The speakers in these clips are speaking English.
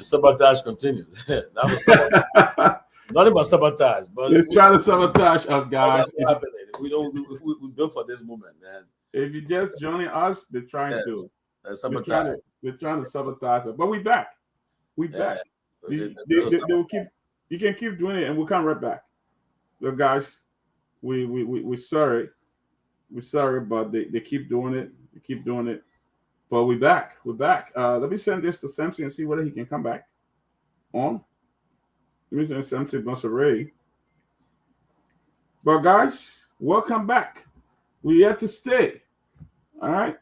The sabotage continues. That was sabotage. Nothing but sabotage. But they're trying to sabotage us, guys. that's what's happening. We built for this moment, man. If you just joining us, they're trying Yes. to. Sabotage. They're trying to sabotage us. But we back. We back. They will keep. You can keep doing it, and we'll come right back. Look, guys, we sorry. We're sorry, but they keep doing it. They keep doing it. But we're back. We're back. Let me send this to Samson and see whether he can come back on. Let me send Samson Bonsaray. But guys, welcome back. We're here to stay. All right.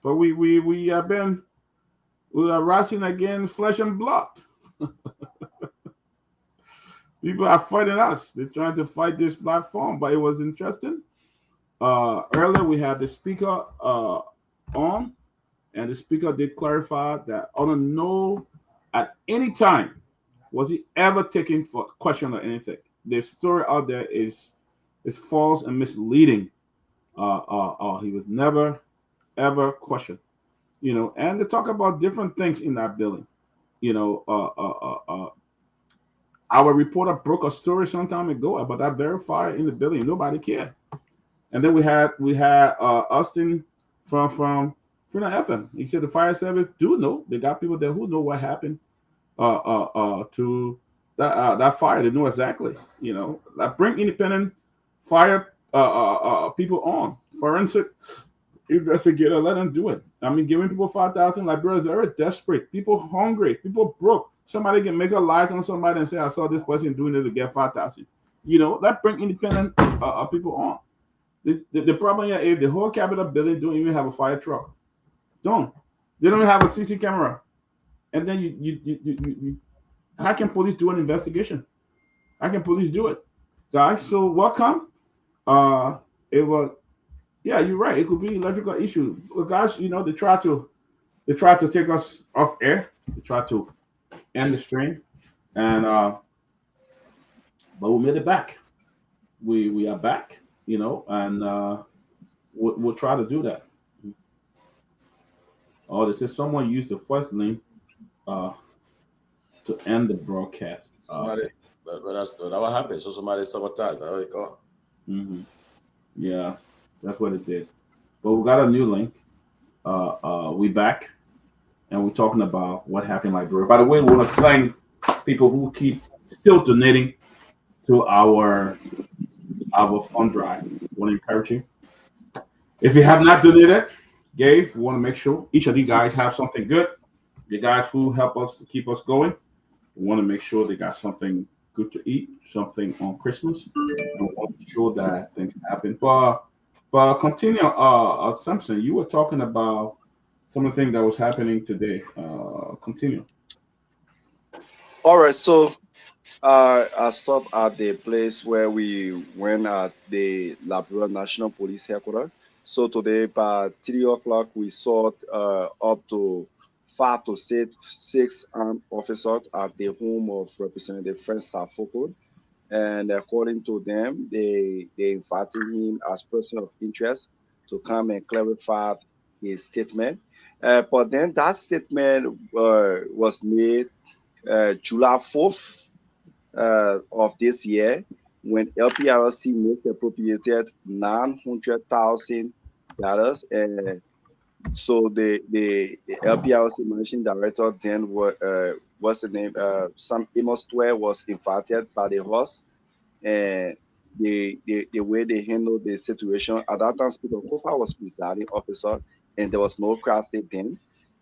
But we are rushing again, flesh and blood. People are fighting us. They're trying to fight this platform, but it was interesting. Earlier we had the speaker on, and the speaker did clarify that I don't know at any time was he ever taken for question or anything. The story out there is false and misleading. He was never ever questioned. And they talk about different things in that building. Our reporter broke a story some time ago about that very fire in the building. Nobody cared. And then we had Austin from Freedom FM. He said the fire service do know. They got people there who know what happened to that fire. They know exactly. Like bring independent fire people on, forensic investigator. Let them do it. I mean, giving people 5,000. Liberia is very desperate. People hungry. People broke. Somebody can make a lie on somebody and say, "I saw this person doing it to get 5,000." That bring independent people on. The problem here is the whole Capitol building don't even have a fire truck. They don't even have a CC camera. And then you how can police do an investigation? How can police do it? Guys, so welcome. It was, yeah, you're right. It could be electrical issue. Well, guys, they try to take us off air. They try to end the stream, and but we made it back. We are back. And we'll try to do that. Oh, this is someone used the first link to end the broadcast. Somebody, but that's what happened. So somebody sabotaged. That's what it called. Mm-hmm. Yeah, that's what it did. But we got a new link. We back, and we're talking about what happened in Liberia. By the way, we want to thank people who keep still donating to our fund drive. I want to encourage you. If you have not donated, Gabe, we want to make sure each of you guys have something good. The guys who help us to keep us going, we want to make sure they got something good to eat, something on Christmas. We want to make sure that things happen. But continue, Samson, you were talking about some of the things that was happening today. Continue. All right, so I stopped at the place where we went at the Liberia National Police Headquarters. So today, by 3 o'clock, we saw up to 5 to 6 armed officers at the home of Representative Fred Safoko. And according to them, they invited him as person of interest to come and clarify his statement. But then that statement was made July 4th of this year, when LPRC misappropriated $900,000, and so the LPRC managing director then what's the name? Sam Amos Twere was invited by the host, and the way they handled the situation at that time, Speaker Kofa was presiding officer, and there was no crowd then,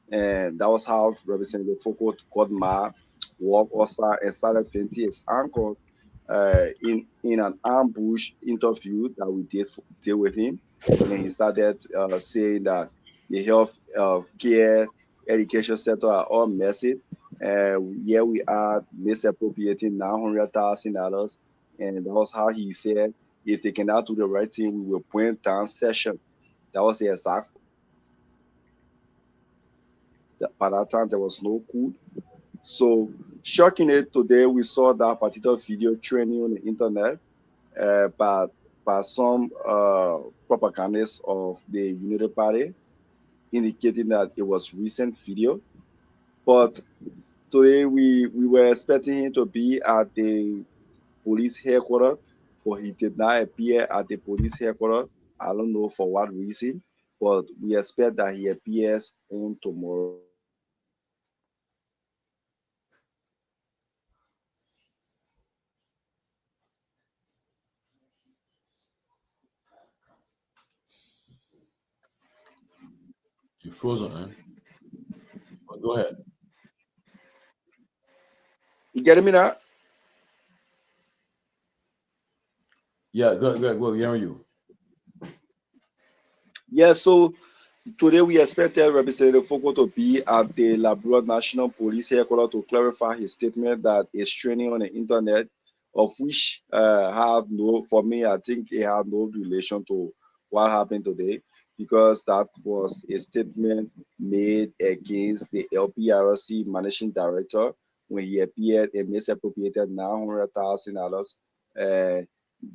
and that was how Representative Foucault got mad, walked outside, and started venting his ankle in an ambush interview that we did with him, and he started saying that the health care education sector are all messy. Here we are misappropriating $900,000, and that was how he said, if they cannot do the right thing, we will bring down session. That was the exact. By that time, there was no coup. So, shockingly, today we saw that particular video trending on the internet by some propagandists of the Unity Party, indicating that it was recent video. But today we were expecting him to be at the police headquarters, but he did not appear at the police headquarters. I don't know for what reason, but we expect that he appears on tomorrow. You frozen, eh? But go ahead. You getting me now? Yeah, go. Hearing you. Yeah, so today we expected Representative Foko to be at the Liberia National Police headquarters to clarify his statement that is training on the internet, of which have no, for me, I think it had no relation to what happened today, because that was a statement made against the LPRC managing director when he appeared and misappropriated $900,000. Uh,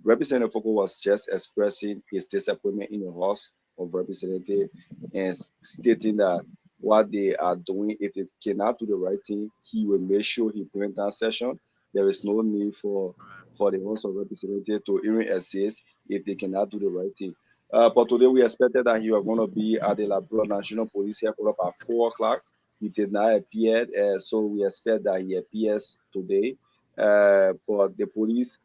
Representative Foko was just expressing his disappointment in the House of Representatives and stating that what they are doing, if it cannot do the right thing, he will make sure he brings down session. There is no need for the House of Representatives to even assist if they cannot do the right thing. But today we expected that he was going to be at the Liberia National Police headquarters at 4 o'clock. He did not appear, so we expect that he appears today. But the police,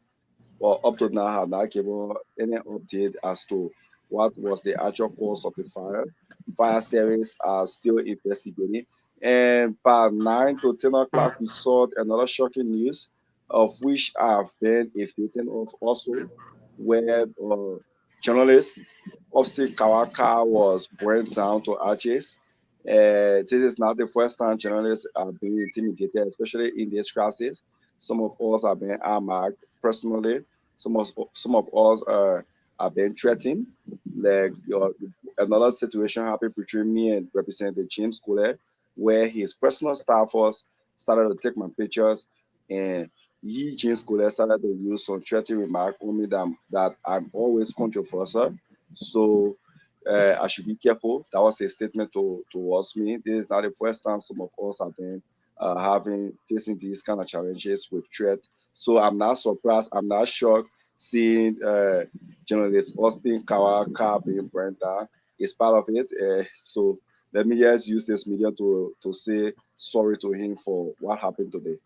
well, up to now, have not given any update as to what was the actual cause of the fire. Fire service are still investigating. And by 9 to 10 o'clock, we saw another shocking news, of which I have been a victim of also, where journalist Upstate Kawaka was burned down to ashes. This is not the first time journalists are being intimidated, especially in these crises. Some of us have been armed personally. Some of us are being threatened. Like another situation happened between me and Representative James Cole, where his personal staffers started to take my pictures, and James Cole started to use some threatening remark on me that I'm always controversial. So I should be careful. That was a statement towards me. This is not the first time some of us have been having facing these kind of challenges with threat. So I'm not surprised. I'm not shocked seeing journalist Austin Kawaka being burned down. It's part of it. So let me just use this media to say sorry to him for what happened today.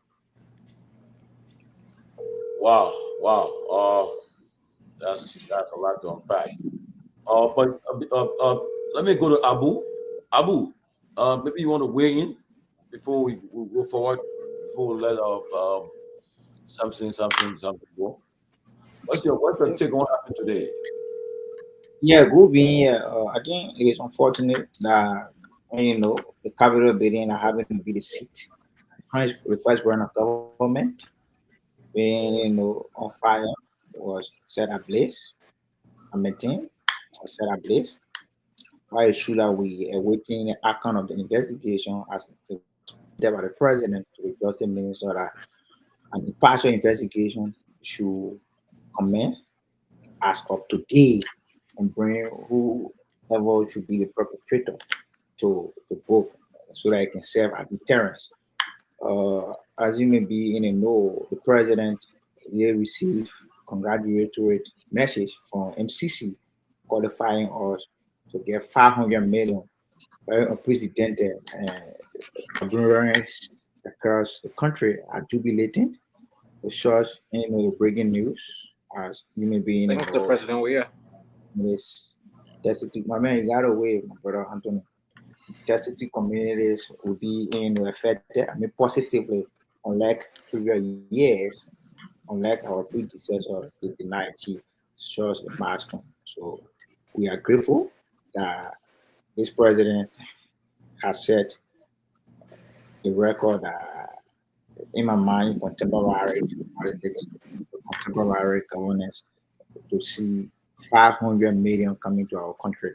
Wow. That's a lot to unpack. But let me go to Abu. Abu, maybe you want to weigh in before we go forward, before we let something go. What's your take on what happened today? Yeah, good being here. I think it is unfortunate that the capital building are having to be the seat. The first branch of government being on fire was set ablaze. A meeting was set ablaze. Why it's true that we are awaiting the outcome of the investigation as there by the president to the justice minister that an impartial investigation should commence as of today and bring whoever should be the perpetrator to the book so that it can serve as deterrence. As you may be in a know, the president he received congratulatory message from MCC qualifying us to get 500 million by unprecedented Liberians across the country are jubilating. The such breaking news as you may be in Thank the president. We are. this destitute. My man, you got away, my brother Anthony. Destitute communities will be affected. I mean, positively, unlike previous years, unlike our predecessor, the denied chief, shows the milestone. So we are grateful that this president has set the record in my mind contemporary politics, contemporary governance to see 500 million coming to our country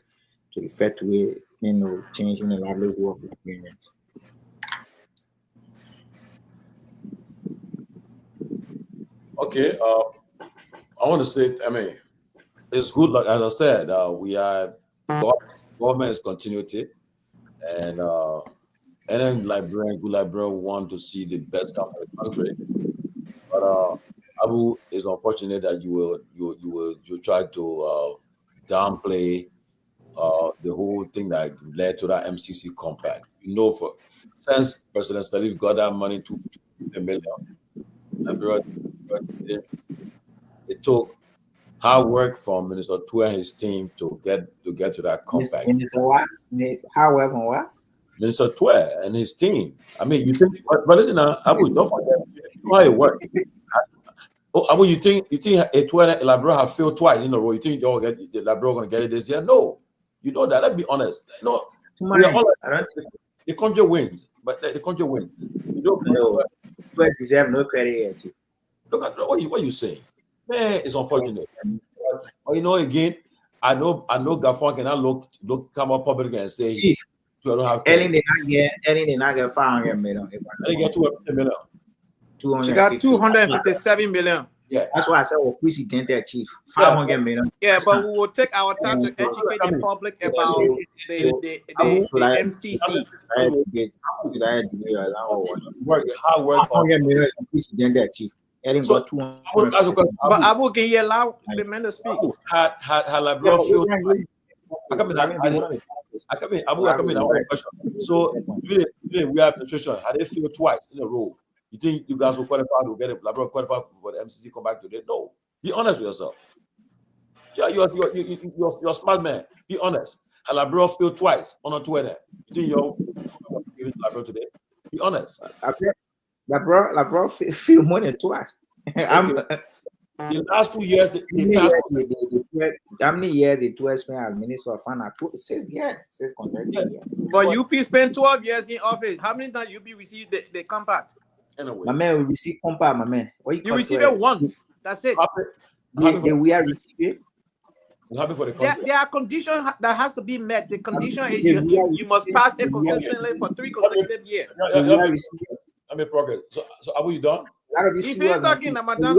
to effectuate, changing the livelihood of the community. Okay. I want to say, I mean, it's good. Like as I said, we are government is continuity, and and then Liberian, good Liberian want to see the best come for the country. But Abu, is unfortunate that you try to downplay the whole thing that led to that MCC compact. You know, for since President Sirleaf got that money to 50 million, Liberia, it took hard work from Minister Pewee and his team to get to that compact. Minister what? However, what? Minister Pewee and his team. I mean, you think, but listen now, Abu, don't forget, you know how it works. Oh, Abu, you think a Pewee and Liberia have failed twice in a row? You think you're going to Liberia going to get it this year? No, you know that. Let's be honest. You know, we are all like, the country wins, but the country wins. You don't know. Pewee deserve no credit yet. Look at what you saying, man. It's unfortunate. But you know, again, I know Garguah cannot look come up public and say, Chief, I don't have. Ellen did not get 500 million. They get 250 million. She got 257 million. Yeah, that's why I said, well, president chief, 500 million. Yeah, but we will take our time to educate the public about the MCC. Hard work. 500 million president chief. So, but Abu, can you allow the man to speak? Had Liberia failed? I come in. So today we have administration. Had they failed twice in a row? You think you guys will qualify to get it? Liberia qualify for the MCC? Come back today? No. Be honest with yourself. Yeah, you're a smart man. Be honest. Had Liberia failed twice on Twitter? You think you're giving Liberia today? Be honest. Liberia feel more than twice. The last 2 years, how many years the 12 spent as Minister of Finance? 6 years. 6 years. But UP spent 12 years in office. How many times UP received the compact? Anyway. My man, we receive compact, my man. You receive it once. That's it. We are receiving. Happy for the country. There are conditions that has to be met. The condition is you must pass it consistently for 3 consecutive years. I mean, progress. So are you done? If you're talking, I'm done.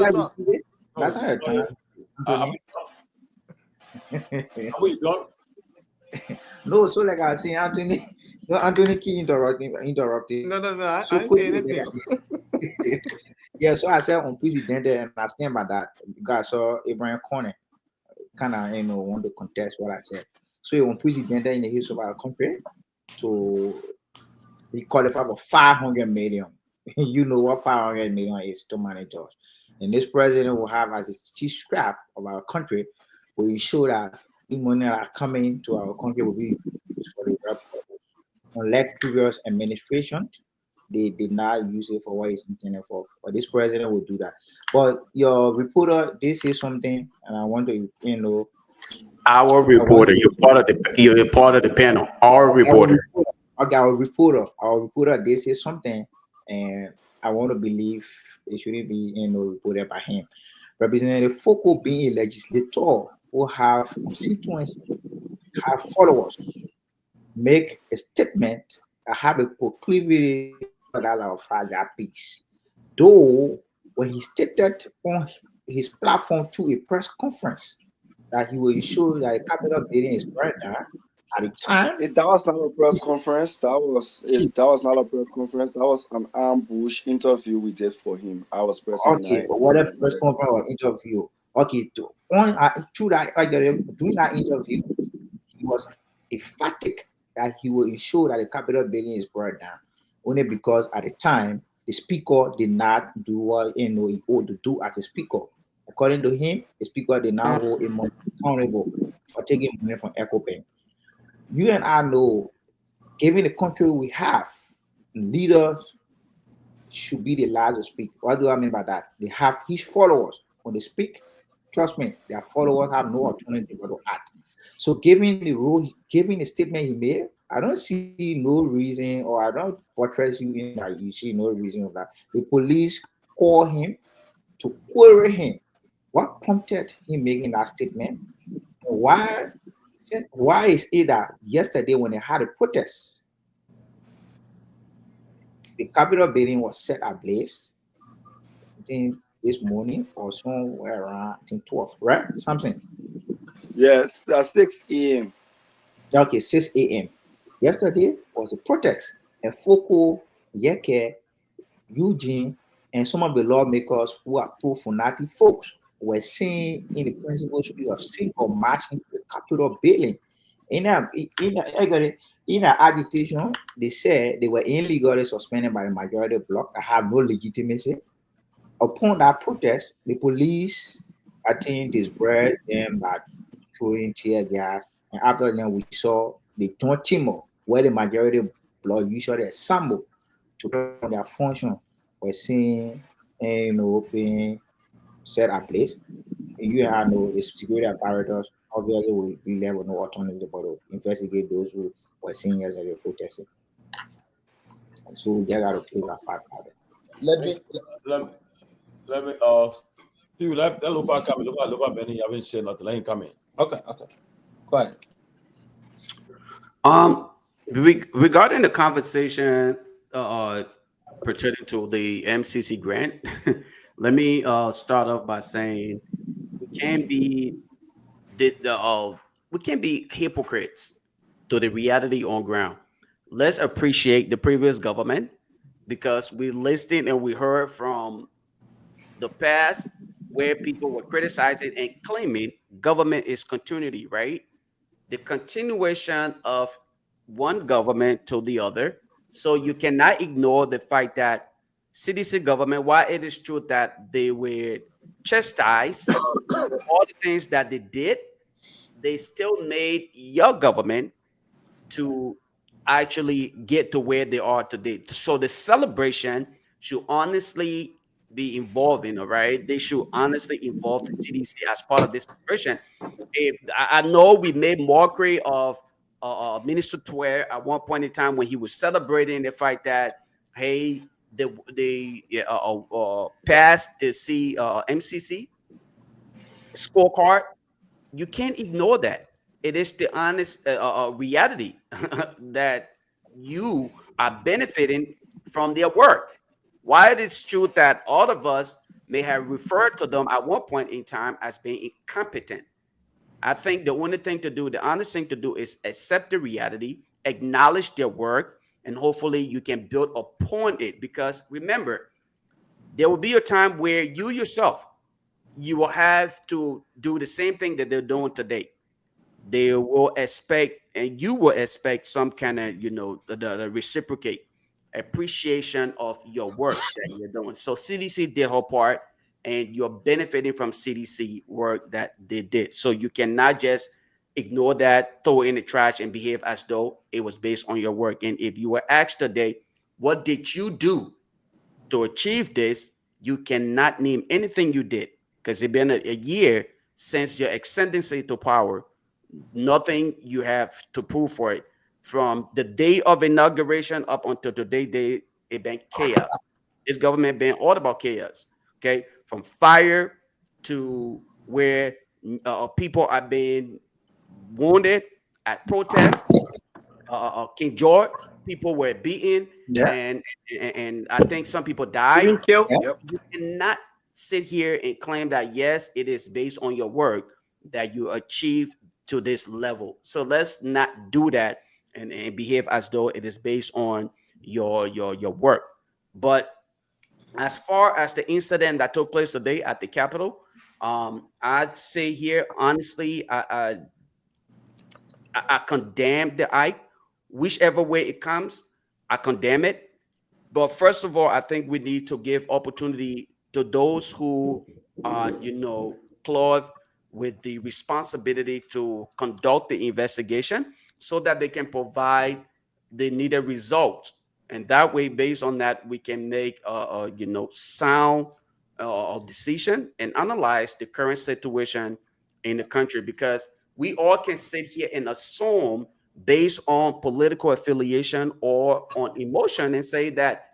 That's how you're done. Are we done? No, so like I was saying, Anthony Key interrupting. No, I didn't say anything. Yeah, so I said on president and I stand by that. God saw Abraham Corner kind of want to contest what I said. So on president in the history of our country to be qualified for 500 million. You know what 500 million is to manage us. And this president will have as its chief scrap of our country, will ensure that the money that are coming to our country will be used for the right purpose. Unlike previous administrations, they did not use it for what it's intended for. But this president will do that. But your reporter, they say something, and I want to, Our reporter, you're part of the panel. Our reporter. Okay, our reporter, they say something, and I want to believe it shouldn't be reported by him. Representative Foko being a legislator who have constituency, have followers, make a statement that have a proclivity for that of fragile peace. Though when he stated on his platform through a press conference that he will ensure that the capital building is burned down, at the time, that was not a press conference. That was not a press conference. That was an ambush interview we did for him. I was pressing. Okay, but what a press conference or interview? Okay, through that, during that interview, he was emphatic that he will ensure that the Capitol building is burned down. Only because at the time the speaker did not do what he ought to do as a speaker. According to him, the speaker did not hold him accountable for taking money from EcoBank. You and I know, given the country we have, leaders should be the last to speak. What do I mean by that? They have his followers. When they speak, trust me, their followers have no alternative but to act. So given the statement he made, I don't see no reason, or I don't portray you in that you see no reason of that. The police call him to query him. What prompted him making that statement? Why is it that yesterday when they had a protest, the Capitol building was set ablaze? I think this morning or somewhere around 12, right? Something. Yes, at 6 a.m. Okay, 6 a.m. Yesterday was a protest. Foko, Yeke, Eugene, and some of the lawmakers who are pro-fanatic folks were saying in the principal should have seen or marched into the Capitol building. In a agitation, they said they were illegally suspended by the majority bloc that have no legitimacy. Upon that protest, the police, I think, dispersed them by throwing tear gas. And after that, we saw the Don Timor, where the majority bloc usually assemble to perform their function. We're seeing, being set at place. You have no the security apparatus. Obviously, will be left with no autonomy but to investigate those who were seen as a protesting. So they got to play that part out there. Let me people let Lofa come. Lofa Benny, you haven't said nothing. Let him come in. Okay. Go ahead. Regarding the conversation pertaining to the MCC grant, let me start off by saying we can't be we can't be hypocrites to the reality on ground. Let's appreciate the previous government because we listened and we heard from the past where people were criticizing and claiming government is continuity, right? The continuation of one government to the other. So you cannot ignore the fact that CDC government, while it is true that they were chastised for all the things that they did, they still made your government to actually get to where they are today. So the celebration should honestly be involving, all right? They should honestly involve the CDC as part of this celebration. I know we made mockery of Minister Twer at one point in time when he was celebrating the fact that, hey, they passed the MCC scorecard. You can't ignore that. It is the honest reality that you are benefiting from their work. While it is true that all of us may have referred to them at one point in time as being incompetent, I think the only thing to do, the honest thing to do is accept the reality, acknowledge their work, and hopefully you can build upon it. Because remember, there will be a time where you yourself, you will have to do the same thing that they're doing today. They will expect, and you will expect some kind of, the reciprocate appreciation of your work that you're doing. So CDC did her part, and you're benefiting from CDC work that they did. So you cannot just ignore that, throw it in the trash, and behave as though it was based on your work. And if you were asked today, what did you do to achieve this? You cannot name anything you did because it's been a year since your ascendancy to power. Nothing you have to prove for it. From the day of inauguration up until today, it been chaos. This government been all about chaos. Okay, from fire to where people are being wounded at protests. King George, people were beaten, and I think some people died. Killed. Yep. You cannot sit here and claim that yes, it is based on your work that you achieve to this level. So let's not do that and behave as though it is based on your work. But as far as the incident that took place today at the Capitol, I'd say here honestly, I condemn the act, whichever way it comes. I condemn it. But first of all, I think we need to give opportunity to those who are, clothed with the responsibility to conduct the investigation so that they can provide the needed results. And that way, based on that, we can make sound decision and analyze the current situation in the country, because we all can sit here and assume based on political affiliation or on emotion and say that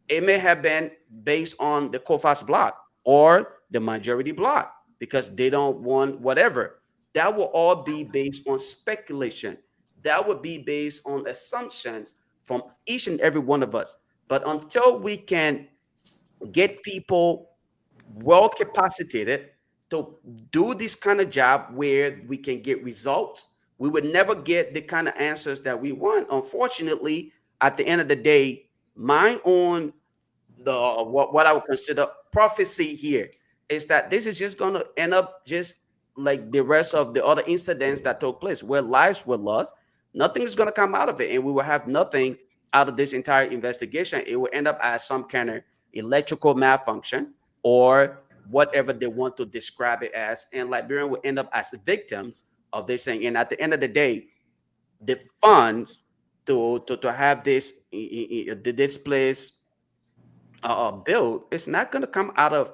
it may have been based on the COFAS bloc or the majority bloc because they don't want whatever. That will all be based on speculation. That would be based on assumptions from each and every one of us. But until we can get people well capacitated to do this kind of job where we can get results, we would never get the kind of answers that we want. Unfortunately, at the end of the day, my own what I would consider prophecy here is that this is just going to end up just like the rest of the other incidents that took place, where lives were lost. Nothing is going to come out of it, and we will have nothing out of this entire investigation. It will end up as some kind of electrical malfunction or whatever they want to describe it as, and Liberians will end up as victims of this thing. And at the end of the day, the funds to have this place built, it's not going to come out of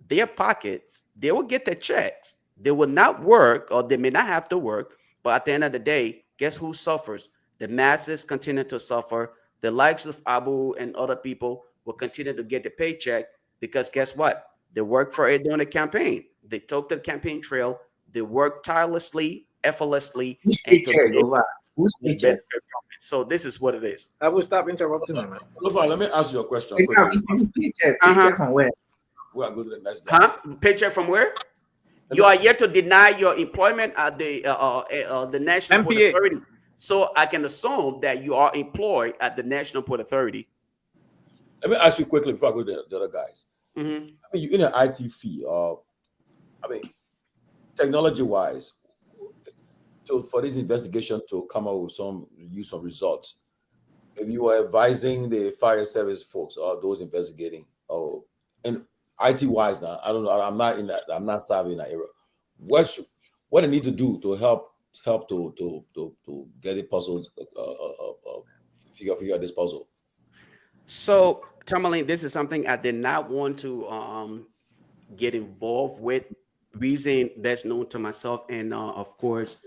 their pockets. They will get their checks. They will not work, or they may not have to work. But at the end of the day, guess who suffers? The masses continue to suffer. The likes of Abu and other people will continue to get the paycheck because guess what? They worked for it during the campaign. They took the campaign trail. They worked tirelessly, effortlessly, and so this is what it is. I will stop interrupting him. Lofa, let me ask you a question. Paycheck from where? We are going to the next guy. Paycheck from where? You are yet to deny your employment at the National Port Authority. So I can assume that you are employed at the National Port Authority. Let me ask you quickly before I go to the other guys. Mm-hmm. I mean, you're in an IT field. I mean, technology-wise, so for this investigation to come out with some results, if you are advising the fire service folks or those investigating, and IT-wise now, I don't know. I'm not in that. I'm not savvy in that era. What they need to do to help to get it puzzled, figure out this puzzle. So, Tomalin, this is something I did not want to get involved with. Reason best known to myself and, of course,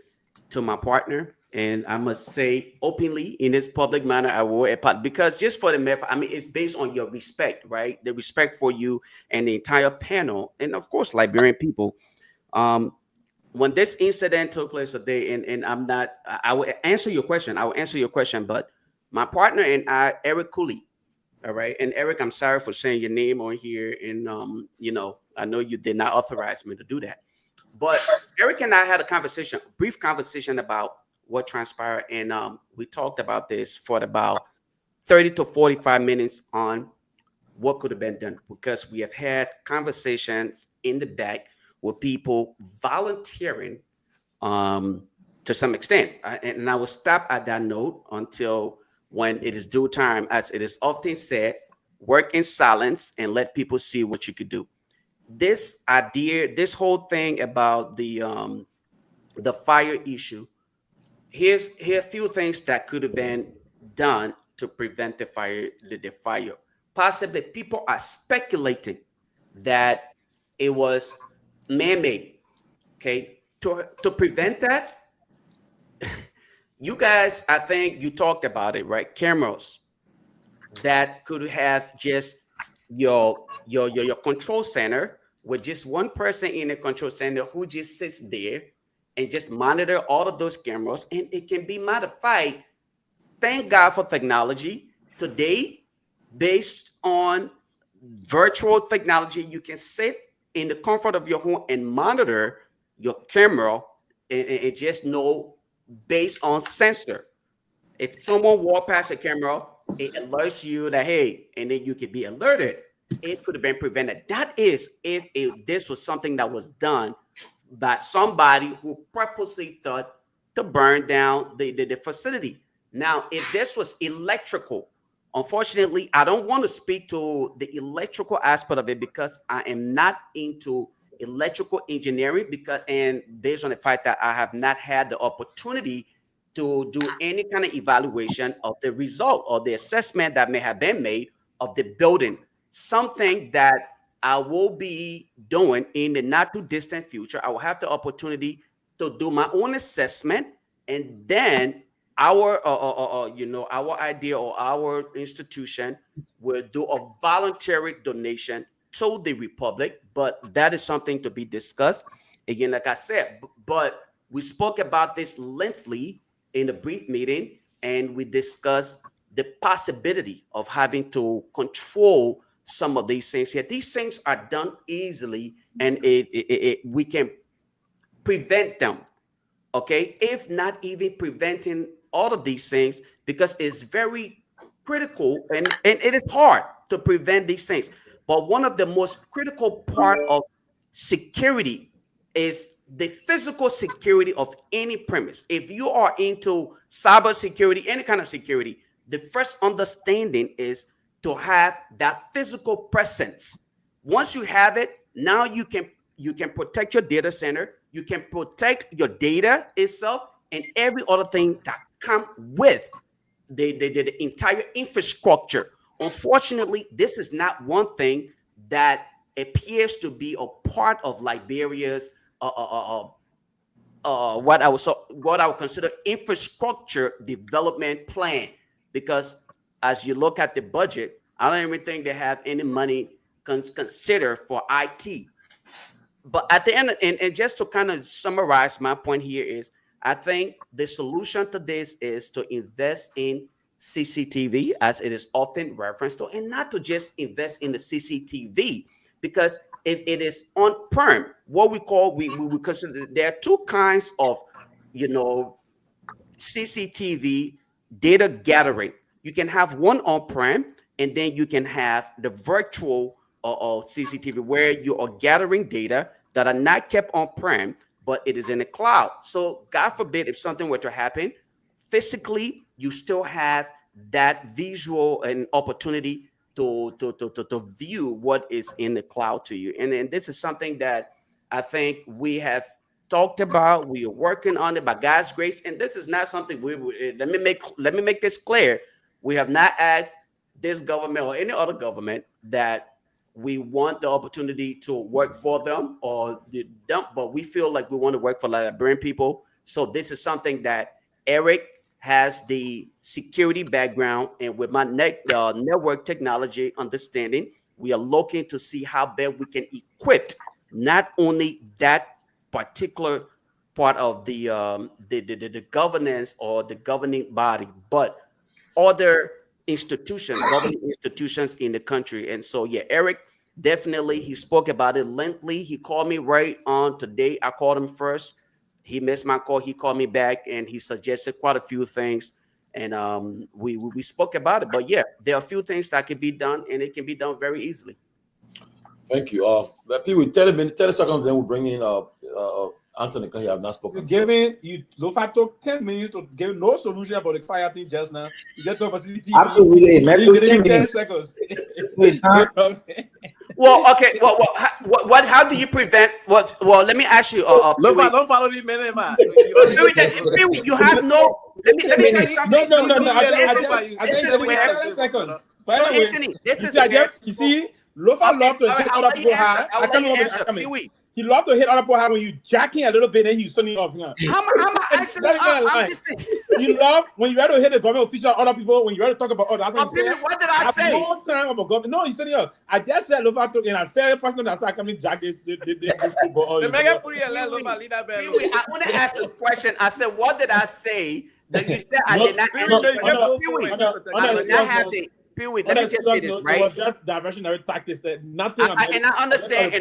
to my partner. And I must say openly in this public manner, I will because just for the method, I mean, it's based on your respect, right? The respect for you and the entire panel, and of course, Liberian people. When this incident took place today, and I will answer your question. I will answer your question, but my partner and I, Eric Cooley, all right, and Eric, I'm sorry for saying your name on here, and I know you did not authorize me to do that, but Eric and I had a brief conversation about what transpired, and we talked about this for about 30 to 45 minutes on what could have been done, because we have had conversations in the back with people volunteering to some extent. And I will stop at that note until when it is due time, as it is often said, work in silence and let people see what you could do. This idea, this whole thing about the fire issue, here are a few things that could have been done to prevent the fire. Possibly people are speculating that it was man-made. Okay, to prevent that, you guys, I think you talked about it, right? Cameras that could have just your control center with just one person in the control center who just sits there and just monitor all of those cameras, and it can be modified. Thank God for technology. Today, based on virtual technology, you can sit in the comfort of your home and monitor your camera and just know based on sensor. If someone walk past the camera, it alerts you that, hey, and then you can be alerted. It could have been prevented. That is if this was something that was done by somebody who purposely thought to burn down the facility. Now, if this was electrical, unfortunately, I don't want to speak to the electrical aspect of it because I am not into electrical engineering, and based on the fact that I have not had the opportunity to do any kind of evaluation of the result or the assessment that may have been made of the building. Something that I will be doing in the not too distant future. I will have the opportunity to do my own assessment, and then our idea or our institution will do a voluntary donation to the Republic, but that is something to be discussed. Again, like I said, but we spoke about this lengthily in a brief meeting, and we discussed the possibility of having to control some of these things here. These things are done easily, and we can prevent them, okay? If not even preventing all of these things, because it's very critical, and it is hard to prevent these things. But one of the most critical part of security is the physical security of any premise. If you are into cyber security, any kind of security, the first understanding is to have that physical presence. Once you have it, now you can protect your data center, you can protect your data itself, and every other thing that come with the entire infrastructure. Unfortunately, this is not one thing that appears to be a part of Liberia's what I would consider infrastructure development plan, because as you look at the budget, I don't even think they have any money considered for IT. But at the end, and just to kind of summarize my point here is, I think the solution to this is to invest in CCTV, as it is often referenced to, and not to just invest in the CCTV, because if it is on-prem, what we consider, there are two kinds of, CCTV data gathering. You can have one on-prem, and then you can have the virtual CCTV, where you are gathering data that are not kept on-prem, but it is in the cloud. So God forbid if something were to happen, physically, you still have that visual and opportunity to view what is in the cloud to you. And this is something that I think we have talked about. We are working on it by God's grace. And this is not something let me make this clear. We have not asked this government or any other government that we want the opportunity to work for them or them, but we feel like we want to work for Liberian people. So this is something that Eric has the security background, and with my network technology understanding, we are looking to see how best we can equip not only that particular part of the governance or the governing body, but other governing institutions in the country. And so, yeah, Eric, definitely, he spoke about it lengthily. He called me right on today. I called him first. He missed my call. He called me back, and he suggested quite a few things. And we spoke about it. But yeah, there are a few things that can be done, and it can be done very easily. Thank you. Pewee, 30 seconds, then we'll bring in Anthony, because he have not spoken. Lofa took 10 minutes to give no solution about the fire thing just now. You get to CCTV. Absolutely. 10 seconds. Well, okay. What? How do you prevent? Well, let me ask you. Lofa, don't follow the minute, man. You have no. Let me tell you something. No. This is where. 10 seconds. So Anthony, this is where. You see, Lofa love to hit other people hard. He love to hit other people hard when you jacking a little bit and you turning off. You love when you rather hit the government official, other people, when you rather talk about others. What did I say? No time about government. No, he's turning off. I just said Lofa took, and I said person that I coming jack this people. I want to ask a question. I said, what did I say that you said I did not answer the question? I did not have the. Pewee, let me just say this, right? It was just diversionary tactics that nothing. And I understand.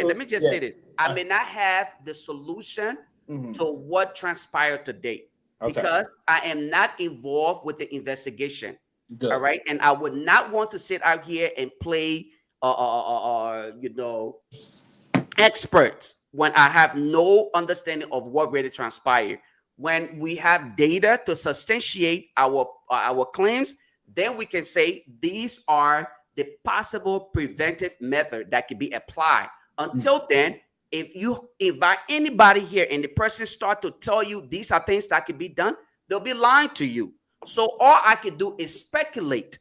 Let me just say this. I may not have the solution to what transpired today because I am not involved with the investigation. Good. All right. And I would not want to sit out here and play, experts when I have no understanding of what really transpired. When we have data to substantiate our claims, then we can say these are the possible preventive method that can be applied. Until then, if you invite anybody here and the person start to tell you these are things that can be done, they'll be lying to you. So all I can do is speculate.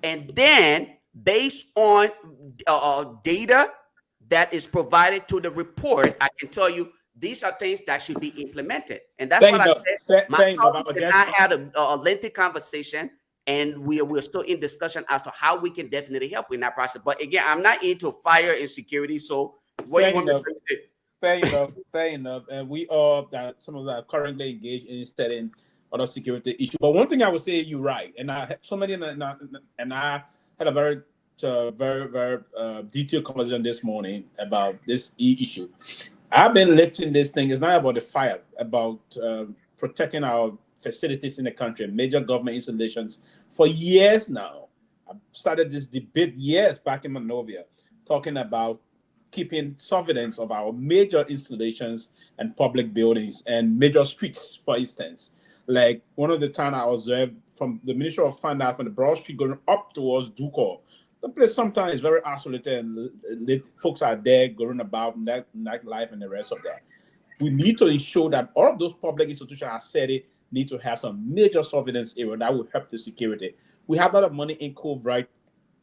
And then based on data that is provided to the report, I can tell you these are things that should be implemented. And that's what I said. My colleague and I had a lengthy conversation. And we're still in discussion as to how we can definitely help in that process. But again, I'm not into fire and security. So what you want me to say? Fair enough. And we are some of that currently engaged in studying other security issues. But one thing I would say, you're right. And I had somebody and I had a very detailed conversation this morning about this issue. I've been lifting this thing. It's not about the fire, about protecting our facilities in the country, major government installations, For years now, I started this debate years back in Monrovia, talking about keeping surveillance of our major installations and public buildings and major streets, for instance. Like one of the time I observed from the Ministry of Finance from the Broad Street going up towards Ducor. The place sometimes is very isolated and folks are there going about nightlife and the rest of that. We need to ensure that all of those public institutions, I said it, need to have some major surveillance area that will help the security. We have a lot of money in covert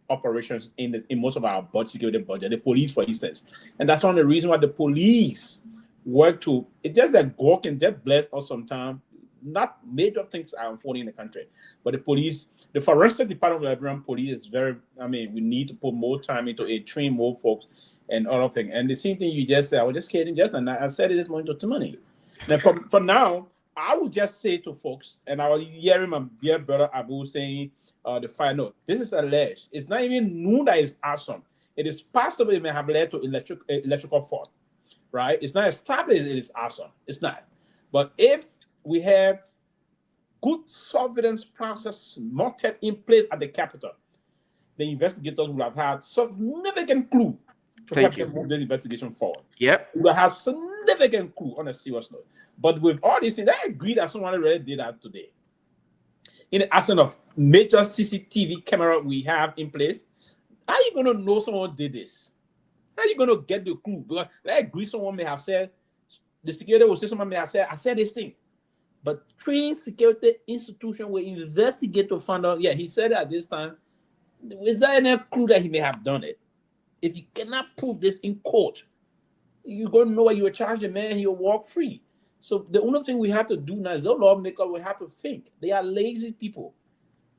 operations in most of our security budget, the police, for instance. And that's one of the reasons why the police work to, it's just that God can just bless us sometimes. Not major things are unfolding in the country, but the police, the forensic department of Liberian police is very, we need to put more time into it, train more folks and other things. And the same thing you just said, I was just kidding just now. I said it this morning to money. Now, for now, I would just say to folks, and I was hearing my dear brother Abu saying, the fire note, this is alleged. It's not even known that it's arson. It is possible it may have led to electrical fault, right? It's not established it is arson. It's not. But if we have good surveillance process not in place at the Capitol, the investigators will have had significant clue to help them move the investigation forward. Yep. We will have significant clue on a serious note. But with all these things, I agree that someone already did that today. In the absence of major CCTV camera we have in place, how are you going to know someone did this? How are you going to get the clue? Because I agree someone may have said, the security will say someone may have said, I said this thing. But trained security institution will investigate to find out, yeah, he said it at this time. Is there any clue that he may have done it? If you cannot prove this in court, you're going to know what you were charging, man, he'll walk free. So the only thing we have to do now is the lawmaker will have to think. They are lazy people.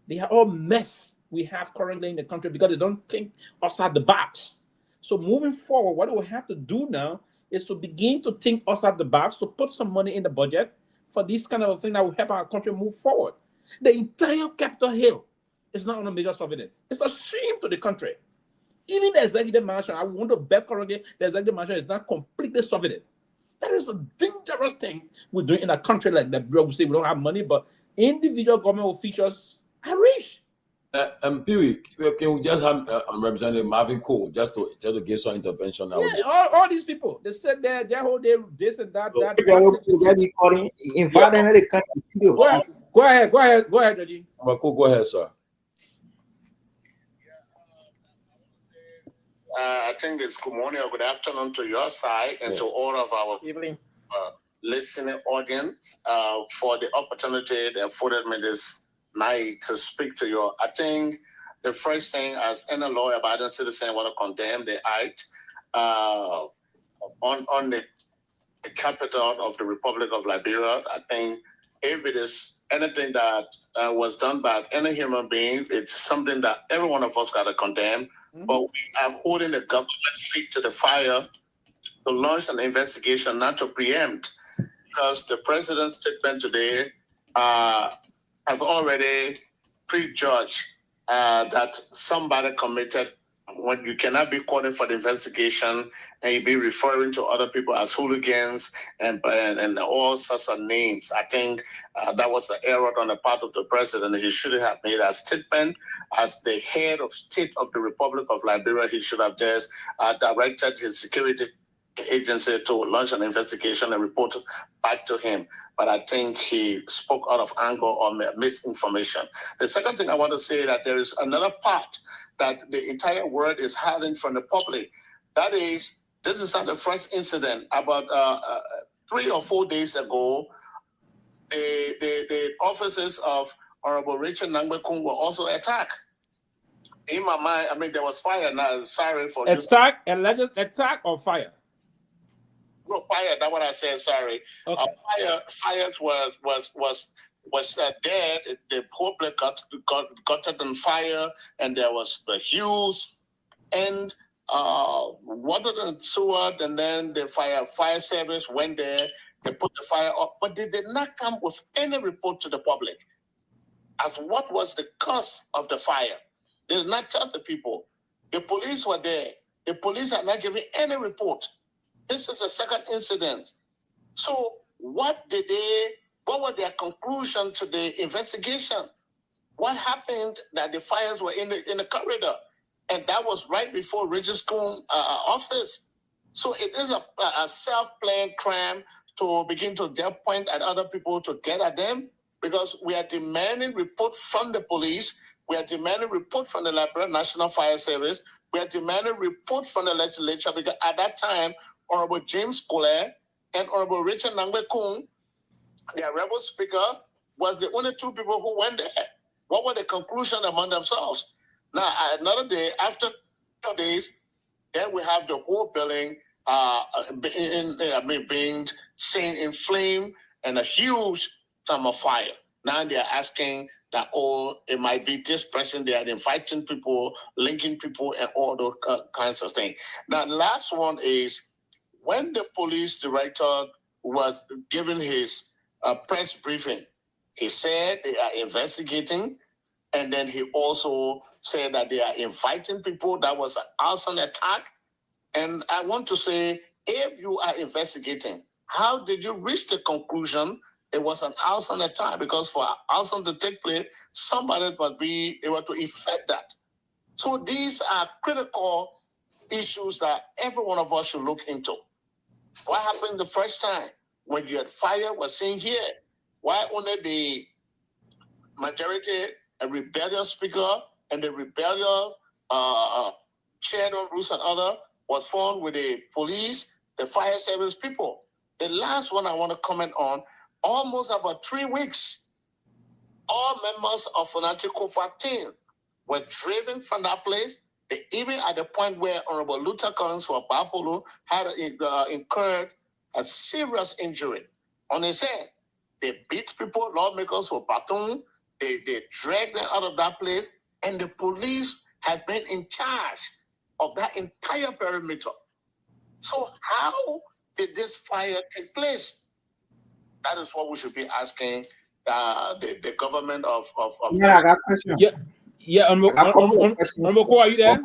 They are all mess we have currently in the country because they don't think outside the box. So moving forward, what we have to do now is to begin to think outside the box, to put some money in the budget for this kind of thing that will help our country move forward. The entire Capitol Hill is not on a major surveillance. It's a shame to the country. Even the executive mansion, I want to bet currently the executive mansion is not completely surveilled. That is a dangerous thing we're doing in a country like that. We say we don't have money, but individual government officials are rich. Pewee, can we just have Representative Marvin Cole just to get some intervention now? Yeah, all these people, they said that their whole day, this and that, that. Go ahead, Reggie. Go ahead, sir. I think it's good morning or good afternoon to your side and to all of our listening audience for the opportunity that afforded me this night to speak to you. I think the first thing, as any law-abiding citizen, I want to condemn the act on the capital of the Republic of Liberia. I think if it is anything that was done by any human being, it's something that every one of us got to condemn. But we are holding the government feet to the fire to launch an investigation, not to preempt, because the president's statement today have already prejudged that somebody committed. When you cannot be calling for the investigation and you be referring to other people as hooligans and all sorts of names, I think that was the error on the part of the president. He should have made a statement as the head of state of the Republic of Liberia. He should have just directed his security agency to launch an investigation and report back to him. But I think he spoke out of anger or misinformation. The second thing I want to say that there is another part that the entire world is hiding from the public. That is, this is not the first incident. About 3 or 4 days ago, the offices of Honorable Richard Nangbekung were also attacked. In my mind, I mean, there was fire. Now, sorry for attack, alleged attack or fire? No, fire. That's what I said. Sorry. Okay. Fire was there. The public got it on fire, and there was the huge and water and sewer, and then the fire service went there. They put the fire up, but they did not come with any report to the public as what was the cause of the fire. They did not tell the people. The police were there. The police are not giving any report. This is the second incident. So what were their conclusion to the investigation? What happened that the fires were in the corridor? And that was right before Regis Coon's office. So it is a self-planned crime to begin to point at other people to get at them, because we are demanding report from the police. We are demanding report from the Liberia National Fire Service. We are demanding report from the legislature, because at that time, Honorable James Collier and Honorable Richard Nangbe Coon, their rebel speaker, was the only two people who went there. What were the conclusions among themselves? Now, another day, after 2 days, then we have the whole building being seen in flame and a huge thermal fire. Now they're asking that, it might be this person. They are inviting people, linking people, and all those kinds of things. Now, the last one is when the police director was giving his press briefing, he said they are investigating, and then he also said that they are inviting people. That was an arson attack. And I want to say, if you are investigating, how did you reach the conclusion it was an arson attack? Because for arson to take place, somebody must be able to effect that. So these are critical issues that every one of us should look into. What happened the first time when you had fire was seen here? Why only the majority, a rebellious speaker, and the rebellious chair on rules and other was formed with the police, the fire service people? The last one I want to comment on, almost about 3 weeks, all members of Fanatical 14 were driven from that place. They, even at the point where Honorable Luther Collins for Bapolo had incurred a serious injury on his head. They beat people, lawmakers for Baton. They dragged them out of that place, and the police has been in charge of that entire perimeter. So how did this fire take place? That is what we should be asking the government of Yeah, I got a question. Yeah, Honorable, are you there?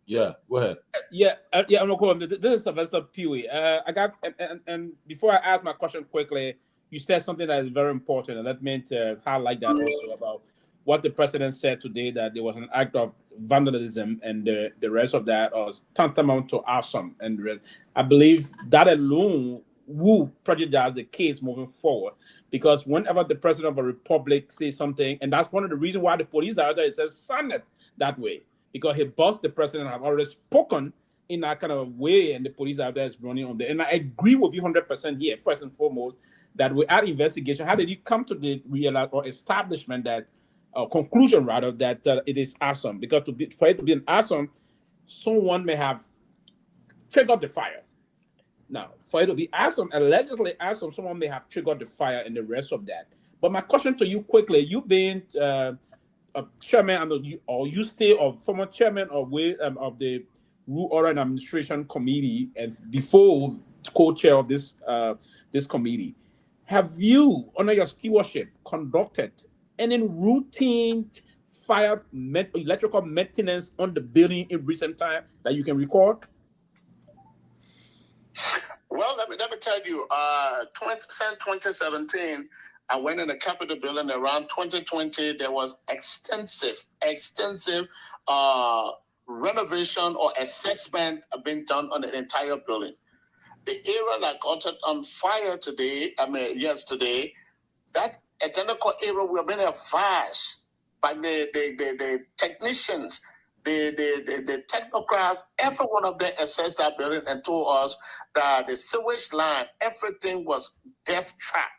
Yeah, go ahead. Yeah, Honorable, this is Sylvester Pewee. I got and before I ask my question quickly, you said something that is very important, and let me highlight that also about what the president said today, that there was an act of vandalism, and the rest of that was tantamount to arson. And I believe that alone will prejudice the case moving forward, because whenever the president of a republic says something, and that's one of the reasons why the police director is silent that way, because his boss, the president, have already spoken in that kind of way, and the police director is running on there. And I agree with you 100% here, first and foremost, that without investigation, how did you come to the real or establishment that conclusion rather that it is arson? Because for it to be an arson, someone may have triggered the fire. Now, for it to be arson, allegedly arson, someone may have triggered the fire and the rest of that. But my question to you quickly, you being a chairman or you stay or former chairman of the Rule, Order, and Administration Committee, and before co-chair of this committee, have you, under your stewardship, conducted any routine fire electrical maintenance on the building in recent time that you can record? Well, let me tell you, 2017, I went in the Capitol building around 2020. There was extensive renovation or assessment being done on the entire building. The area that got it on fire yesterday, that identical area, we have been advised by the technicians, the technocrats, every one of them assessed that building and told us that the sewage line, everything was death trap.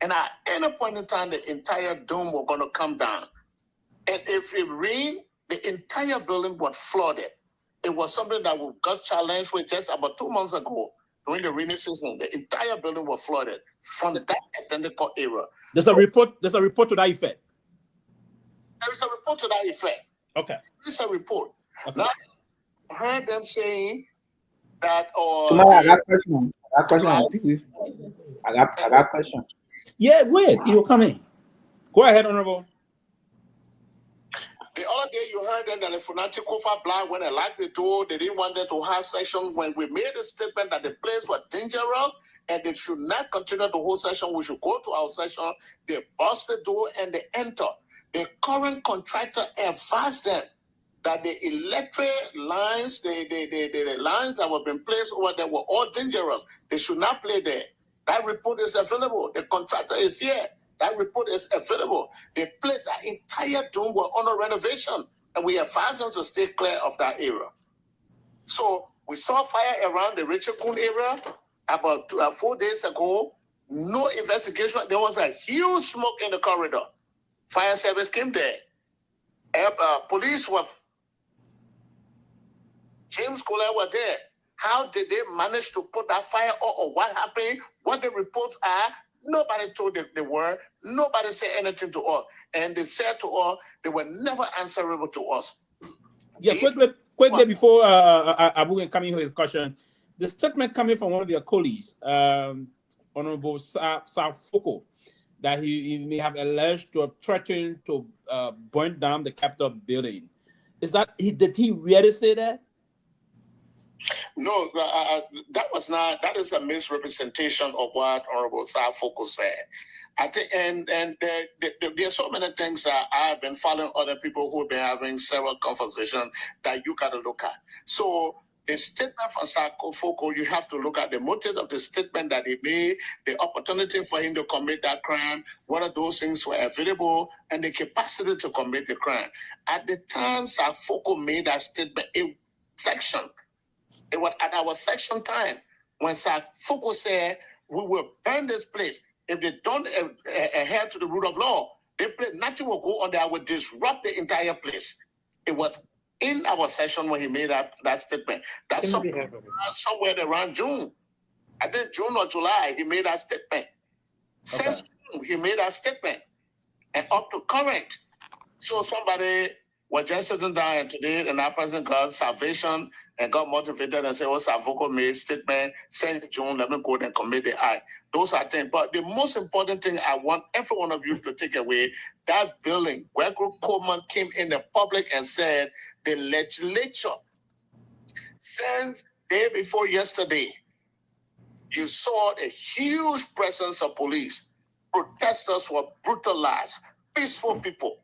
And at any point in time, the entire dome was going to come down. And if it rained, the entire building was flooded. It was something that we got challenged with just about 2 months ago. During the rainy season, the entire building was flooded from that identical area. There's a report to that effect. There is a report to that effect. Okay. There's a report. Okay. Now, I heard them saying that I got questions. I got questions. Yeah, wait. You will come in. Go ahead, Honorable. The other day you heard them that the Funati Kofa Black, when they locked the door, they didn't want them to have session. When we made a statement that the place was dangerous and they should not continue the whole session, we should go to our session. They bust the door and they enter. The current contractor advised them that the electric lines, the lines that were being placed over there were all dangerous. They should not play there. That report is available. The contractor is here. That report is available. The place, our entire dome were under renovation, and we advised them to stay clear of that area. So we saw fire around the Richard Coon area about 4 days ago. No investigation. There was a huge smoke in the corridor. Fire service came there. Police were. James Collier were there. How did they manage to put that fire or what happened? What the reports are? Nobody told them they were. Nobody said anything to us. And they said to us, they were never answerable to us. Yeah, quickly before Abu can come in with his question, the statement coming from one of your colleagues, Honorable Foko, that he may have alleged to have threatened to burn down the Capitol building. Did he really say that? No, that was not. That is a misrepresentation of what Honorable Foko said. I think, and there are so many things that I've been following other people who've been having several conversations that you got to look at. So the statement from Foko, you have to look at the motive of the statement that he made, the opportunity for him to commit that crime, whether those things were available, and the capacity to commit the crime. At the time Foko made that statement, it was at our section time when Foko said we will burn this place. If they don't adhere to the rule of law, nothing will go on there. I will disrupt the entire place. It was in our session when he made that statement. That's somewhere around June. I think June or July, he made that statement. Since June, he made that statement. And up to current. So somebody was just sitting down and today, and that person got salvation and got motivated and said, oh, Savoko made statement, saying June, let me go and commit the act. Those are things. But the most important thing I want every one of you to take away, that building, Gregory Coleman came in the public and said, the legislature, since day before yesterday, you saw a huge presence of police. Protesters were brutalized, peaceful people.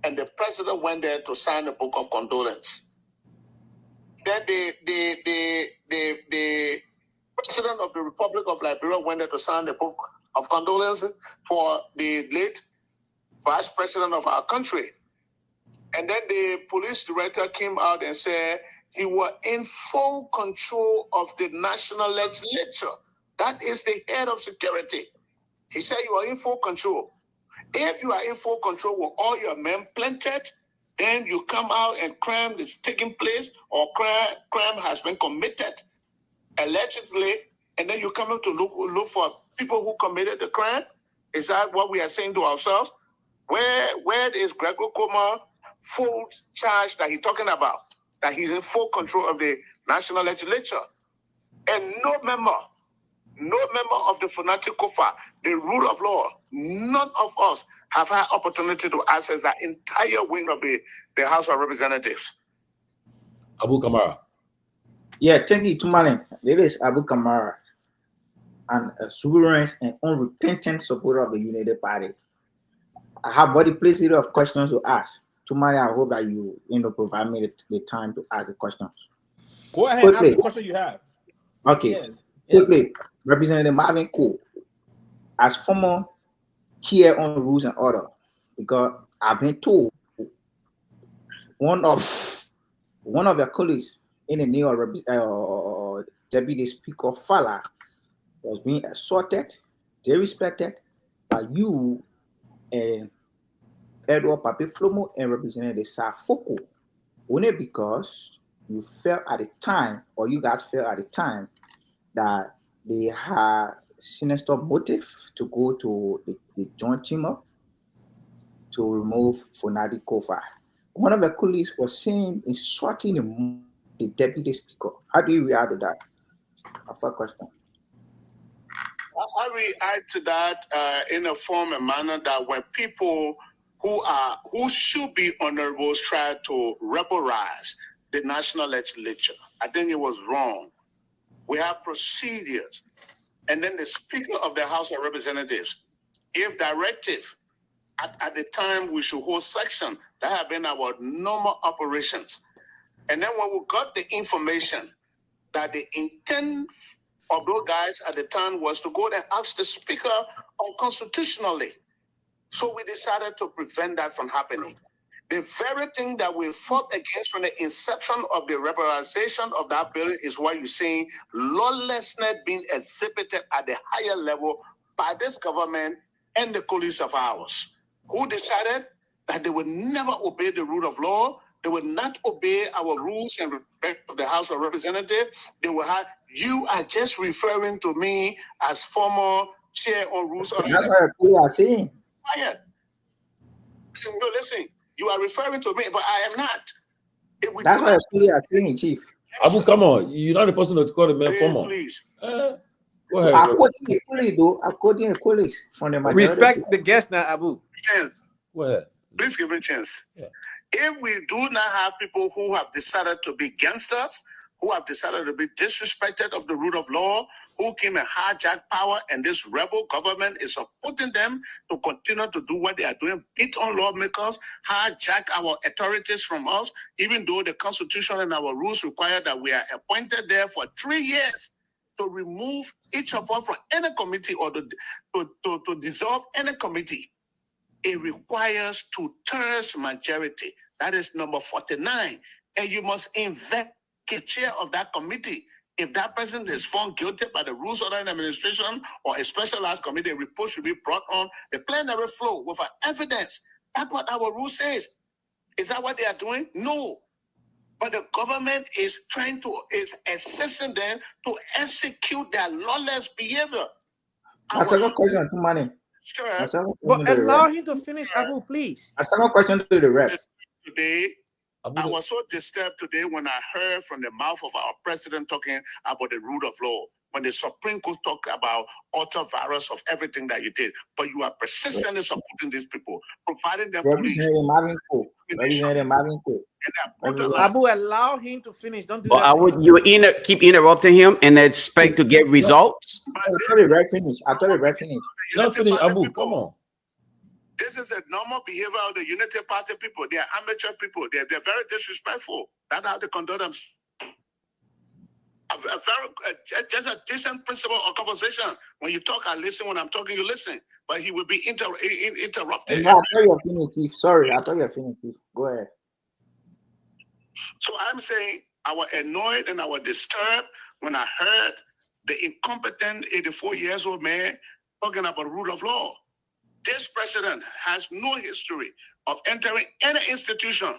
And the president went there to sign the book of condolence. Then the president of the Republic of Liberia went there to sign the book of condolence for the late vice president of our country. And then the police director came out and said he was in full control of the national legislature. That is the head of security. He said you are in full control. If you are in full control with all your men planted, then you come out and crime is taking place or crime has been committed allegedly, and then you come up to look for people who committed the crime. Is that what we are saying to ourselves? Where is Gregory Coleman full charge that he's talking about? That he's in full control of the national legislature. And no member of the Funati Kofa, the rule of law, none of us have had opportunity to access that entire wing of the House of Representatives. Abu Kamara. Yeah, thank you, Tomalin. This is Abu Kamara, and a sovereign and unrepentant supporter of the United Party. I have body pleasure of questions to ask. Tomalin, I hope that you provide me the time to ask the questions. Go ahead and ask the question you have. Okay. Quickly, Representative Marvin Cole, as former chair on rules and order, because I've been told one of your colleagues in the New York Deputy Speaker Fala was being assaulted, disrespected by you and Edward Papi Flomo and Representative Foko. Only because you felt at the time, or you guys felt at the time, that they had sinister motive to go to the joint team up to remove Funati Kofa. One of the colleagues was saying, insulting the deputy speaker. How do you react to that? A first question. I react to that in a form and manner that when people who should be honorables tried to rebelize the national legislature. I think it was wrong. We have procedures. And then the Speaker of the House of Representatives gave directive at the time we should hold section. That had been our normal operations. And then when we got the information that the intent of those guys at the time was to go and ask the Speaker unconstitutionally. So we decided to prevent that from happening. The very thing that we fought against from the inception of the rebelization of that bill is what you're seeing, lawlessness being exhibited at the higher level by this government and the colleagues of ours, who decided that they would never obey the rule of law. They would not obey our rules and respect of the House of Representatives. They will have, you are just referring to me as former chair on rules. That's what you are saying. Quiet. No, listen. You are referring to me, but I am not. That's what you are saying, Chief. Abu, come on. You're not the person to call the man former. Please. Go ahead. According to colleagues, though, according to colleagues from the majority. Respect the guest now, Abu. Chance. Go ahead. Please give me a chance. Yeah. If we do not have people who have decided to be against us, who have decided to be disrespected of the rule of law, who came and hijacked power, and this rebel government is supporting them to continue to do what they are doing, beat on lawmakers, hijack our authorities from us, even though the Constitution and our rules require that we are appointed there for 3 years to remove each of us from any committee or to dissolve any committee. It requires 2/3 majority. That is number 49. And you must invest the chair of that committee. If that person is found guilty by the rules of the administration or a specialized committee, a report should be brought on the plenary floor with evidence. That's what our rule says. Is that what they are doing? No. But the government is assisting them to execute their lawless behavior. That's a good question to money. But allow him to finish, Abu, please. That's a question to the rep. Today, I was so disturbed today when I heard from the mouth of our president talking about the rule of law. When the Supreme Court talk about utter virus of everything that you did, but you are persistently supporting these people, providing them police. Abu, allow him to finish. Don't do But that. I would keep interrupting him and expect to get results. I thought the rep finished. Not finish, Abu. Come on. This is a normal behavior of the Unity Party people. They are amateur people. They're very disrespectful. That's how they conduct themselves. Just a decent principle of conversation. When you talk, I listen. When I'm talking, you listen. But he will be interrupted. No, I thought you were finished, Chief. Sorry, I thought you were finished, Chief. Go ahead. So I'm saying I was annoyed and I was disturbed when I heard the incompetent 84-year-old man talking about rule of law. This president has no history of entering any institution.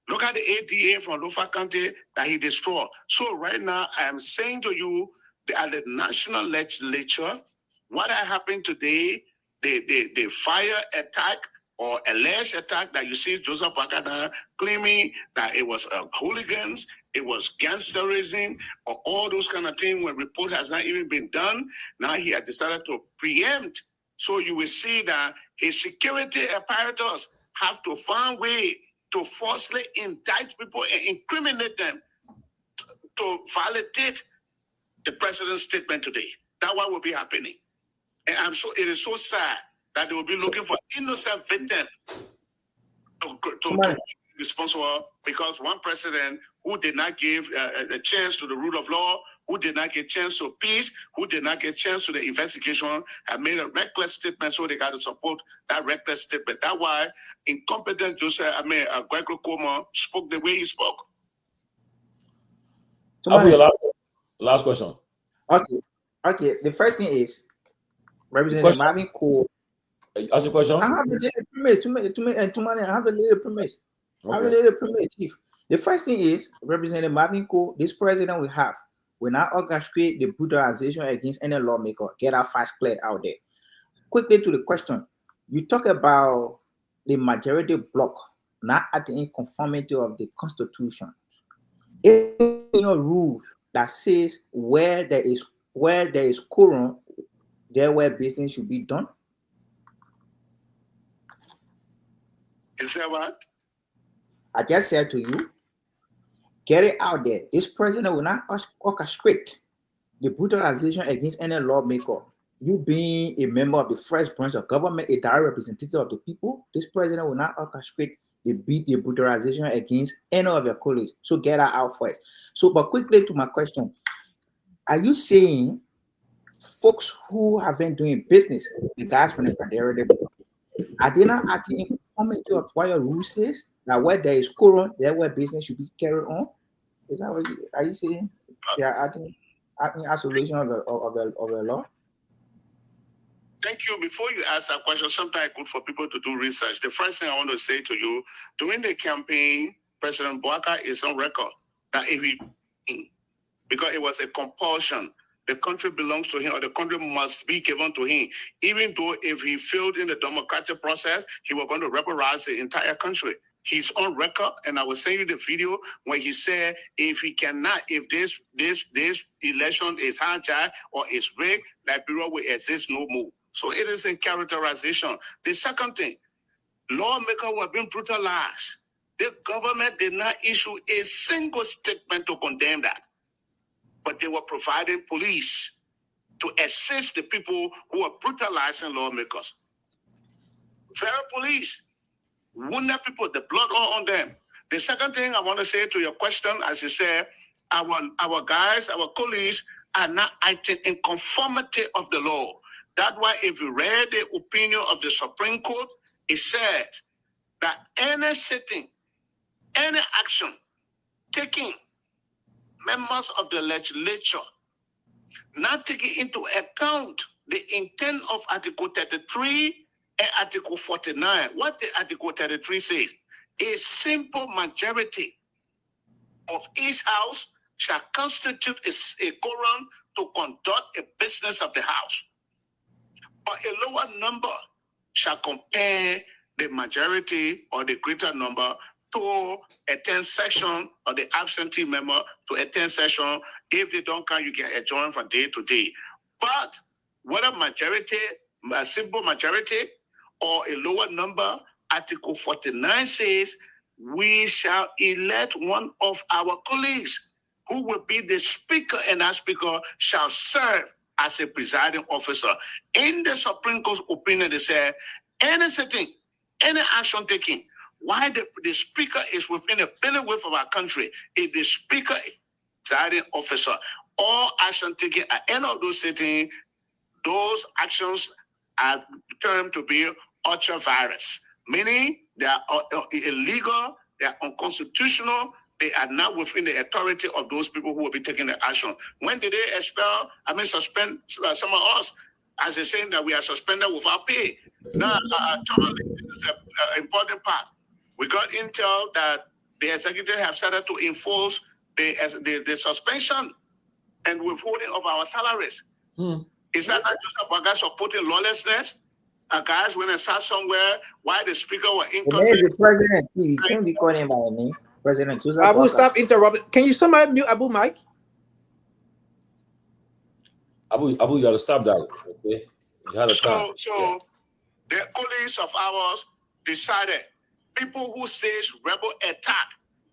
Look at the ADA from Lofa County that he destroyed. So right now, I am saying to you, at the national legislature, what happened today, the fire attack or alleged attack that you see Joseph Bagada claiming that it was hooligans, it was gangsterism, or all those kind of things when report has not even been done. Now he has decided to preempt. So you will see that his security apparatus have to find way to falsely indict people and incriminate them to validate the president's statement today. That's what will be happening. And it is so sad that they will be looking for innocent victims to be responsible because one president who did not give a chance to the rule of law, who did not get a chance to peace, who did not get a chance to the investigation, have made a reckless statement, so they got to support that reckless statement. That's why incompetent Garguah Koma spoke the way he spoke. Last question. Okay. The first thing is Representative Marvin Cole. Ask your question. I have a little premise. I have a little premise. I have a little premise, Chief. The first thing is Representative Marvin Cole. This president we have will not orchestrate the brutalization against any lawmaker. Get our facts clear out there. Quickly to the question. You talk about the majority bloc not acting in conformity of the Constitution. In your rules that says where there is quorum, there where business should be done. You said what? I just said to you, get it out there. This president will not orchestrate the brutalization against any lawmaker. You being a member of the first branch of government, a direct representative of the people, this president will not orchestrate the brutalization against any of your colleagues. So get that out first. So, but quickly to my question, are you saying folks who have been doing business, the guys from the Federal, are they not acting in conformity of what your rule says? That where there is quorum, there where business should be carried on? Is that what are you saying? They are acting isolation of the law? Thank you. Before you ask that question, sometimes it's good for people to do research. The first thing I want to say to you, during the campaign, President Bouaka is on record that if he, because it was a compulsion, the country belongs to him or the country must be given to him. Even though if he failed in the democratic process, he was going to rebellize the entire country. He's on record, and I will send you the video when he said, if he cannot, if this election is hijacked or is rigged, Liberia will exist no more. So it is a characterization. The second thing, lawmakers were being brutalized. The government did not issue a single statement to condemn that, but they were providing police to assist the people who are brutalizing lawmakers. Very police. Wounded people, the blood all on them. The second thing I want to say to your question, as you said, our guys, our colleagues are not acting in conformity of the law. That's why if you read the opinion of the Supreme Court, it says that any sitting, any action taking members of the legislature, not taking into account the intent of Article 33 and Article 49. What the Article 33 says, a simple majority of each house shall constitute a quorum to conduct a business of the house. But a lower number shall compare the majority or the greater number to attend session or the absentee member to attend session. If they don't come, you can adjourn from day to day. But whether majority, a simple majority, or a lower number, Article 49 says, we shall elect one of our colleagues who will be the speaker, and that speaker shall serve as a presiding officer. In the Supreme Court's opinion, they said, any sitting, any action taken, while the speaker is within a bailiwick of our country, if the speaker is presiding officer, all action taken at any of those sittings, those actions are termed to be ultra virus, meaning they are illegal, they are unconstitutional, they are not within the authority of those people who will be taking the action. When did they suspend some of us, as they're saying that we are suspended without pay? Now, Tomalin is an important part. We got intel that the executive have started to enforce the suspension and withholding of our salaries. Is that not just about guys supporting lawlessness? Guys when I sat somewhere while the speaker were in country. The president, you can't be calling by name. President Abu, stop interrupting. Can you somebody mute Abu Mike? Abu, you gotta stop that. Okay, you had a time. So the colleagues of ours decided people who says rebel attack,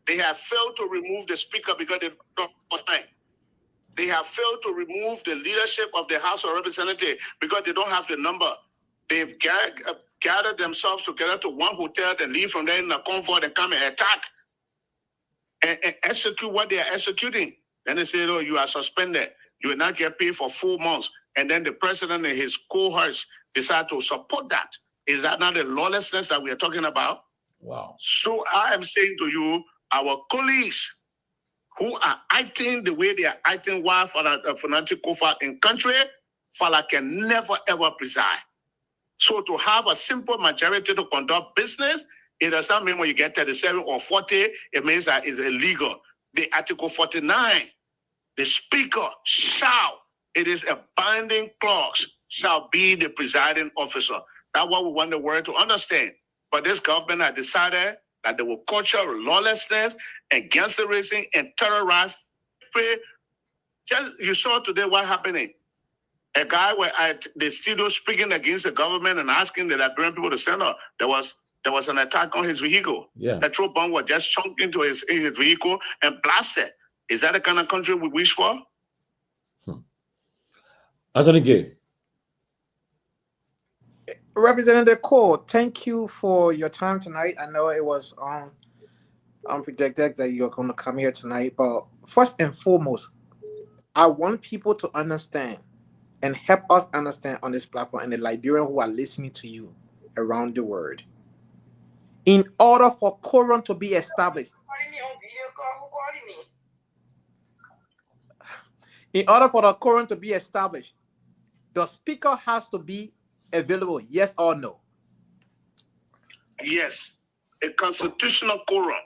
they have failed to remove the speaker because they don't have time. They have failed to remove the leadership of the House of Representatives because they don't have the number. They've gathered themselves together to one hotel, they leave from there in a convoy, they come and attack and execute what they are executing. Then they say, oh, you are suspended. You will not get paid for 4 months. And then the president and his cohorts decide to support that. Is that not the lawlessness that we are talking about? Wow. So I am saying to you, our colleagues who are acting the way they are acting while for the financial cover in country, Fala can never ever preside. So to have a simple majority to conduct business, it does not mean when you get 37 or 40, it means that it's illegal. The Article 49, the speaker shall, it is a binding clause, shall be the presiding officer. That's what we want the world to understand. But this government has decided that they will culture lawlessness against the racism and terrorize. Just, you saw today what happening. A guy were at the studio speaking against the government and asking the Liberian people to stand up. There was there was an attack on his vehicle. Yeah. Petrol bomb was just chunked into his vehicle and blasted. Is that the kind of country we wish for? Anthony Gay. Representative Cole, thank you for your time tonight. I know it was unpredicted that you're going to come here tonight, but first and foremost, I want people to understand and help us understand on this platform and the Liberians who are listening to you around the world. In order for quorum to be established, in order for the quorum to be established, the speaker has to be available, yes or no? Yes. A constitutional quorum,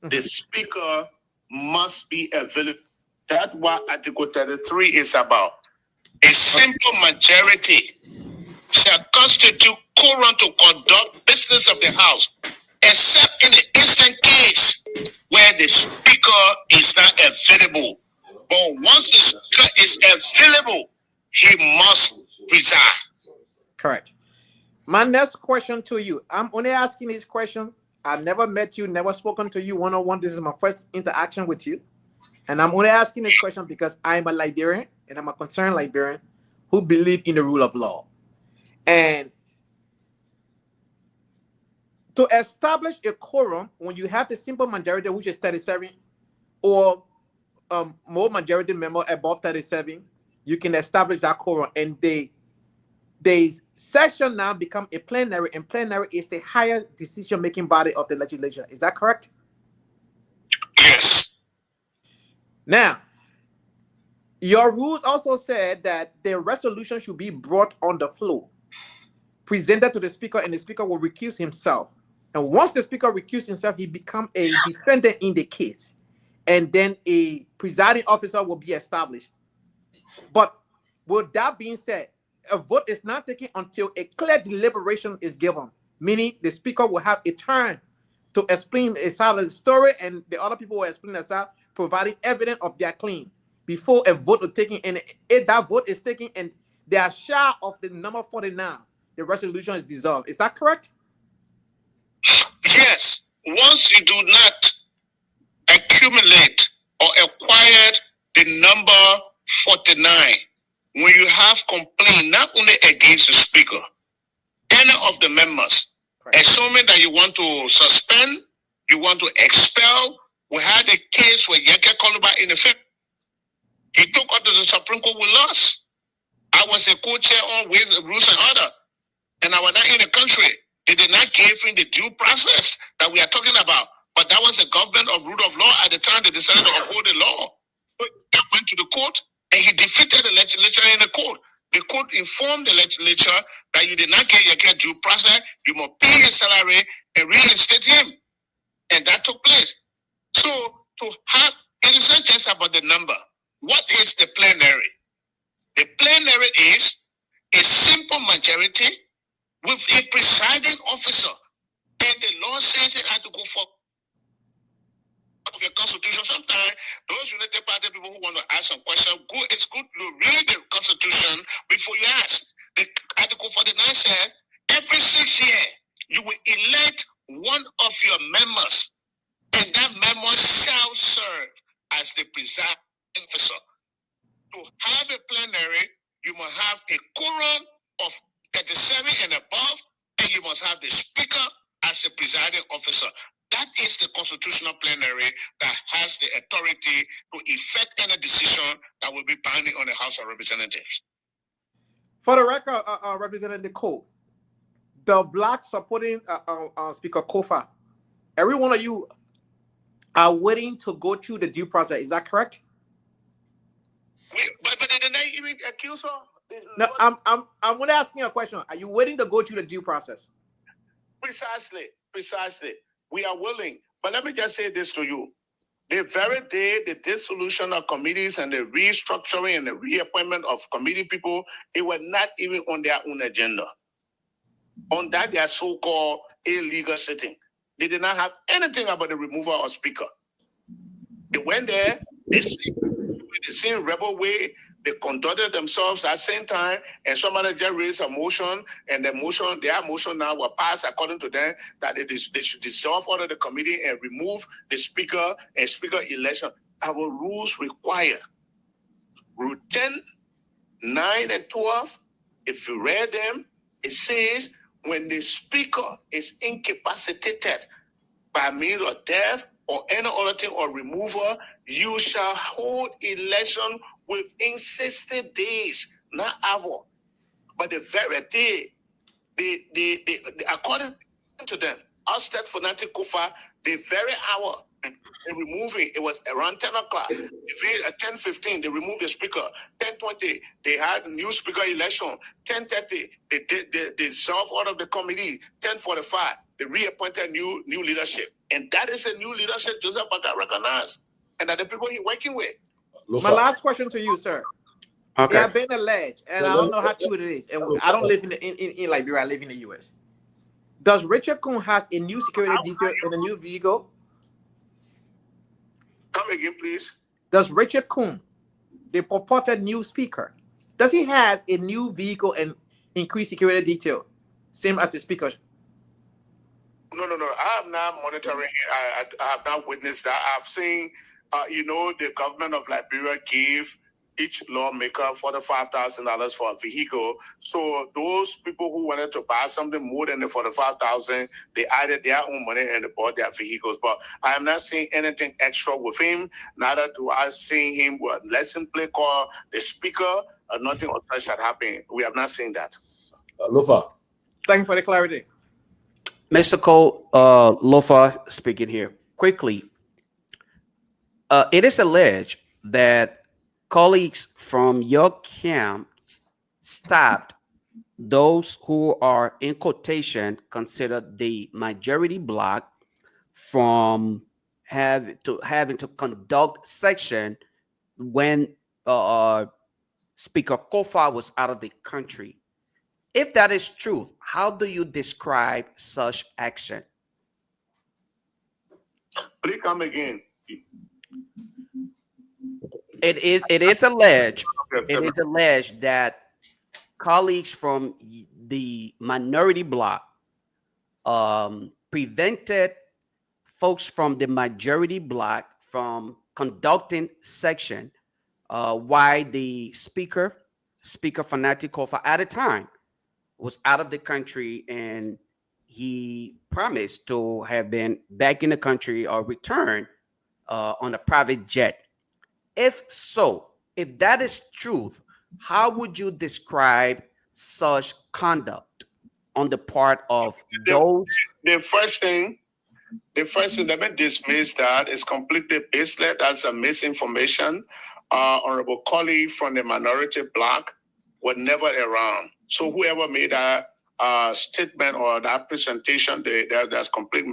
the speaker must be available. That's what Article 33 is about. A simple majority shall constitute quorum to conduct business of the House, except in the instant case where the speaker is not available. But once the speaker is available, he must resign. Correct. My next question to you, I'm only asking this question. I've never met you, never spoken to you one-on-one. This is my first interaction with you. And I'm only asking this question because I'm a Liberian and I'm a concerned Liberian who believe in the rule of law. And to establish a quorum, when you have the simple majority, which is 37, or more majority member above 37, you can establish that quorum. And the session now become a plenary, and plenary is the higher decision-making body of the legislature. Is that correct? Yes. Now, your rules also said that the resolution should be brought on the floor, presented to the speaker, and the speaker will recuse himself. And once the speaker recuses himself, he becomes a defendant in the case. And then a presiding officer will be established. But with that being said, a vote is not taken until a clear deliberation is given, meaning the speaker will have a turn to explain a side of the story, and the other people will explain the side, providing evidence of their claim before a vote is taken. And if that vote is taken and they are shy of the number 49, the resolution is dissolved. Is that correct? Yes. Once you do not accumulate or acquire the number 49, when you have complaint not only against the speaker, any of the members, assuming that you want to suspend, you want to expel. We had a case where Kehleboe in the film. He took up to the Supreme Court with us. I was a co-chair on with rules and order, and I was not in the country. They did not give him the due process that we are talking about. But that was the government of rule of law at the time. They decided to uphold the law. He went to the court and he defeated the legislature in the court. The court informed the legislature that you did not get due process. You must pay his salary and reinstate him. And that took place. So to have, it is not just about the number. What is the plenary? The plenary is a simple majority with a presiding officer. And the law says in Article 4 of your constitution. Sometimes those United Party people who want to ask some question, it's good to read the constitution before you ask. The Article 49 says every 6 years you will elect one of your members, and that member shall serve as the presiding officer. To have a plenary, you must have a quorum of 37 and above, and you must have the speaker as the presiding officer. That is the constitutional plenary that has the authority to effect any decision that will be binding on the House of Representatives. For the record, Representative Cole, the black supporting Speaker Kofa, every one of you are waiting to go through the due process. Is that correct? But they did not even accuse her. No, I'm only asking you a question. Are you waiting to go through the due process? Precisely. We are willing. But let me just say this to you. The very day the dissolution of committees and the restructuring and the reappointment of committee people, it was not even on their own agenda. On that, their so-called illegal sitting. They did not have anything about the removal of speaker. They went there, they seen rebel way, They conducted themselves at the same time, and somebody just raised a motion, and their motion now will pass according to them that they should dissolve all of the committee and remove the speaker and speaker election. Our rules require Rule 10, 9, and 12. If you read them, it says when the speaker is incapacitated by means of death or any other thing or removal, you shall hold election within 60 days, not hour. But the very day, according to them, Aztec fanatic Kufa, the very hour they removing, it was around 10 o'clock. At 10:15, they removed the speaker. 10:20, they had new speaker election. 10:30, they dissolved all of the committee. 10:45, they reappointed new leadership. And that is a new leadership Joseph Baka recognized. And that the people he's working with. My last question to you, sir. Okay. It has been alleged, and I don't know how true it is. And I don't live in Liberia, I live in the US. Does Richard Coon has a new security detail in a new vehicle? Come again, please. Does Richard Coon, the purported new speaker, does he have a new vehicle and increased security detail, same as the speaker? No. I am not monitoring it. I have not witnessed that. I've seen, the government of Liberia gave each lawmaker $45,000 for a vehicle. So those people who wanted to buy something more than the $45,000, they added their own money and they bought their vehicles. But I am not seeing anything extra with him. Neither do I see him with lesson play call the speaker. Nothing of such that happened. We have not seen that. Lofa. Thank you for the clarity. Mr. Cole, Lofa speaking here. Quickly, it is alleged that colleagues from your camp stopped those who are, in quotation, considered the majority bloc from having to conduct section when Speaker Kofa was out of the country. If that is true, how do you describe such action? Please come again. It is alleged that colleagues from the minority bloc prevented folks from the majority bloc from conducting section while the speaker Fanatic Kofa at the time was out of the country, and he promised to have been back in the country or return on a private jet. If so, if that is truth, how would you describe such conduct on the part of those? The first thing, let me dismiss that. It's completely baseless. That's a misinformation. Honorable colleague from the minority bloc were never around. So whoever made that statement or that presentation, that's complete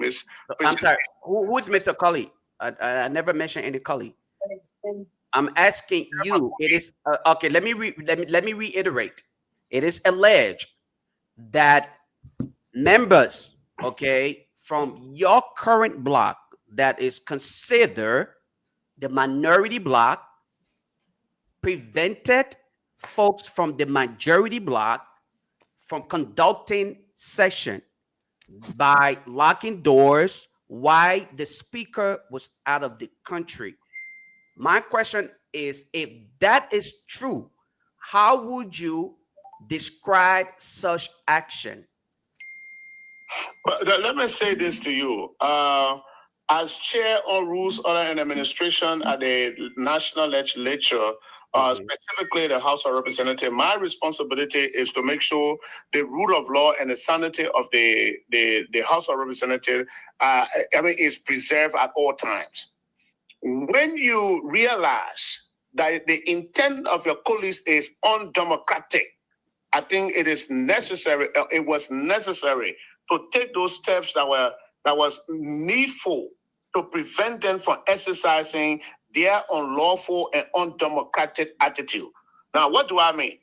I'm sorry. Who is Mr. Cully? I never mentioned any Cully. I'm asking you. It is okay. Let me reiterate. It is alleged that members, from your current bloc that is considered the minority bloc, prevented folks from the majority bloc from conducting session by locking doors while the speaker was out of the country. My question is, if that is true, how would you describe such action? Let me say this to you. As chair on Rules, Order, and Administration at the National Legislature, specifically the House of Representatives, my responsibility is to make sure the rule of law and the sanity of the House of Representatives is preserved at all times. When you realize that the intent of your colleagues is undemocratic, I think it is necessary. It was necessary to take those steps that was needful to prevent them from exercising their unlawful and undemocratic attitude. Now, what do I mean?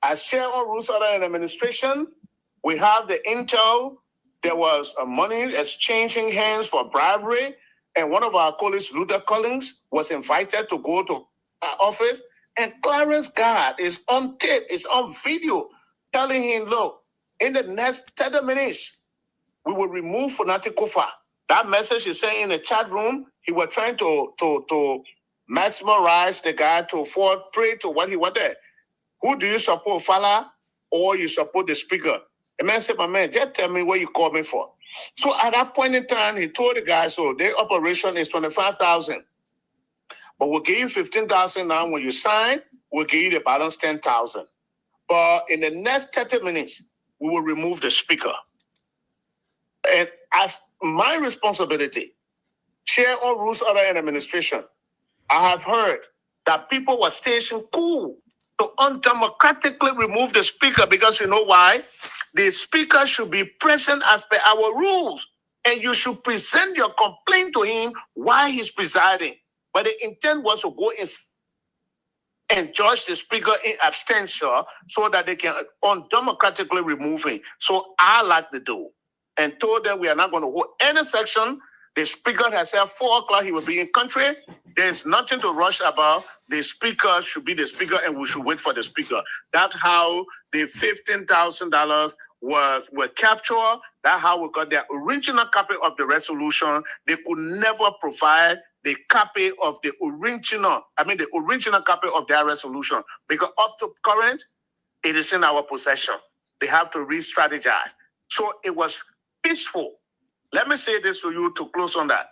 As chair on Rules, Order, and Administration, we have the intel. There was money exchanging hands for bribery, and one of our colleagues, Luther Collins, was invited to go to our office And Clarence God is on tape, is on video, telling him, look, in the next 30 minutes, we will remove Funati Kofa. That message is saying in the chat room, he was trying to mesmerize the guy to fall prey to what he wanted. Who do you support, Fala, or you support the speaker? The man said, my man, just tell me what you called me for. So at that point in time, he told the guy, so their operation is 25,000. But we'll give you 15,000 now. When you sign, we'll give you the balance 10,000. But in the next 30 minutes, we will remove the speaker. And as my responsibility, Chair on Rules, Order, and Administration, I have heard that people were stationed cool to undemocratically remove the speaker because you know why? The speaker should be present as per our rules, and you should present your complaint to him while he's presiding. But the intent was to go in and judge the speaker in absentia so that they can undemocratically remove him. So I like to do and told them we are not going to hold any section. The speaker has said 4 o'clock he will be in country. There's nothing to rush about. The speaker should be the speaker and we should wait for the speaker. That's how the $15,000 were captured. That's how we got the original copy of the resolution. They could never provide the copy of the original copy of their resolution because up to current, it is in our possession. They have to re-strategize. So it was peaceful. Let me say this to you to close on that.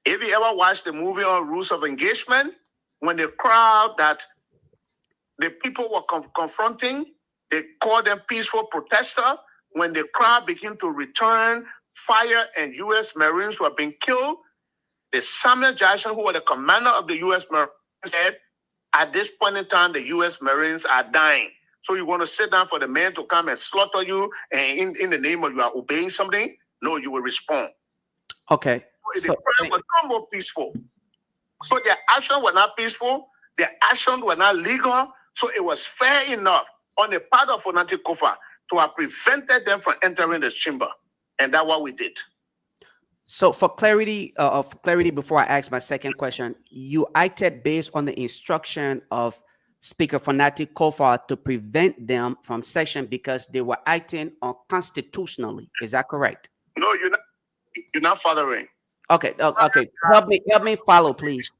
If you ever watched the movie on Rules of Engagement, when the crowd that the people were confronting, they called them peaceful protesters. When the crowd began to return fire and U.S. Marines were being killed, the Samuel Jackson, who was the commander of the U.S. Marines, said, at this point in time, the U.S. Marines are dying. So you want to sit down for the men to come and slaughter you, and in the name of you are obeying something? No, you will respond. Okay. So the crowd was not more peaceful. So their actions were not peaceful. Their actions were not legal. So it was fair enough on the part of Funati Kofa to have prevented them from entering this chamber. And that's what we did. So for clarity, before I ask my second question, you acted based on the instruction of Speaker Funati Kofa to prevent them from session because they were acting unconstitutionally. Is that correct? No, you're not following. Okay. Help me follow, please.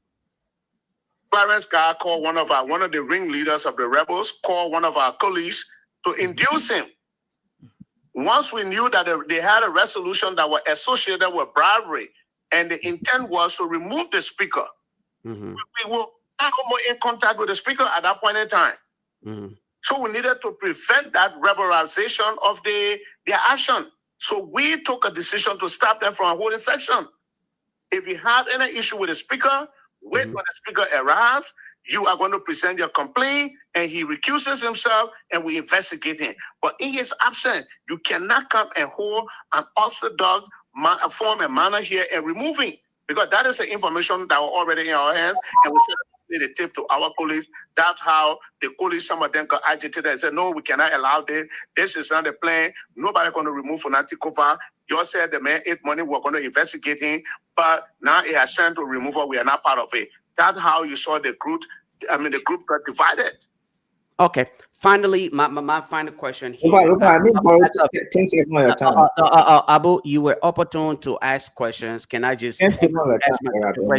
Clarence Guy called one of the ringleaders of the rebels, called one of our colleagues to induce him. Once we knew that they had a resolution that was associated with bribery, and the intent was to remove the speaker, we were not in contact with the speaker at that point in time. So we needed to prevent that rebelization of their action. So we took a decision to stop them from holding session. If you have any issue with the speaker, wait when the speaker arrives. You are going to present your complaint, and he recuses himself, and we investigate him. But in his absence, you cannot come and hold an orthodox form and manner here and remove him, because that is the information that was already in our hands, and we sent the tape to our colleagues. That's how the colleagues, some of them got agitated and said, no, we cannot allow this. This is not the plan. Nobody going to remove Funati Kofa. You said the man ate money. We're going to investigate him. But now it has turned to remove her. We are not part of it. That's how you saw the group. The group got divided. Okay. Finally, my final question here. Abu, you were opportune to ask questions. Can I just ask my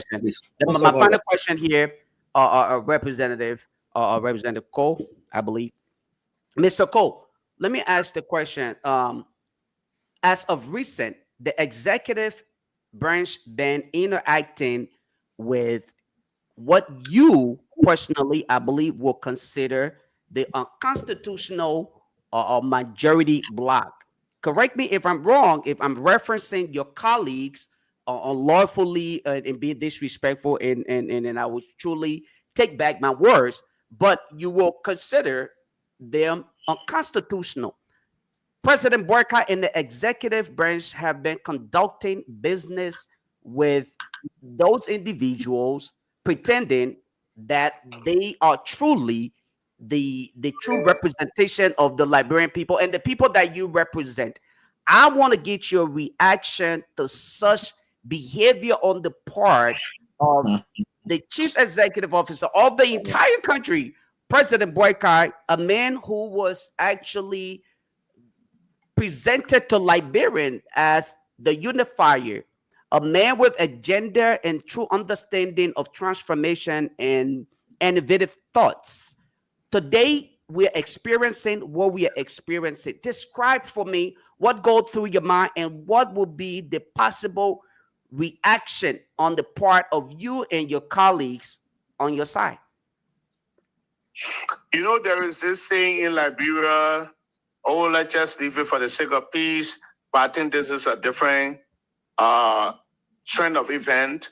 question? My final question here, Representative Cole, I believe. Mr. Cole, let me ask the question. As of recent, the executive branch been interacting with what you personally, I believe, will consider the unconstitutional majority bloc. Correct me if I'm wrong, if I'm referencing your colleagues unlawfully and being disrespectful, and I will truly take back my words, but you will consider them unconstitutional. President Boycott and the executive branch have been conducting business with those individuals, pretending that they are truly the true representation of the Liberian people and the people that you represent. I want to get your reaction to such behavior on the part of the chief executive officer of the entire country, President Boykai, a man who was actually presented to Liberian as the unifier, a man with agenda and true understanding of transformation and innovative thoughts. Today, we're experiencing what we are experiencing. Describe for me what goes through your mind and what will be the possible reaction on the part of you and your colleagues on your side. You know, there is this saying in Liberia, oh, let's just leave it for the sake of peace. But I think this is a different trend of event.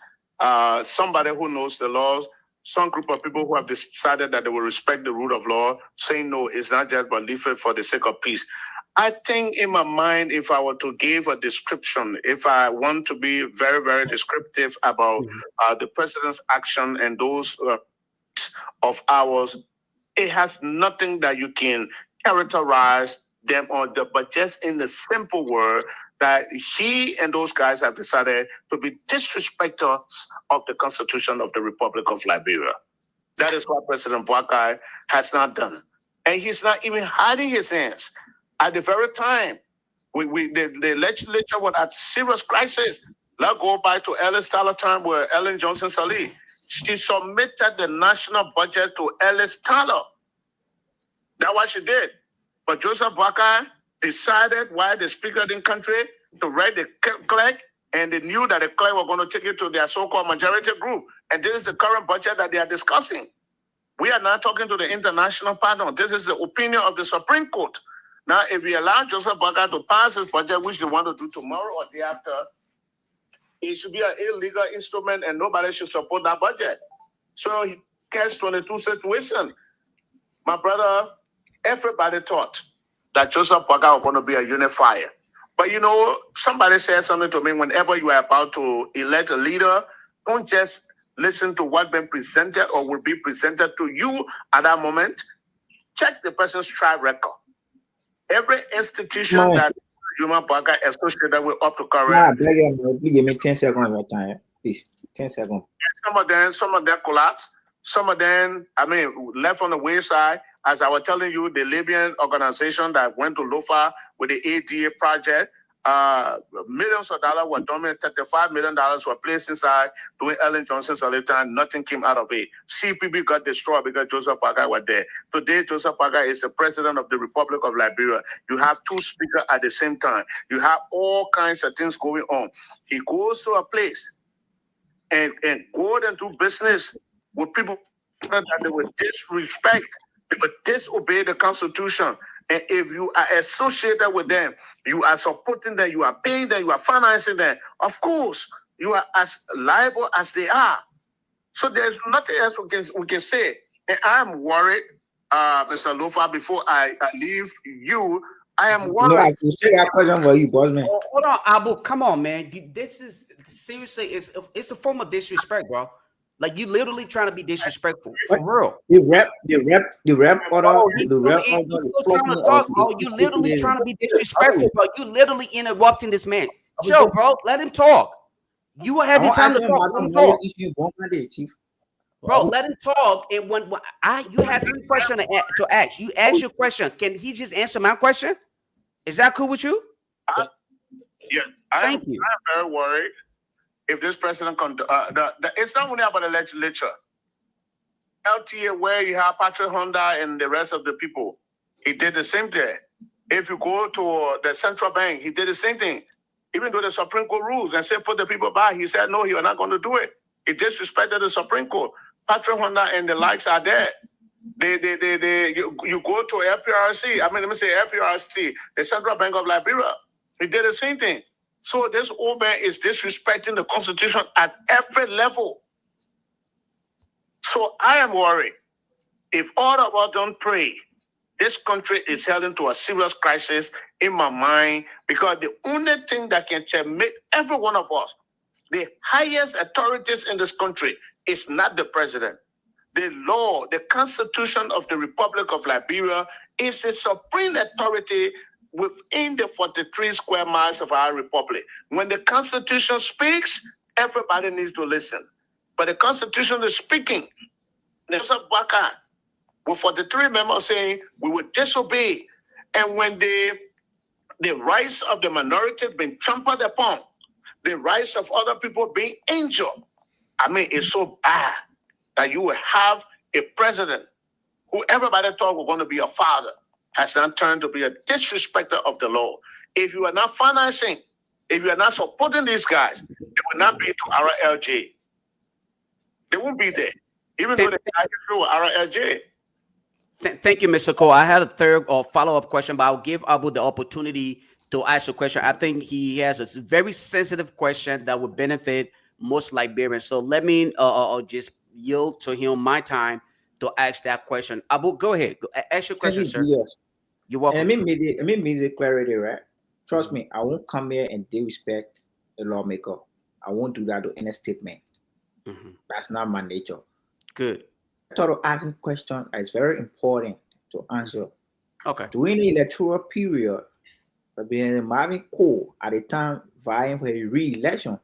Somebody who knows the laws, some group of people who have decided that they will respect the rule of law, saying no, it's not just but leave it for the sake of peace. I think in my mind, if I were to give a description, if I want to be very, very descriptive about the president's action and those of ours, it has nothing that you can characterize them on, but just in the simple word that he and those guys have decided to be disrespecters of the Constitution of the Republic of Liberia. That is what President Boykai has not done. And he's not even hiding his hands. At the very time, the legislature was at serious crisis. Let's go back to Ellis Tyler time where Ellen Johnson Sirleaf, she submitted the national budget to Ellis Tyler. That's what she did. But Joseph Boykai decided why the speaker didn't country to write the clerk, and they knew that the clerk were going to take it to their so-called majority group. And this is the current budget that they are discussing. We are not talking to the international panel. This is the opinion of the Supreme Court. Now, if we allow Joseph Boykai to pass his budget, which they want to do tomorrow or day after, it should be an illegal instrument and nobody should support that budget. So, catch-22 situation. My brother, everybody thought that Joseph Boykai was going to be a unifier. But you know, somebody said something to me, whenever you are about to elect a leader, don't just listen to what's been presented or will be presented to you at that moment. Check the person's track record. Every institution that Joseph Boykai associated with up to current. Please give me 10 seconds of your time, please. 10 seconds. Some of them collapsed. Some of them, left on the wayside. As I was telling you, the Libyan organization that went to Lofa with the ADA project, millions of dollars were donated, $35 million were placed inside doing Ellen Johnson Sirleaf time. Nothing came out of it. CPB got destroyed because Joseph Boykai was there. Today, Joseph Boykai is the president of the Republic of Liberia. You have two speakers at the same time. You have all kinds of things going on. He goes to a place and go into business with people that they would disrespect. They would disobey the Constitution. And if you are associated with them, you are supporting them, you are paying them, you are financing them, of course, you are as liable as they are. So there's nothing else we can say. And I'm worried, Mr. Lofa, before I leave you, I am worried. No, I say that question for you, boss man. Hold on, Abu. Come on, man. This is seriously, it's a form of disrespect, bro. Like you literally trying to be disrespectful for real. The rep order. You literally trying to be disrespectful, bro. You literally interrupting this man. Chill, bro. Let him talk. You will have your time to talk. Let him talk. Bro, let him talk. And when you have 3 questions to ask, you ask your question. Can he just answer my question? Is that cool with you? Yeah, I'm very worried. If this president, it's not only about the legislature. LTA, where you have Patrick Honda and the rest of the people, he did the same thing. If you go to the central bank, he did the same thing. Even though the Supreme Court rules and said put the people back, he said no, he was not going to do it. He disrespected the Supreme Court. Patrick Honda and the likes are there. You go to LPRC. LPRC, the Central Bank of Liberia. He did the same thing. So this old man is disrespecting the Constitution at every level. So I am worried. If all of us don't pray, this country is heading to a serious crisis in my mind, because the only thing that can make every one of us, the highest authorities in this country, is not the president. The law, the Constitution of the Republic of Liberia is the supreme authority within the 43 square miles of our republic. When the Constitution speaks, everybody needs to listen. but the Constitution is speaking. There's a Baka with 43 members saying we would disobey. And when the rights of the minority been trampled upon, the rights of other people being injured, I mean, it's so bad that you will have a president who everybody thought was going to be a father has now turned to be a disrespecter of the law. If you are not financing, if you are not supporting these guys, they will not be to RLJ. They won't be there, even though they got through RLJ. Thank you, Mr. Cole. I had a third or follow-up question, but I'll give Abu the opportunity to ask a question. I think he has a very sensitive question that would benefit most Liberians. So let me just yield to him my time to ask that question. Abu, go ahead. Ask your question, sir. Yes. You're welcome. And let me make it clarity, right? Trust me, I won't come here and disrespect a lawmaker. I won't do that to any statement. That's not my nature. Good. I thought of asking a question that is very important to answer. Okay. During the electoral period, Marvin Cole, at the time vying for a re-election,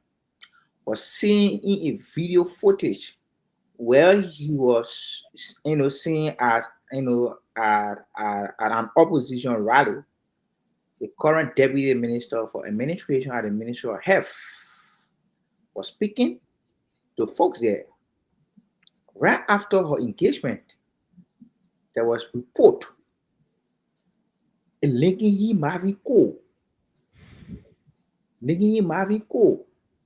was seen in a video footage where he was, seen as, at an opposition rally. The current deputy minister for administration at the Ministry of Health was speaking to folks there. Right after her engagement, there was report linking Marvin Cole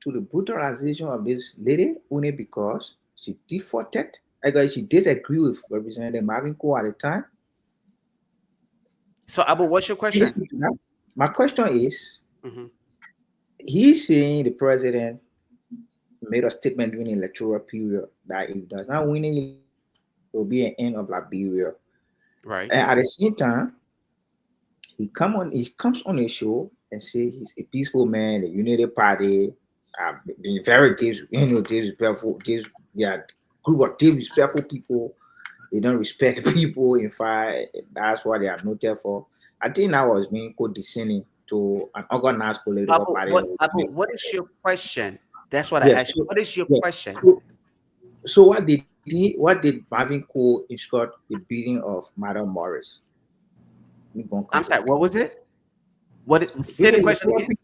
to the brutalization of this lady only because she defaulted. She disagreed with Representative Marvin Cole at the time. So, Abu, what's your question? My question is, he's saying the president made a statement during the electoral period that if he does not win it, it will be an end of Liberia. Right. And at the same time, he comes on a show and say he's a peaceful man, the Unity Party, being very disrespectful, group of disrespectful people. They don't respect people. In fact, that's what they are noted for. I think that was being condescending to an organized political party. What is your question? That's what I asked you. What is your question? So what did Marvin Cole instruct the beating of Madam Morris? I'm sorry, what was it? Say the question again.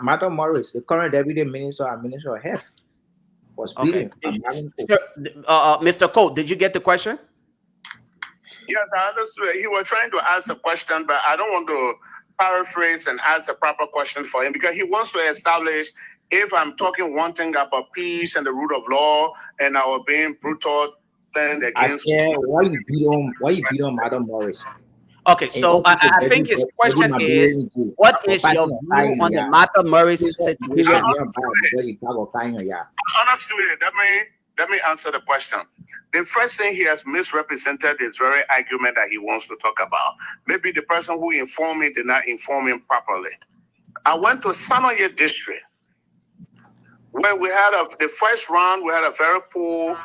Madam Morris, the current deputy minister and minister of health, was beaten. Mr. Cole, did you get the question? Yes, I understood. He was trying to ask a question, but I don't want to paraphrase and ask the proper question for him because he wants to establish if I'm talking one thing about peace and the rule of law and our being brutal then against. Why you beat on Madam Morris? Okay, so I think his question is, what is your view on the Madam Morris situation? Honestly, let me answer the question. The first thing he has misrepresented is very argument that he wants to talk about. Maybe the person who informed me did not inform him properly. I went to Sanoye district. When we had the first round, we had a very poor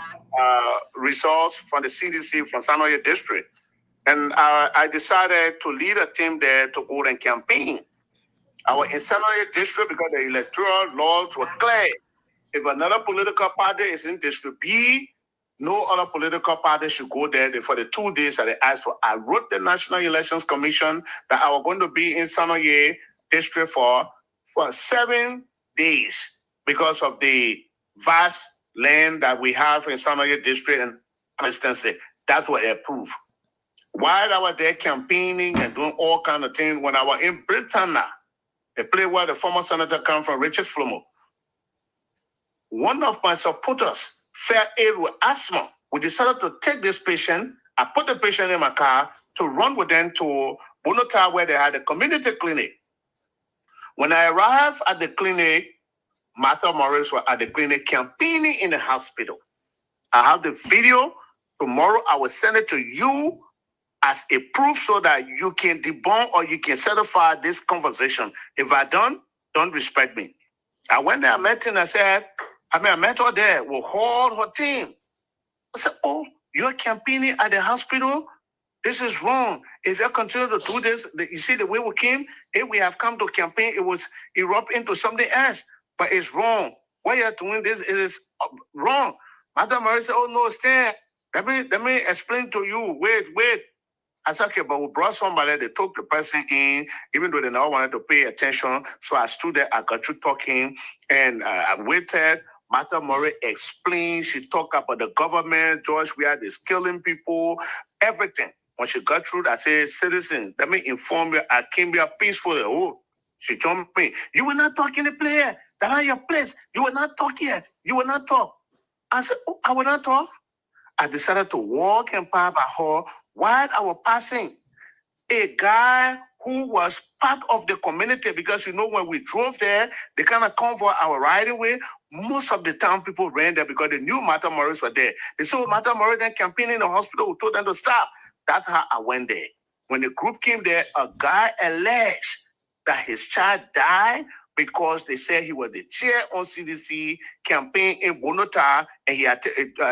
results from the CDC from Sanoye district. And I decided to lead a team there to go and campaign. I was in Sanoye district because the electoral laws were clear. If another political party is in District B, no other political party should go there for the 2 days that they asked for. I wrote the National Elections Commission that I was going to be in Sanoye district for 7 days because of the vast land that we have in Sanoye district and consistency. That's what they approved. While I was there campaigning and doing all kinds of things, when I was in Britannia, a place where the former senator come from, Richard Flomo, one of my supporters fell ill with asthma. We decided to take this patient. I put the patient in my car to run with them to Bonota where they had a community clinic. When I arrived at the clinic, Martha Morris was at the clinic campaigning in the hospital. I have the video. Tomorrow I will send it to you as a proof so that you can debunk or you can certify this conversation. If I don't respect me. I went there, I met him, I met her there with all her team. I said, oh, you're campaigning at the hospital? This is wrong. If you continue to do this, you see the way we came, if we have come to campaign, it was erupt into something else, but it's wrong. what you're doing this is wrong. Madam Murray said, oh no, stand. Let me explain to you. Wait. I said, okay, but we brought somebody, they took the person in, even though they never wanted to pay attention. So I stood there, I got you talking, and I waited. Martha Murray explained, she talked about the government, George, we are just killing people, everything. When she got through, I said, citizen, let me inform you, I came here peacefully. Oh, she jumped me. You will not talk in the player. That are your place. You will not talk here. You will not talk. I said, oh, I will not talk. I decided to walk and pass by her while I was passing. A guy who was part of the community, because you know when we drove there, they kind of come for our riding way. Most of the town people ran there because they knew Martha Morris were there. They saw Martha Morris then campaigning in the hospital. We told them to stop. That's how I went there. When the group came there, a guy alleged that his child died because they said he was the chair on CDC campaign in Bonota, and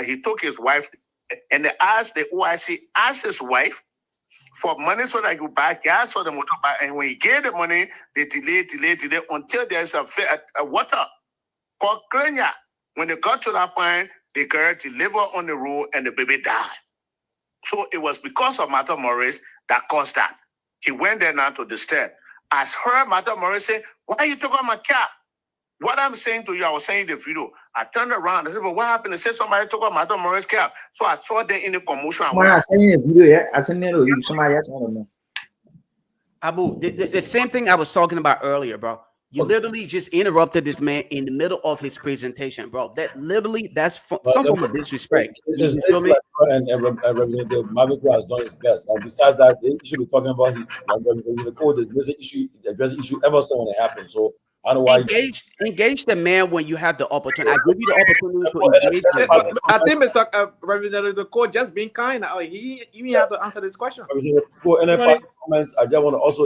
he took his wife, and they asked the OIC asked his wife for money so that he could buy gas for the motor. And when he gave the money, they delayed until there's a water called Krenya. When they got to that point, the girl delivered on the road and the baby died. So it was because of Martha Morris that caused that. He went there now to the step. As her, Martha Morris said, why you took off my cap? What I'm saying to you, I was saying in the video. I turned around. I said, but what happened? They said somebody took off Martha Morris' cap. So I saw them in the commotion. I sent you the video, yeah. I sent you somebody else. I don't know. Abu, the same thing I was talking about earlier, bro. You literally just interrupted this man in the middle of his presentation, bro. That's some form of disrespect. And Representative Mavico has done his best. And besides that, the issue we're talking about, the code is the issue ever saw when it happened. So I don't know why engage the man when you have the opportunity. I give you the opportunity to engage the I think Mr. Representative, the court just being kind. He even have to answer this question. Comments, I just want to also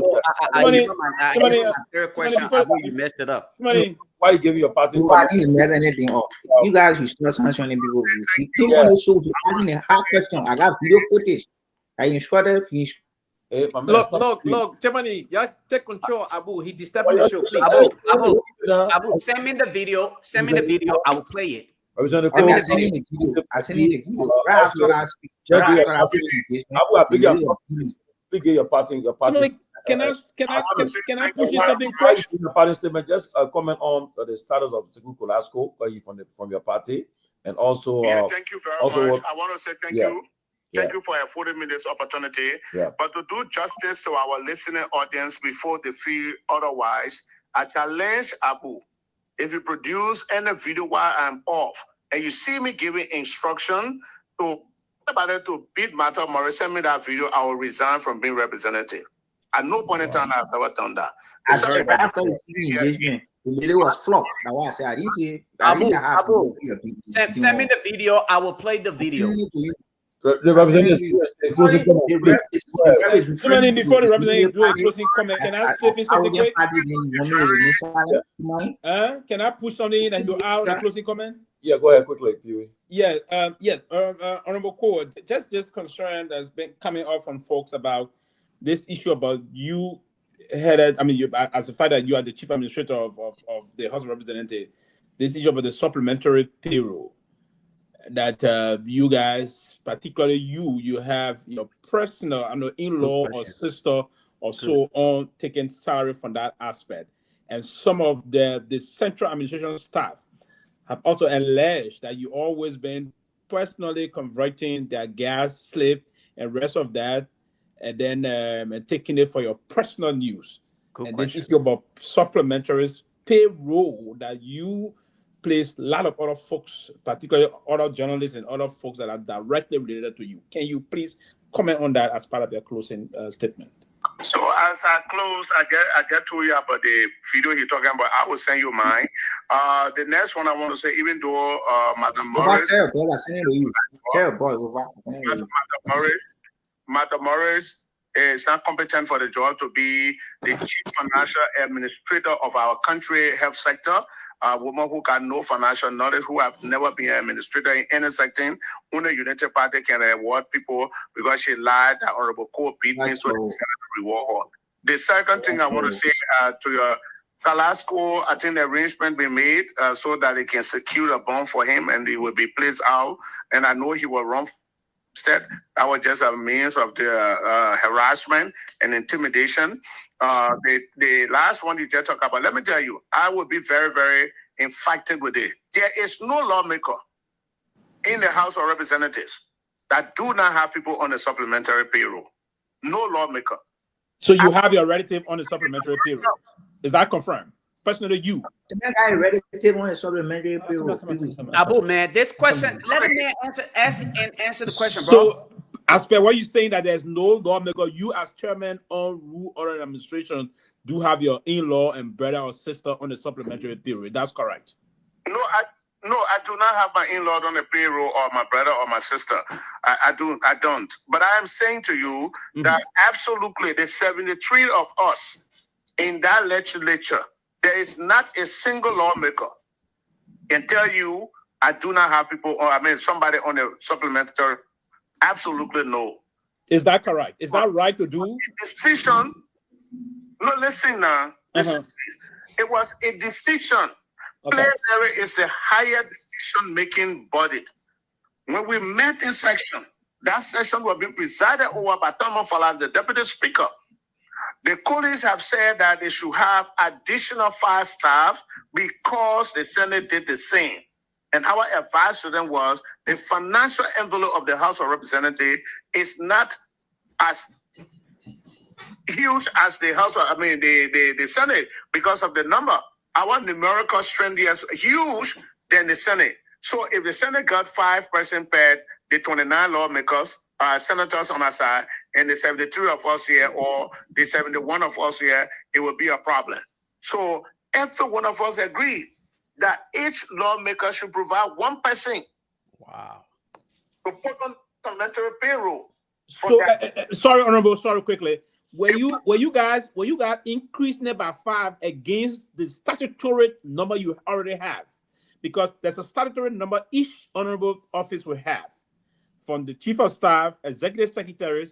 third question. I know you messed it up. Why you giving your party? I didn't mess anything up. You guys should start sanctioning people. You came on the show to asking a hard question. I got video footage. I instructed you. Look, Germany, you take control, Abu. He disturbed the show, please. Abu, send me the video. Send me the video. I will play it. I send you the video. I send you the video. Right after I speak. Please get your party. Can I push you something quick? Your party statement. Just comment on the status of Sekou Kolasco from your party, and also. Thank you very much. I want to say thank you. Thank you for affording me this opportunity. But to do justice to our listening audience before they feel otherwise, I challenge Abu. If you produce any video while I'm off, and you see me giving instruction to beat Martha Morris, send me that video, I will resign from being representative. At no point in time I've ever done that. After the engagement, the video was flopped. That's why I said I didn't see. Abu, send me the video. I will play the video. The representative before the representative do a closing comment, can I slip in something quick? Can I push something in and go out a closing comment? Yeah, go ahead quickly, Pewee. Honorable Court, just concern that's been coming up from folks about this issue about you headed. I mean, you as a father, you are the chief administrator of the House of Representatives. This issue about the supplementary payroll that you guys, particularly you have your personal, in-law or sister or so on taking salary from that aspect, and some of the central administration staff have also alleged that you always been personally converting their gas slip and rest of that, and then taking it for your personal use. This issue about supplementary payroll that you place a lot of other folks, particularly other journalists and other folks that are directly related to you. Can you please comment on that as part of your closing statement? So as I close, I get to you about the video you're talking about. I will send you mine. The next one I want to say, even though Madam Morris is not competent for the job to be the chief financial administrator of our country health sector, a woman who got no financial knowledge, who have never been an administrator in any sector. Only United Party can reward people because she lied. That Honorable Court beat me, so they decided to reward her. The second thing I want to say to your Carrasco, I think the arrangement be made so that they can secure a bond for him and he will be placed out. And I know he will run instead. That was just a means of the harassment and intimidation. The last one you just talked about, let me tell you, I will be very, very emphatic with it. There is no lawmaker in the House of Representatives that do not have people on the supplementary payroll. No lawmaker. So you have your relative on the supplementary payroll. Is that confirmed? Personally, you. That guy relative on the supplementary payroll. Abu, man, this question, let him answer the question, bro. So, as per what you're saying, that there's no lawmaker, you as chairman on Rule Order Administration do have your in-law and brother or sister on the supplementary payroll. That's correct. No, I do not have my in-law on the payroll or my brother or my sister. I don't. But I am saying to you that absolutely the 73 of us in that legislature, there is not a single lawmaker can tell you I do not have people, or I mean somebody on the supplementary. Absolutely no. Is that correct? Is that right to do? Decision. No, listen now. Listen, it was a decision. Okay. Plenary is the higher decision-making body. When we met in section, that session was being presided over by Thomas Fallas, the deputy speaker. The colleagues have said that they should have additional 5 staff because the Senate did the same. And our advice to them was the financial envelope of the House of Representatives is not as huge as the House of, the Senate because of the number. Our numerical strength is huge than the Senate. So if the Senate got 5% paid, the 29 lawmakers, senators on our side, and the 73 of us here, or the 71 of us here, it will be a problem. So every one of us agreed that each lawmaker should provide 1%. Wow. To put on supplementary payroll. So, sorry, Honorable, quickly. Were you guys increasing it by 5 against the statutory number you already have? Because there's a statutory number each honorable office will have. From the chief of staff, executive secretary,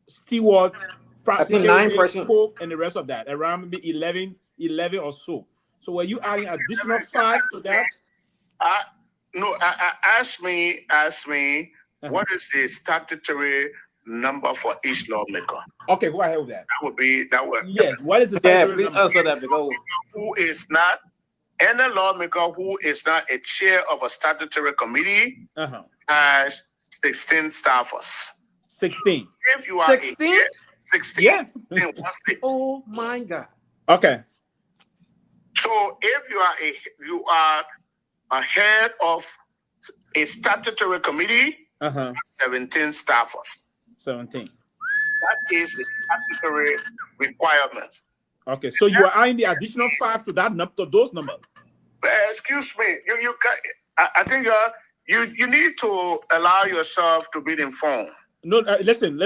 steward, I think 9%, folk, and the rest of that, around maybe 11 or so. So were you adding additional 5 to that? No, ask me, what is the statutory number for each lawmaker? Okay, go ahead with that. That would. Yes, what is the statutory please number? answer that because Who is not any lawmaker who is not a chair of a statutory committee has 16 staffers. 16. If you are 16? 16, Yes. in one state. oh my God. Okay. So if you are a head of a statutory committee, 17 staffers. 17. That is the statutory requirement. Okay, so you are adding the additional 5 to that to those numbers. Excuse me, you can, I think you need to allow yourself to be informed. No, listen.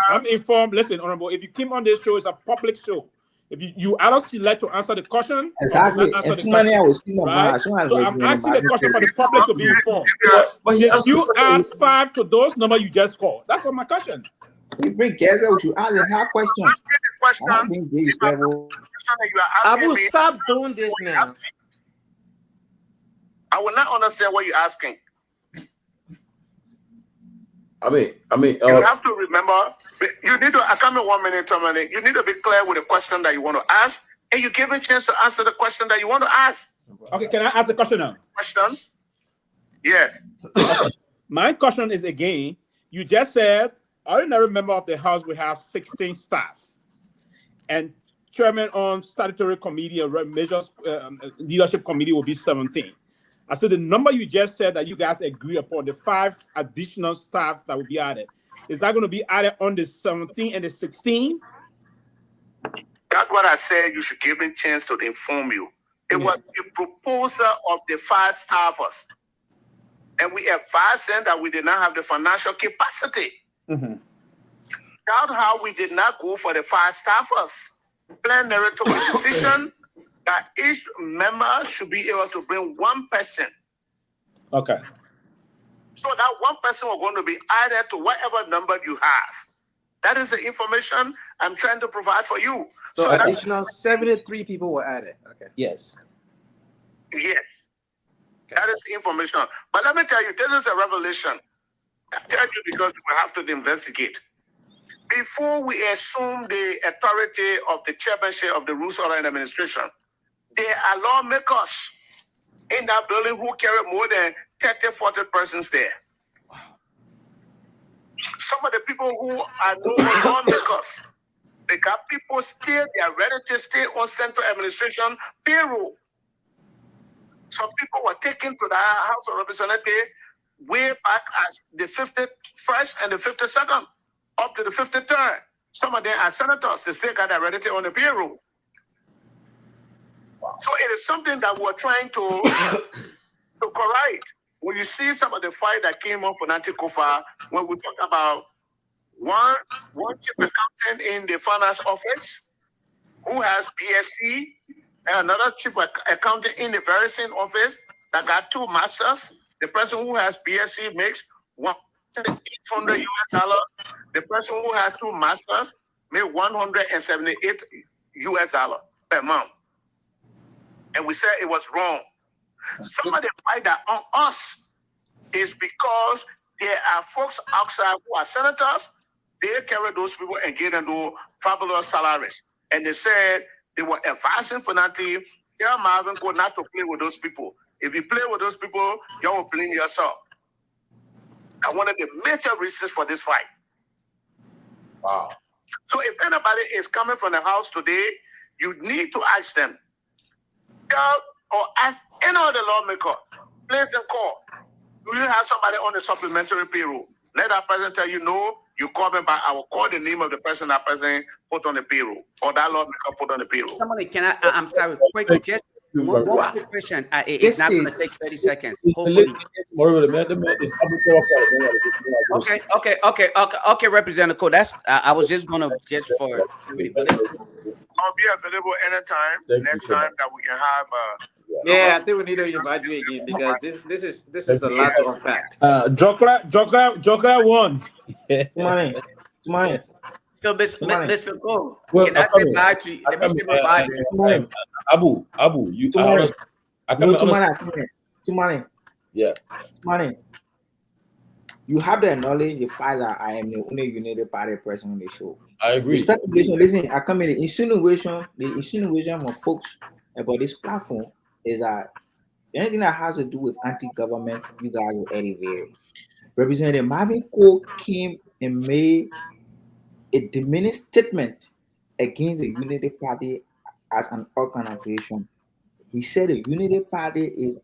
I'm informed. Listen, Honorable, if you came on this show, it's a public show. If you either select to answer the question, exactly. Answer the question, right? So I'm asking the question for the public to be informed. But If you add 5 to those numbers you just called, that's what my question. We bring guests we should ask a hard question. Asking the question, you are asking Abu, me, stop doing this now. I will not understand what you're asking. I mean, You have to remember, you need to, I come in 1 minute, 2 minutes. You need to be clear with the question that you want to ask, and you give a chance to answer the question that you want to ask. Okay, can I ask the question now? Question? Yes. My question is again, you just said, ordinary member of the House will have 16 staff, and chairman on statutory committee or major leadership committee will be 17. I said the number you just said that you guys agree upon, the 5 additional staff that will be added, is that going to be added on the 17 and the 16? That's what I said. You should give me a chance to inform you. It was a proposal of the 5 staffers, and we advised them that we did not have the financial capacity. That's how we did not go for the 5 staffers. Plenary took a decision that each member should be able to bring 1 person. Okay. So that 1 person was going to be added to whatever number you have. That is the information I'm trying to provide for you. So that, additional 73 people were added. Okay. Yes. yes, that is the information. But let me tell you, this is a revelation. I tell you because we have to investigate. Before we assume the authority of the chairmanship of the Rules Order and Administration, there are lawmakers in that building who carry more than 30, 40 persons there. Some of the people who are known lawmakers, they got people still, they are ready to stay on central administration payroll. Some people were taken to the House of Representatives way back as the 51st and the 52nd, up to the 53rd. Some of them are senators, they still got their ready on the payroll. So it is something that we're trying to correct. When you see some of the fight that came off on Anti-Kofa, when we talk about one chief accountant in the finance office who has BSc, and another chief accountant in the very same office that got 2 masters. The person who has BSc makes $1,800 US. The person who has 2 masters makes $178 US per month. And we said it was wrong. Some of the fight that on us is because there are folks outside who are senators. They carry those people and give them those fabulous salaries. And they said they were advising Fanati, tell Marvin Cole not to play with those people. If you play with those people, you will blame yourself. And one of the major reasons for this fight. Wow. So if anybody is coming from the house today, you need to ask them, or ask any other lawmaker, place and call. Do you have somebody on the supplementary payroll? Let that person tell you, no, you call me back. I will call the name of the person that person put on the payroll, or that lawmaker put on the payroll. Somebody, I'm sorry, quickly, just one quick question. It's not going to take 30 seconds. Hopefully. Okay, Representative Cole. That's I was just going to just for. I'll be available anytime. Next time that we can have. Yeah, I think we need to invite you again because this is a lot to unpack. Joker won. Come on. So, Mr. Cole, can I say bye to you? Let me say bye. Abu, you. Tomorrow. Yeah. Tomorrow. You have to acknowledge the fact that I am the only United Party person on the show. I agree. Speculation, listen, I come in the insinuation of folks about this platform is that anything that has to do with anti-government, you guys will elevate. Representative Marvin Cole came and made a diminished statement against the Unity Party as an organization. He said the Unity Party is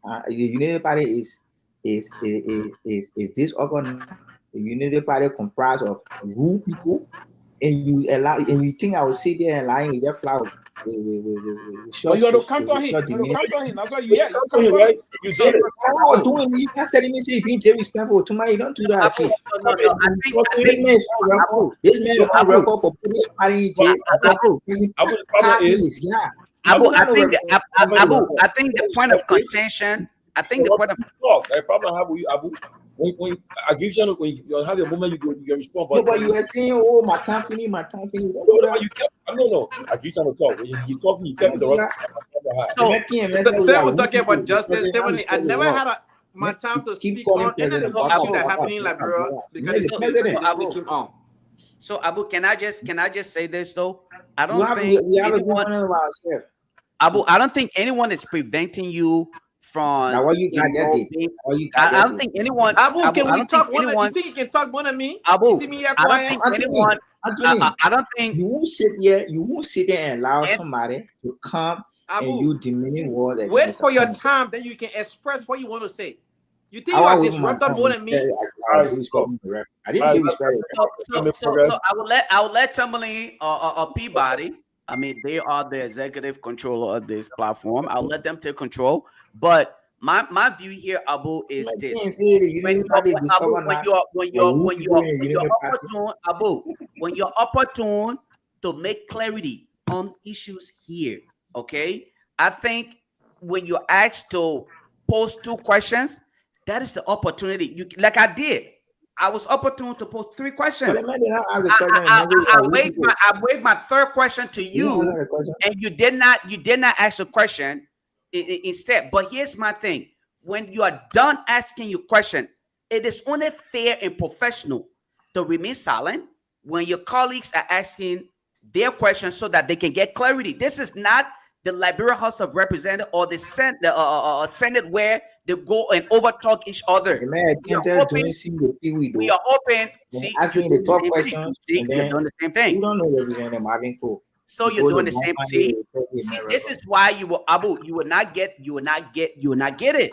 disorganized. The Unity Party comprised of rude people, and you think I will sit there and lying with your flower. You got to counter him. That's why you right? You said it. Doing you can't tell me say being respectful to my don't do that. No, I think this man is on record for putting somebody in jail. I think the point of contention. I think the point of talk. The problem I have with you, Abu. When I give you when you have your moment, you can respond. But you were saying, "Oh, my time finish." No. I keep trying to talk. When he's talking, he kept interrupting. So, we're talking about justice. I never had my time to speak on any of the issues that happening in Liberia because the president came on. So, Abu, can I just say this though? I don't think anyone is preventing you from. Now, what you got I don't think anyone. Abu, can we talk? You think you can talk more than me? Abu, see me I don't think anyone. I don't think you won't sit here. You won't sit there and allow somebody to come Abu, and you demeaning words. Wait for your time, then you can express what you want to say. You think you are disruptive more than me? I didn't give respect. So I will let Tomalin or Peabody. I mean, they are the executive controller of this platform. I'll let them take control. But my view here, Abu, is this: when you're opportune to make clarity on issues here, okay? I think when you're asked to pose 2 questions, that is the opportunity. You like I did. I was opportune to pose 3 questions. But the man did not ask the question. I waived my 3rd question to you, and you did not ask the question instead. But here's my thing: when you are done asking your question, it is only fair and professional to remain silent when your colleagues are asking their questions so that they can get clarity. This is not the Liberia House of Representatives or the Senate where they go and overtalk each other. We are hoping. See, asking the top questions. You're doing the same thing. You don't know Representative Marvin Cole. So you're doing the same thing. See, this is why you will not get it.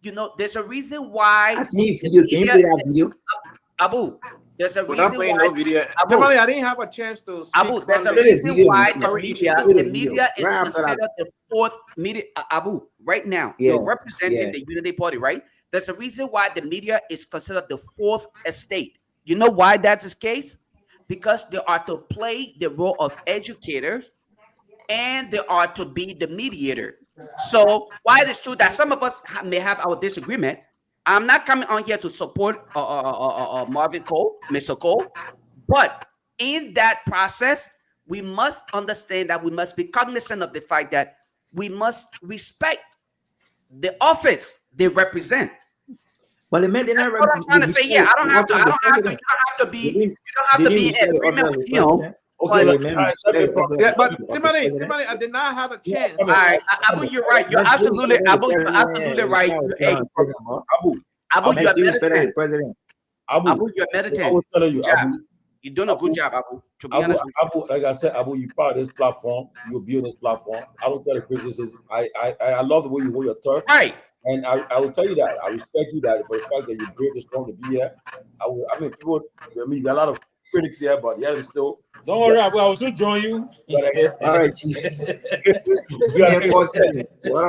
You know, there's a reason why. I see video. Can you play that video? Abu, there's a reason why. No video. I didn't have a chance to speak. Abu, there's a reason why the media is considered the 4th media. Abu, right now, you're representing the Unity Party, right? There's a reason why the media is considered the 4th estate. You know why that's the case? Because they are to play the role of educators and they are to be the mediator. So while it is true that some of us may have our disagreement, I'm not coming on here to support Marvin Cole, Mr. Cole, but in that process, we must understand that we must be cognizant of the fact that we must respect the office they represent. But the man did not. What I'm trying to say, yeah, I don't have to. You don't have to be in agreement with him. Okay, but Timothy, I did not have a chance. All right, Abu, you're right. You're absolutely right. Hey, Abu, you're meditating. Abu, you're meditating. I was telling you, Abu, you're doing a good job, Abu. To be honest, Abu, like I said, Abu, you're part of this platform. You'll be on this platform. I don't tell the criticism. I love the way you hold your turf. Right. And I will tell you that I respect you that for the fact that you're brave and strong to be here. People. You got a lot of critics here, but yeah, still. Don't worry, I will still join you. All right, Chief. I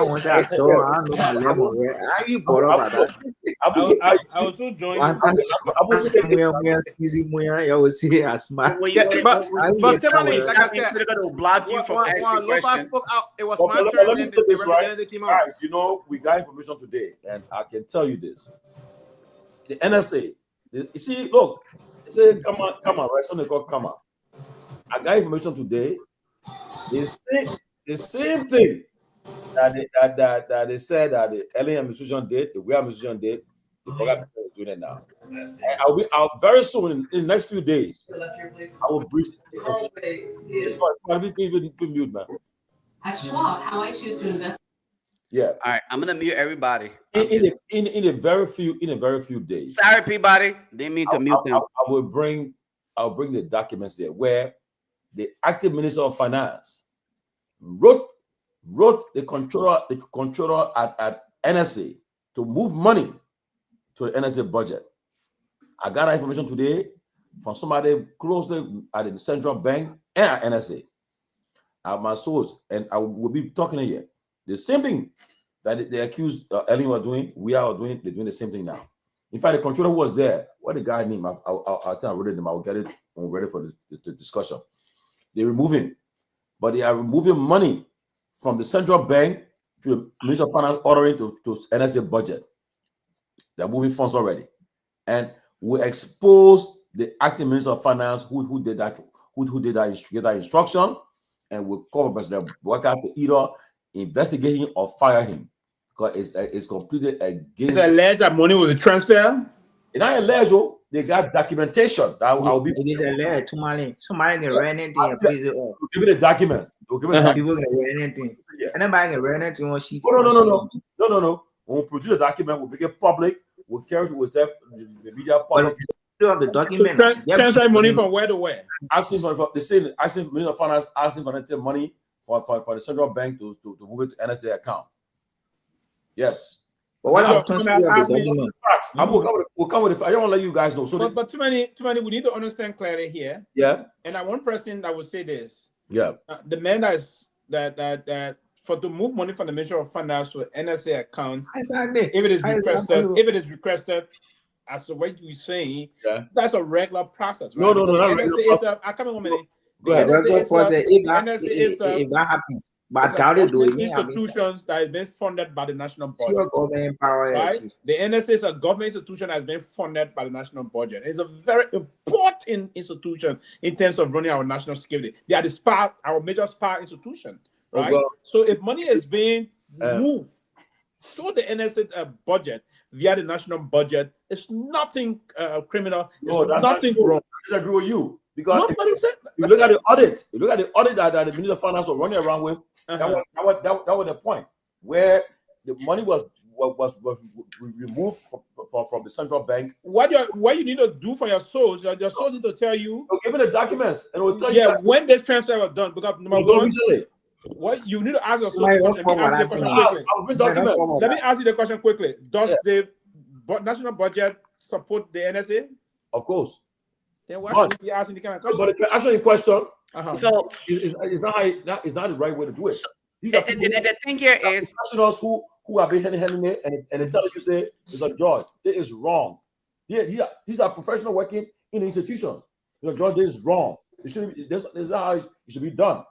want to ask you, are you brought up at that? I will still join you. But Timothy, like I said, we're going to block you from asking questions. It was my turn. Let me say this right, guys. You know, we got information today, and I can tell you this: the NSA. You see, look, they say, "Come on," right? Something called "come on." I got information today. The same thing that they said that the LA administration did, the Guar administration did, the program is doing it now. And I'll very soon in the next few days, I will brief. Mute, man. At Schwab, how I choose to invest. Yeah. All right, I'm gonna mute everybody. In a very few days. Sorry, Peabody. Didn't mean to mute them. I'll bring the documents there where the active Minister of Finance wrote the controller at NSA to move money to the NSA budget. I got that information today from somebody closely at the central bank and at NSA. My source, and I will be talking here. The same thing that they accused Ellen were doing, we are doing. They're doing the same thing now. In fact, the controller was there. What the guy name? I'll think I wrote it. I'll get it ready for the discussion. They're removing, but they are removing money from the central bank to the Minister of Finance ordering to NSA budget. They're moving funds already, and we expose the acting Minister of Finance who did that, who did that instruction, and we'll call President Worker to either investigate him or fire him because it's completely against. Is alleged that money was a transfer? It's not alleged. They got documentation that I'll be. It is alleged. Somebody can run anything and please it off. Give me the documents. People can run anything. And nobody can run anything on sheet. No. When we produce the document, we'll make it public. We'll carry it with the media public. Of the document. Transfer money from where to where? Asking for Minister of Finance asking for money for the central bank to move it to NSA account. Yes. But what I'm talking about the document. We'll come with it. I don't want to let you guys know. So but too many, we need to understand clearly here. Yeah. And one person that would say this. Yeah. The man that for to move money from the Ministry of Finance to NSA account. Exactly. If it is requested, as to what you're saying, that's a regular process. Right? No, not regular process. I come in 1 minute. Go ahead. If that happens, But how they do it? Institutions that has been funded by the national budget. Your government power, right? The NSA is a government institution that has been funded by the national budget. It's a very important institution in terms of running our national security. They are the SPA, our major SPA institution, right? Well, so if money is being moved to the NSA budget via the national budget, it's nothing criminal. It's nothing wrong. I disagree with you. Because you look at the audit, that the Minister of Finance was running around with, that was the point where the money was removed from the central bank. What you need to do for your source, your source need to tell you. Give me the documents and it will tell you. When this transfer was done. Because number one, what you need to ask your source. Let me ask you the question quickly. Does the national budget support the NSA? Of course. Then why should we be asking the kind of question? But to answer your question, so it's not the right way to do it. The thing here is professionals who have been handling it and they tell you say it's a judge. It is wrong. These are professionals working in the institution. Judge, this is wrong. It should be, this is not how it should be done.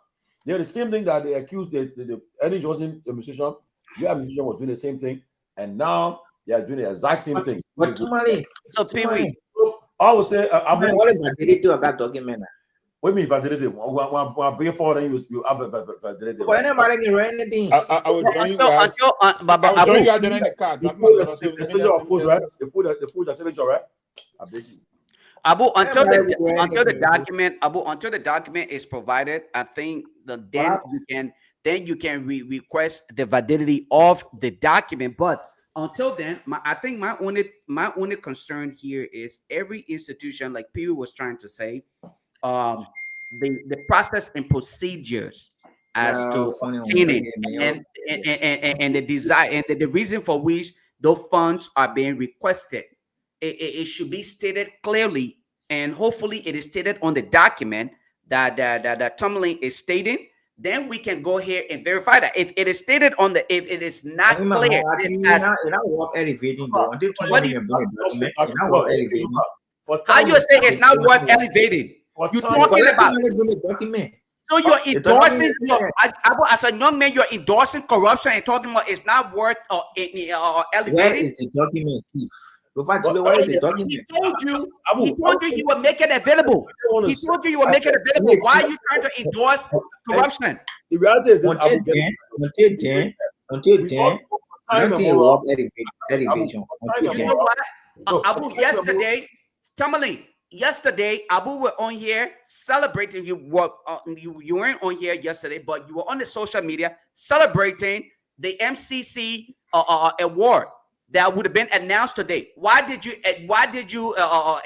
They're the same thing that they accused the Eddie Johnson administration. Your administration was doing the same thing, and now they are doing the exact same thing. But Tomalin, so Pewee. I would say, what is the validity of that document? What do you mean validity? When I bring forward, then you have a validity. Why nobody can write anything? I will join you guys. I will join you guys in the card. The signature, of course, right? The food signature, right? I beg you. Abu, until the document is provided, I think then you can request the validity of the document. But until then, I think my only concern here is every institution, like Pewee was trying to say, the process and procedures as to obtaining and the desire and the reason for which those funds are being requested. It should be stated clearly, and hopefully it is stated on the document that Tomalin is stating. Then we can go here and verify that. If it is stated on if it is not clear, how you say it's not worth elevating? You're talking about document. So you're endorsing, as a young man, you're endorsing corruption and talking about it's not worth elevating. Where is the document? Where is the document? He told you he will make it available. He told you will make it available. Why are you trying to endorse corruption? The reality is until then, elevation. You know what? Abu, yesterday, Abu were on here celebrating. You weren't on here yesterday, but you were on the social media celebrating the MCC award that would have been announced today. Why did you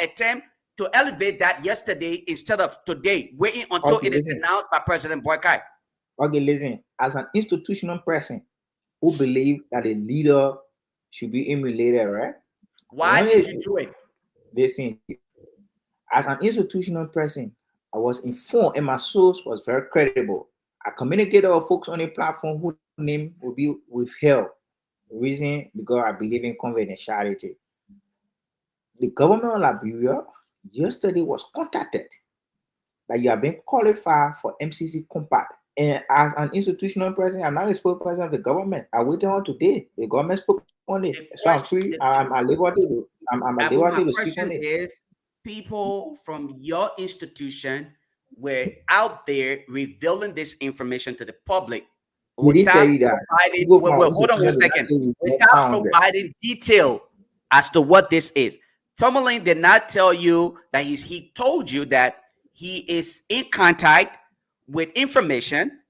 attempt to elevate that yesterday instead of today, waiting until it is announced by President Boykai? Okay, listen. As an institutional person who believes that a leader should be emulated, right? Why did you do it? Listen. As an institutional person, I was informed and my source was very credible. I communicated with folks on a platform whose name will be withheld. Reason because I believe in confidentiality. The government of Liberia yesterday was contacted that you have been qualified for MCC Compact. And as an institutional person, I'm not a spokesperson of the government. I waited on today. The government spoke on it. So I'm free. I'm at liberty to speak on it. People from your institution were out there revealing this information to the public without providing detail as to what this is. Tomalin did not tell you that he told you that he is in contact with information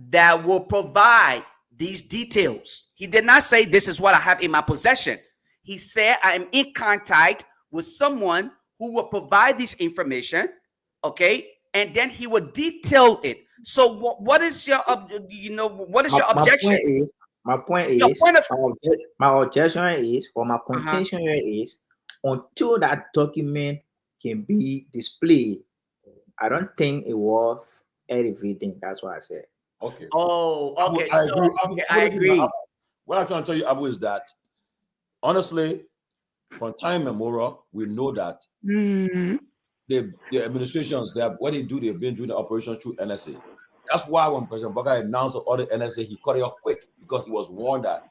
that will provide these details. He did not say this is what I have in my possession. He said I am in contact with someone who will provide this information, okay, and then he will detail it. So what is your objection? My objection is, or my contention is, until that document can be displayed, I don't think it was elevating. That's what I said. Okay. Oh, okay. I agree. What I'm trying to tell you, Abu, is that honestly, from time immemorial, we know that the administrations, what they do, they've been doing the operation through NSA. That's why when President Baka announced the other NSA, he cut it off quick because he was warned that,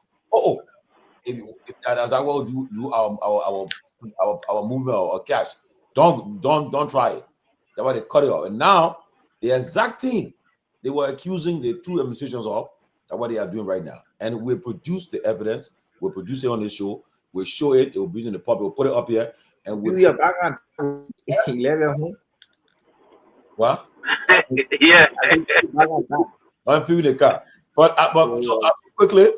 if as I will do our movement or cash, don't try it. That's why they cut it off. And now the exact thing they were accusing the two administrations of, that's what they are doing right now. And we'll produce the evidence. We'll produce it on the show. We'll show it. It will be in the public. We'll put it up here. And we'll... What? Yeah. I'm putting the car. But quickly,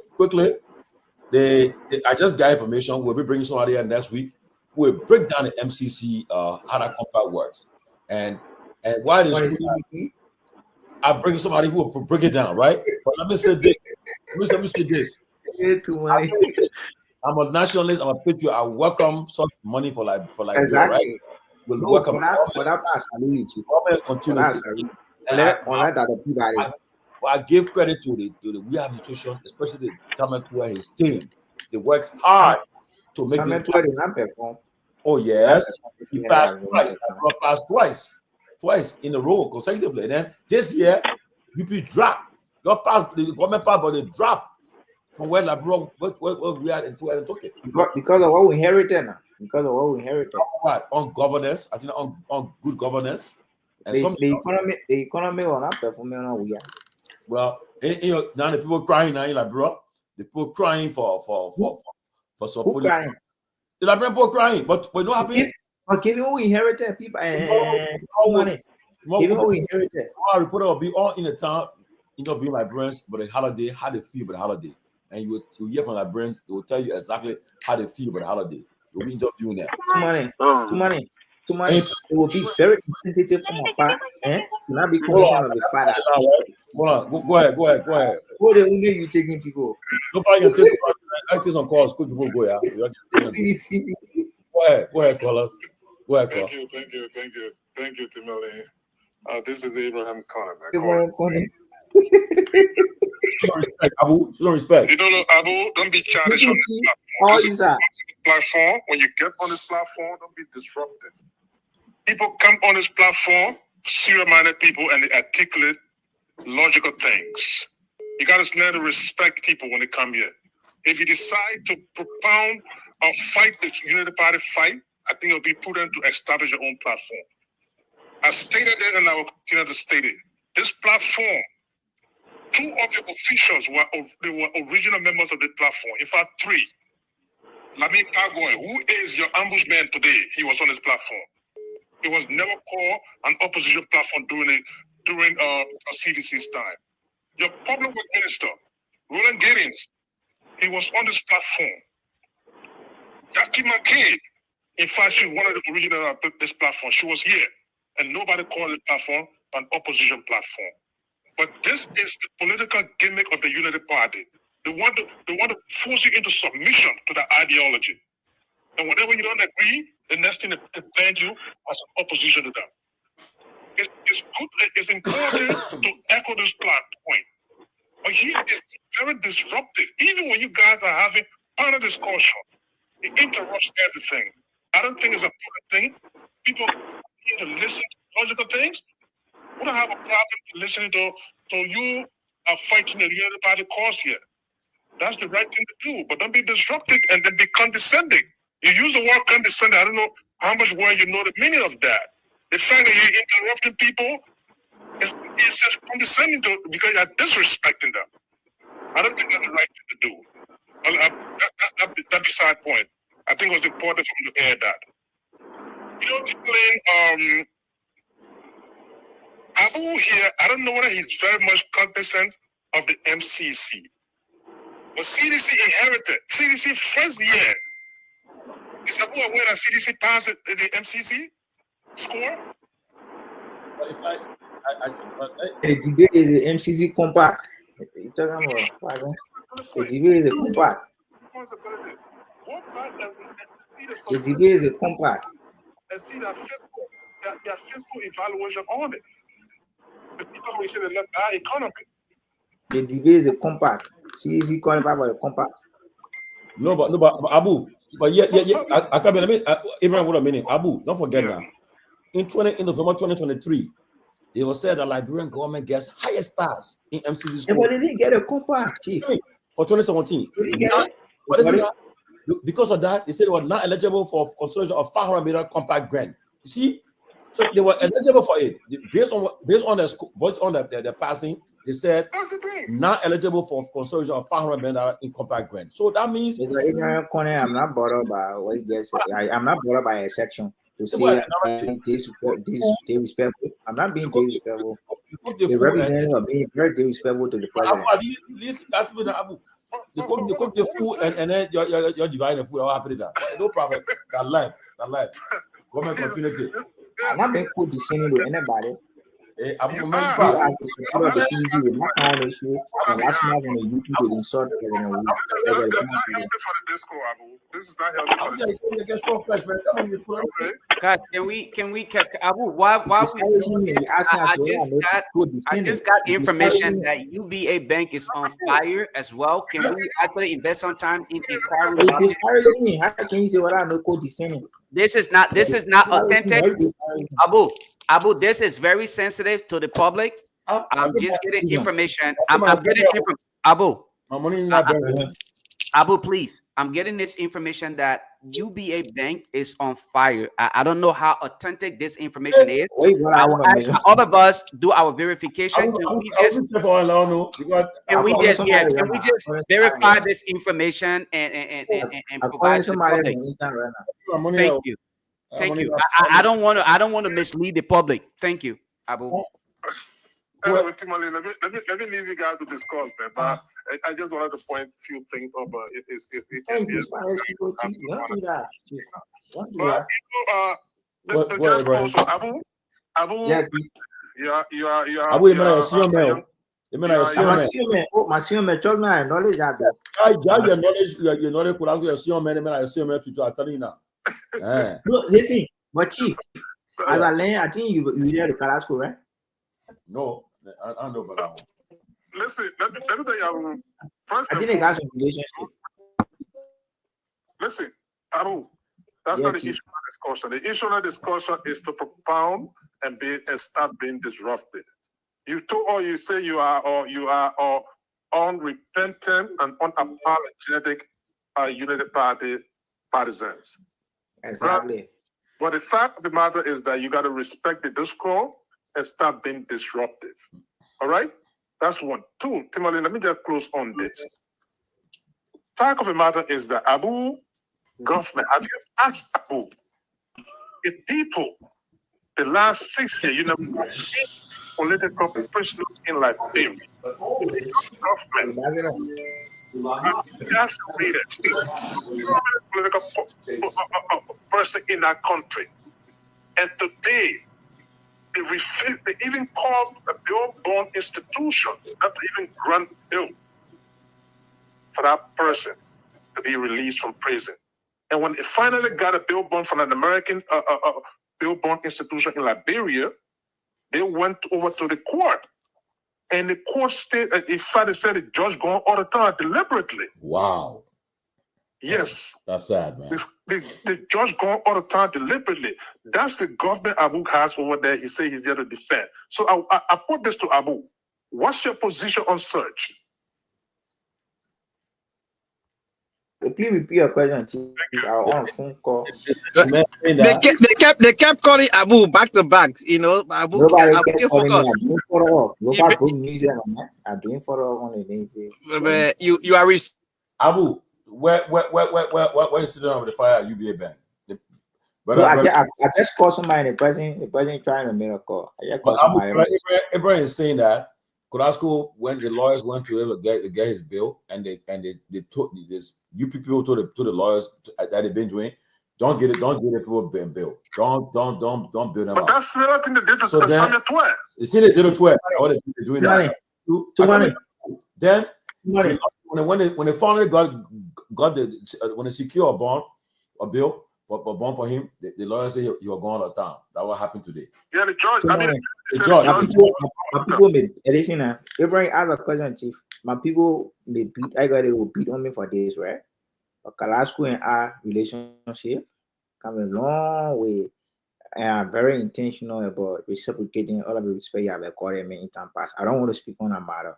I just got information. We'll be bringing somebody here next week who will break down the MCC, how that compact works. And why this? I bring somebody who will break it down, right? But let me say this. Let me say this. I'm a nationalist. I'm a patriot. I welcome some money for Liberia, exactly. Right? We'll welcome for that pass. I give credit to the we administration, especially the government who his team. They work hard to make this happen. Oh yes, he passed twice. I passed twice in a row consecutively. And then this year, UP dropped. Your pass, the government pass, but they dropped from where Liberia, where we are in 2020. Because of what we inherited now. Because of what we inherited. Right. On governance, I think on good governance. And the economy will not perform on we are. Well, you know, now the people crying now in Liberia, the people crying for support. Who crying? The Liberian people crying, but what happened? But given what we inherited, people money. Given what we inherited. Our reporter will be all in the town, being Liberians, but the holiday, how they feel about the holiday. And you will hear from Liberians, they will tell you exactly how they feel about the holiday. You'll be interviewing them. Too money. It will be very sensitive from my part, to not be condition of the father. Hold on, go ahead. What the only you taking people? Nobody can take some calls. Quick, go, yeah. Go ahead, callers. Go ahead, call. Thank you, Tomalin. This is Abraham Conner. Respect, Abu. No respect. You don't know, Abu. Don't be childish on this platform. When you get on this platform, don't be disruptive. People come on this platform, serious-minded people, and they articulate logical things. You got to learn to respect people when they come here. If you decide to propound or fight the Unity Party fight, I think it'll be prudent to establish your own platform. I stated it and I will continue to state it. This platform, two of your officials were original members of the platform. In fact, three. Lamin Garguah, who is your ombudsman today, he was on this platform. He was never called an opposition platform during CDC's time. Your public work minister, Roland Giddings, he was on this platform. Jackie McCabe, in fact, she was one of the original of this platform. She was here, and nobody called this platform an opposition platform. But this is the political gimmick of the Unity Party. They want to force you into submission to the ideology. And whenever you don't agree, the next thing they ban you as an opposition to them. It's important to echo this point. But he is very disruptive. Even when you guys are having panel discussion, it interrupts everything. I don't think it's a good thing. People need to listen to logical things. We don't have a problem listening to you are fighting the Unity Party cause here. That's the right thing to do, but don't be disruptive and then be condescending. You use the word condescending. I don't know how much well you know the meaning of that. The fact that you're interrupting people is just condescending because you're disrespecting them. I don't think that's the right thing to do. That's beside point. I think it was important for me to air that. You know, Tomalin, Abu here, I don't know whether he's very much cognizant of the MCC. But CDC inherited. CDC first year. Is Abu aware that CDC passed the MCC score? The debate is the MCC compact. You're talking about the debate is a compact. The debate is a compact. And see their fiscal evaluation on it. The people who say they left our economy. The debate is a compact. CDC calling back about a compact. No, but Abu. But yeah. I can't be. Abraham, what a minute. Abu, don't forget now. In November 2023, It was said that Liberian government gets highest stars in MCC Yeah, school. but they didn't get a compact, chief. For 2017. They didn't get it. What is it? Because of that, they said they were not eligible for consideration of 500 million compact grant. You see, so they were eligible for it based on the passing. They said not eligible for consideration of 500 million in compact grant. So that means it's an ignorant corner. I'm not bothered by what he gets. I'm not bothered by a section to say disrespectful. I'm not being disrespectful. The representative are being very disrespectful to the president. That's been Abu. You cook the food and then you're dividing the food. What happened to that? No problem. That life. Government continuity. I'm not being put the same to anybody. I'm you as the supporter of the CDC with my own issue, and last month on the YouTube with insult president. This is not healthy for the disco, Abu. This is not healthy for the disco. God, can we Abu, why I just got information that UBA Bank is on fire as well. Can we actually invest some time in inquiry? It discourages me. How can you say what I know code descending? This is not authentic. Abu, this is very sensitive to the public. I'm just getting information. I'm getting information. Abu, please. I'm getting this information that UBA Bank is on fire. I don't know how authentic this information is. All of us do our verification. Can we just verify this information and provide to the public? Thank you. Thank you. I don't want to mislead the public. Thank you, Abu. Anyway, Tomalin, let me leave you guys to discuss, man. But I just wanted to point a few things up. The judge also, Abu, you are. No, listen, but chief, as I learned, I think you there the Carrasco, right? No, I don't know about that one. Listen, let me tell you, first I think they got some relationship. Listen, Abu, that's not the issue of discussion. The issue of discussion is to propound and start being disrupted. You say you are unrepentant and unapologetic United Party partisans. Exactly. Right? But the fact of the matter is that you got to respect the discourse and stop being disruptive. All right? That's one. Two, Tomalin, let me get close on this. Fact of the matter is that Abu government, have you asked Abu, the people, the last 6 years, political prisoners in Liberia, government, that's the political person in that country. And today, they even called a bill-born institution not to even grant bill for that person to be released from prison. And when they finally got a bill born from an American bill born institution in Liberia, they went over to the court. And the court said the judge going all the time deliberately. Wow. Yes. That's sad, man. The judge going all the time deliberately. That's the government Abu has over there. He said he's there to defend. So I put this to Abu. What's your position on search? Please repeat your question. Our own phone call. They kept calling Abu back to back. Abu. Nobody kept calling me. I'm doing follow up. Lofa Group News. I'm doing follow up on the things. You are Abu. Where you sitting on the fire at UBA Bank? I just called somebody. The person trying to make a call. I just called somebody. Ibrahim is saying that Carrasco, when the lawyers went to him to get his bill, and they told this, people told the lawyers that they've been doing, don't get people bill. Don't build them. But that's the other thing they did to Samuel Twain. It's in the little 12. What they're doing now. Then when they finally got when they secure a bond, a bill, a bond for him, the lawyer said he was going out of town. That's what happened today. Yeah, the judge. My people may listen. Everybody ask a question, Chief. My people may beat. They will beat on me for this, right? But Carrasco and our relationship come a long way. very intentional about reciprocating all of the respect you have accorded me in time past. I don't want to speak on a matter.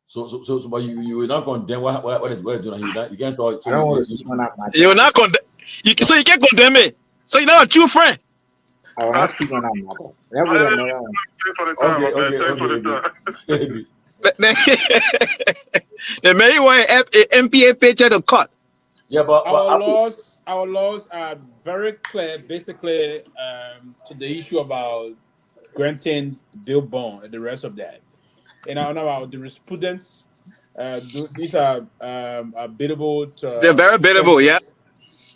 So, but you will not condemn what is doing. You can't talk. I don't want to speak on that matter. You're not condemn. So you can't condemn me. So you're not a true friend. I will not speak on that matter. That was another one. Okay. The Mary want MPA picture to cut. Yeah, but our laws are very clear, basically, to the issue about granting bail bond and the rest of that. And I know about the jurisprudence. These are biddable. They're very biddable, yeah.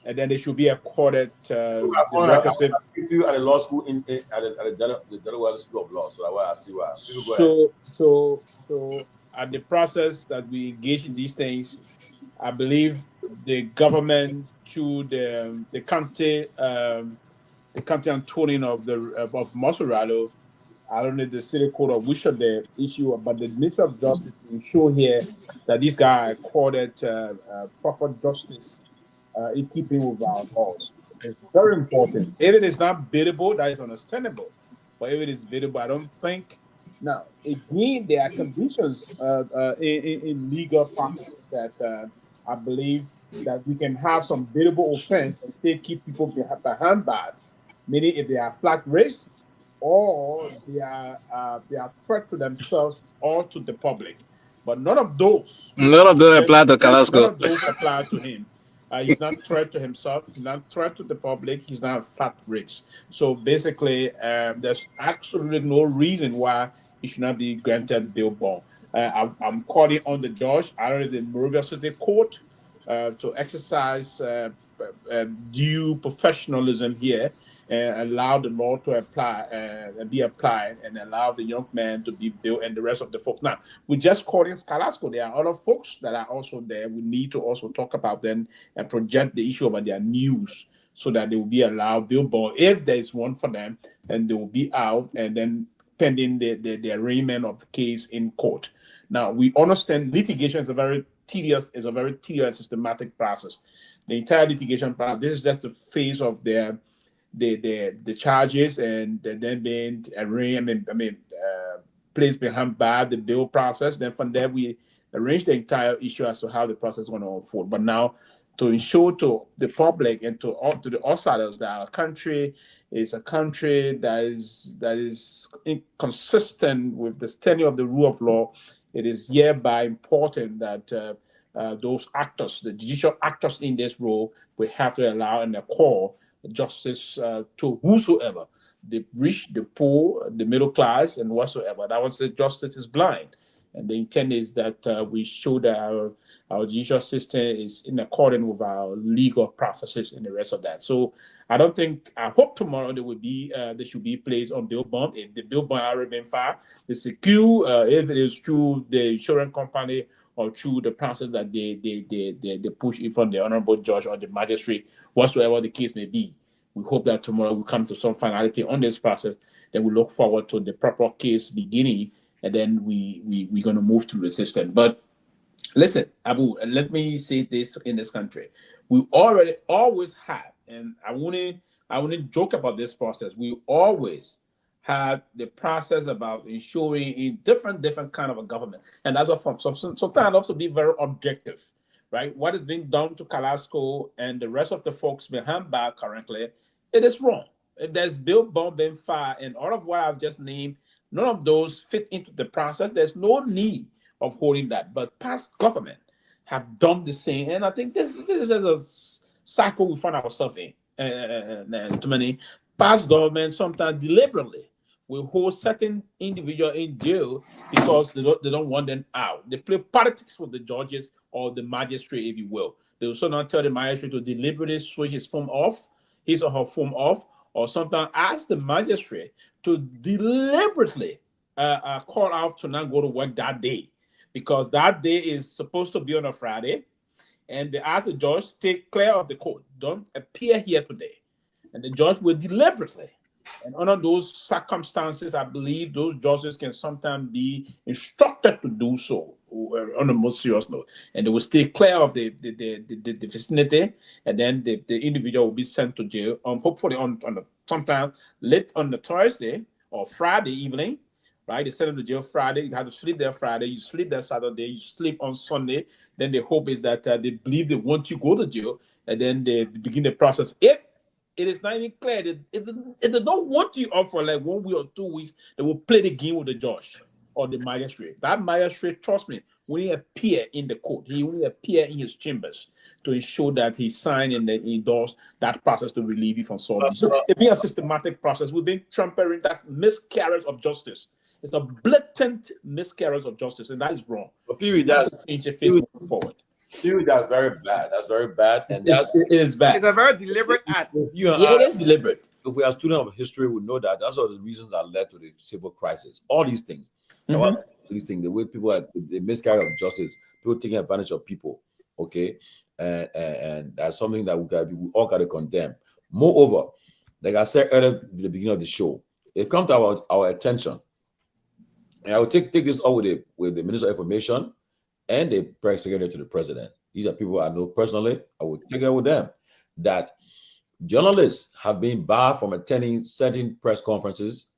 And then they should be accorded. You at the law school at the Delaware School of Law, so that's why I see why. So at the process that we engage in these things, I believe the government through the county attorney of Mosurado, I don't know the city court of which of the issue, but the Minister of Justice will show here that this guy accorded proper justice in keeping with our laws. It's very important. If it is not biddable, that is understandable. But if it is biddable, I don't think. Now, again, there are conditions in legal processes that I believe that we can have some biddable offense and still keep people behind bars. Meaning, if they are flat race or they are threat to themselves or to the public. But none of those. None of those apply to Carrasco. None of those apply to him. He's not threat to himself. He's not threat to the public. He's not fat rich. So basically, there's absolutely no reason why he should not be granted bail bond. I'm calling on the judge, either the Monrovia City Court, to exercise due professionalism here and allow the law to apply and be applied, and allow the young man to be bailed and the rest of the folks. Now, we just calling Carrasco. There are other folks that are also there. We need to also talk about them and project the issue about their news so that they will be allowed bail bond. If there is one for them, then they will be out and then pending the arraignment of the case in court. Now, we understand litigation is a very tedious, systematic process. The entire litigation process, this is just the phase of the charges and then being arraigned, placed behind bar, the bail process. Then from there, we arrange the entire issue as to how the process is going to unfold. But now, to ensure to the public and to the outsiders that our country is a country that is inconsistent with the standing of the rule of law, it is hereby important that those actors, the judicial actors in this role, will have to allow and call justice to whosoever, the rich, the poor, the middle class, and whatsoever. That was the justice is blind. And the intent is that we show that our judicial system is in accordance with our legal processes and the rest of that. So I hope tomorrow they should be placed on bail bond. If the bail bond already been filed, the secure, if it is through the insurance company or through the process that they push in front of the honorable judge or the magistrate, whatsoever the case may be. We hope that tomorrow we come to some finality on this process. Then we look forward to the proper case beginning, and then we're going to move through the system. But listen, Abu, let me say this in this country. We always have, and I wouldn't joke about this process. We always have the process about ensuring a different kind of a government. And that's what sometimes also be very objective, right? What is being done to Carrasco and the rest of the folks behind bar currently, it is wrong. If there's bail bond being filed and all of what I've just named, none of those fit into the process. There's no need of holding that. But past government have done the same. And I think this is just a cycle we find ourselves in. Too many past governments sometimes deliberately will hold certain individuals in jail because they don't want them out. They play politics with the judges or the magistrate, if you will. They will sometimes tell the magistrate to deliberately switch his or her form off, or sometimes ask the magistrate to deliberately call out to not go to work that day, because that day is supposed to be on a Friday, and they ask the judge, stay clear of the court, don't appear here today. And the judge will deliberately. And under those circumstances, I believe those judges can sometimes be instructed to do so. on the most serious note, and they will stay clear of the vicinity, and then the individual will be sent to jail. Hopefully on sometime late on the Thursday or Friday evening, right? They send them to jail Friday. You have to sleep there Friday. You sleep there Saturday. You sleep on Sunday. Then the hope is that they believe that once you go to jail, and then they begin the process. If it is not even clear, if they don't want you off for like 1 week or 2 weeks, they will play the game with the judge or the magistrate. That magistrate, trust me, when he appear in the court, he will appear in his chambers to ensure that he signed and then endorsed that process to relieve you from solving. So it's been a systematic process. We've been tampering that miscarriage of justice. It's a blatant miscarriage of justice, and that is wrong. But Pewee, that's forward. Pewee, that's very bad. That's very bad, and it is bad. It's a very deliberate act. It is deliberate. If we are students of history, we know that that's all the reasons that led to the civil crisis. All these things. These things, the way people are, the miscarriage of justice, people taking advantage of people, okay, and that's something that we all got to condemn. Moreover, like I said earlier at the beginning of the show, it comes to our attention, and I will take this up with the Minister of Information and the press secretary to the president. These are people I know personally. I will take it with them that journalists have been barred from attending certain press conferences.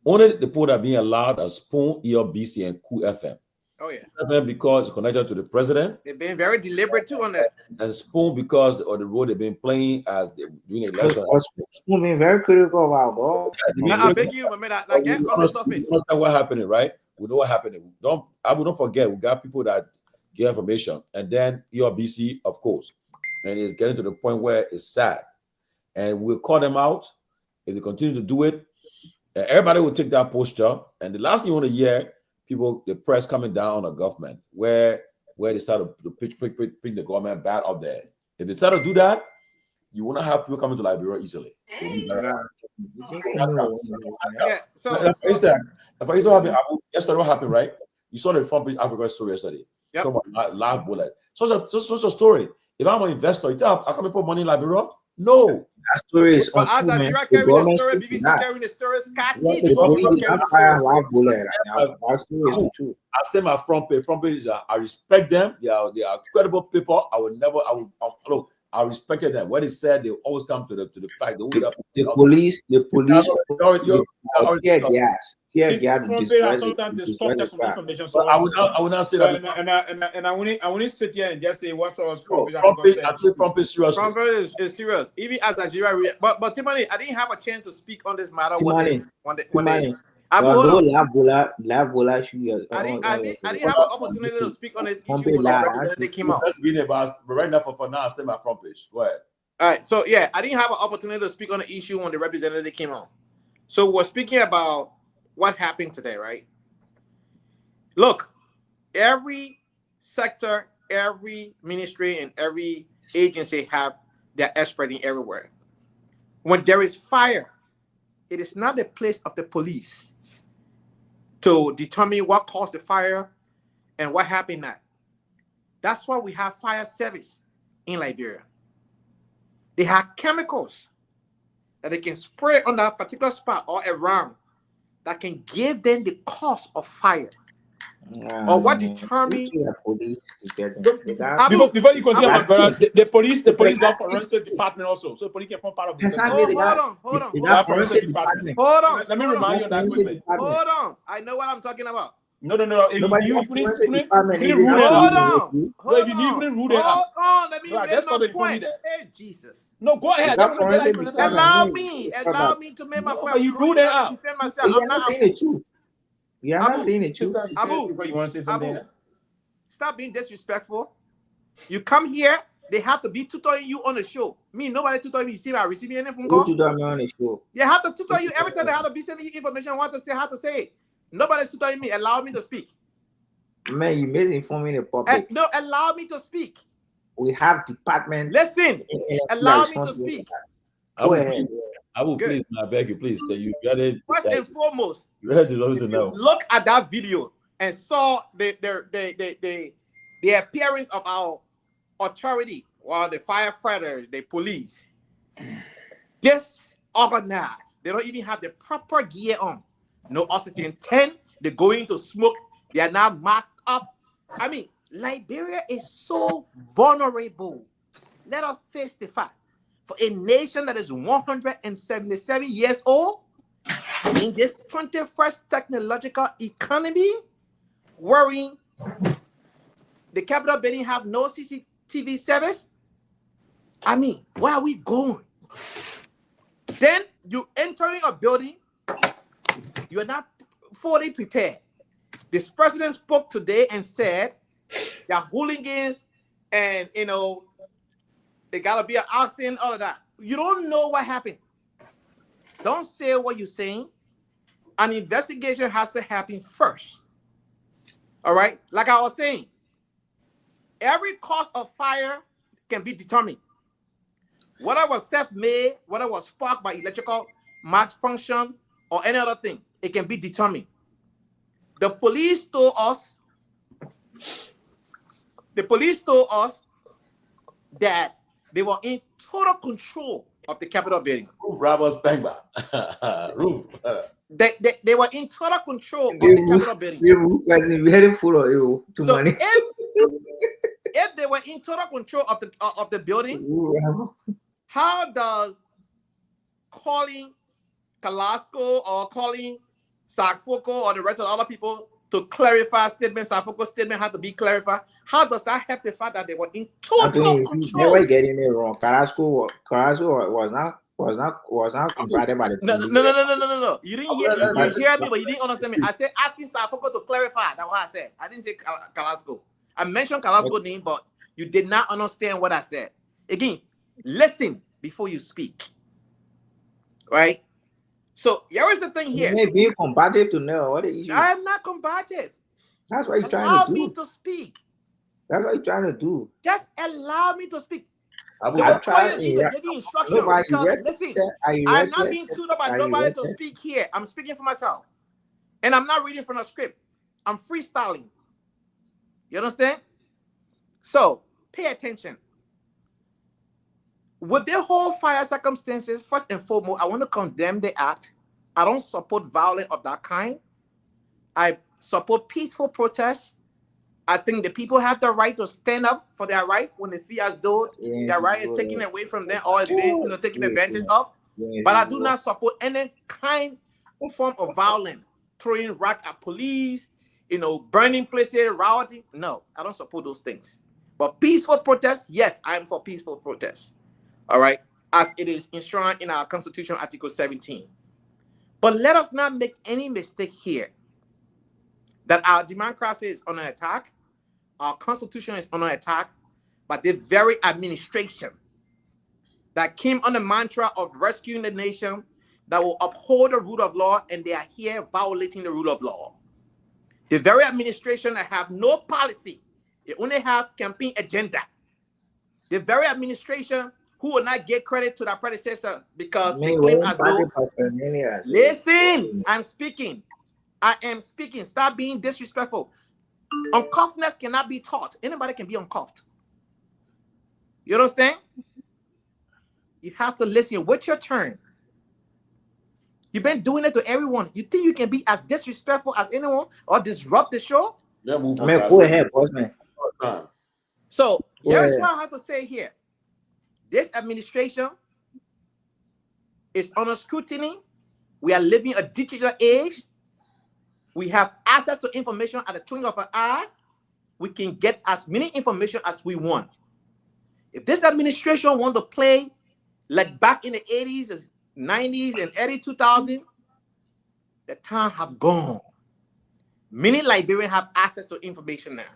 Only the people that are being allowed are Spoon, ELBC, and Cool FM. Oh, yeah. FM because it's connected to the president. They've been very deliberate too on that. And Spoon because of the role they've been playing as they're doing election. Spoon being very critical about God. I beg you, but like get on the surface. What happened, right? We know what happened. Don't forget, we got people that get information. And then ELBC, of course. And it's getting to the point where it's sad. And we'll call them out if they continue to do it. Everybody will take that posture, and the last thing you want to hear, people, the press coming down on the government, where they start to pick the government bad up there. If they start to do that, you want to have people coming to Liberia easily. For example, yesterday what happened, right? You saw the front page Africa story yesterday. Yep. Come on, live bullet. So it's a story. If I'm an investor, you think I can put money in Liberia? No. That story is but as Nigeria carrying the story, BBC carrying the story, Scotty, the government carrying the story. I stay my front page. Front page is I respect them. They are credible people. I respected them. What they said, they always come to the fact. The police. Sometimes they stop just some information. So I would not say that. And I wouldn't sit here and just say what was front page. I take front page seriously. Front page is serious. Even as Nigeria, but Timani, I didn't have a chance to speak on this matter when they. I didn't have an opportunity to speak on this issue when they came out. But right now, for now, I stay my front page. Go ahead. All right. So yeah, I didn't have an opportunity to speak on the issue when the representative came out. So we're speaking about what happened today, right? Look, every sector, every ministry, and every agency have their experting everywhere. When there is fire, it is not the place of the police to determine what caused the fire and what happened now. That's why we have fire service in Liberia. They have chemicals that they can spray on that particular spot or around that can give them the cause of fire. Or what determines before you continue, the police got forensic department also, so the police can form part of the hold on. Let me remind you of that quickly. Hold on, I know what I'm talking about. No. If you didn't rule it out. Hold on, let me make my point. Hey, Jesus. No, go ahead. Allow me to make my point. You ruled it out. I'm not saying the truth. Yeah, I'm not saying the truth. Abu, stop being disrespectful. You come here, they have to be tutoring you on the show. Me, nobody tutoring me. You see, I receive any phone call. Tutor me on the show. They have to tutor you every time. They have to be sending you information. What to say, how to say it. Nobody's tutoring me. Allow me to speak. Man, you misinforming the public. No, allow me to speak. We have departments. Listen, allow me to speak. Go ahead. I will please, I beg you, please. You got it. First and foremost, you had to know. Look at that video and saw the appearance of our authority, or the firefighters, the police. Disorganized. They don't even have the proper gear on. No oxygen 10. They're going to smoke. They are now masked up. I mean, Liberia is so vulnerable. Let us face the fact. For a nation that is 177 years old, in this 21st technological economy, wherein the capital building have no CCTV service, I mean, where are we going? Then you entering a building, you are not fully prepared. This president spoke today and said that hooligans and, you know, they gotta be an oxen, all of that. You don't know what happened. Don't say what you're saying. An investigation has to happen first. All right? Like I was saying, every cause of fire can be determined. Whether it was self-made, whether it was sparked by electrical malfunction or any other thing, it can be determined. The police told us that they were in total control of the Capitol building. Robbers bang bang. They were in total control of the Capitol building. The roof was very full of you to So money. if they were in total control of the building, how does calling Kalasco or calling Sakfoko or the rest of the other people to clarify statements, Sakfoko's statement had to be clarified? How does that help the fact that they were in total control? They were getting it wrong. Carrasco was not confronted by the police. No. You didn't hear me, but you didn't understand me. I said asking Sakfoko to clarify. That's what I said. I didn't say Kalasco. I mentioned Kalasco's name, but you did not understand what I said. Again, listen before you speak. Right? So here is the thing here. You may be combative to know what the issue. I am not combative. That's what you're trying to do. Allow me to speak. That's what you're trying to do. Just allow me to speak. I'm trying to give you instruction. Because listen, I'm not being tutored by nobody to speak here. I'm speaking for myself. And I'm not reading from a script. I'm freestyling. You understand? So pay attention. With the whole fire circumstances, first and foremost, I want to condemn the act. I don't support violence of that kind. I support peaceful protests. I think the people have the right to stand up for their right when they feel as though their right is taken away from them or is being taken advantage of. But I do not support any kind of form of violence, throwing rock at police, burning places, rioting. No, I don't support those things. But peaceful protests, yes, I am for peaceful protests. All right, as it is enshrined in our Constitution, Article 17. But let us not make any mistake here that our democracy is under attack, our Constitution is under attack by the very administration that came on the mantra of rescuing the nation, that will uphold the rule of law, and they are here violating the rule of law. The very administration that have no policy, they only have campaign agenda. The very administration who will not give credit to their predecessor because they claim as though. Listen, I'm speaking. I am speaking. Stop being disrespectful. Uncuffedness cannot be taught. Anybody can be uncuffed. You understand? You have to listen. What's your turn? You've been doing it to everyone. You think you can be as disrespectful as anyone or disrupt the show? Yeah, move on. Go ahead, boss man. So here's what I have to say here. This administration is under scrutiny. We are living a digital age. We have access to information at the twinkle of an eye. We can get as many information as we want. If this administration wants to play like back in the 80s and 90s and early 2000s, the time has gone. Many Liberians have access to information now.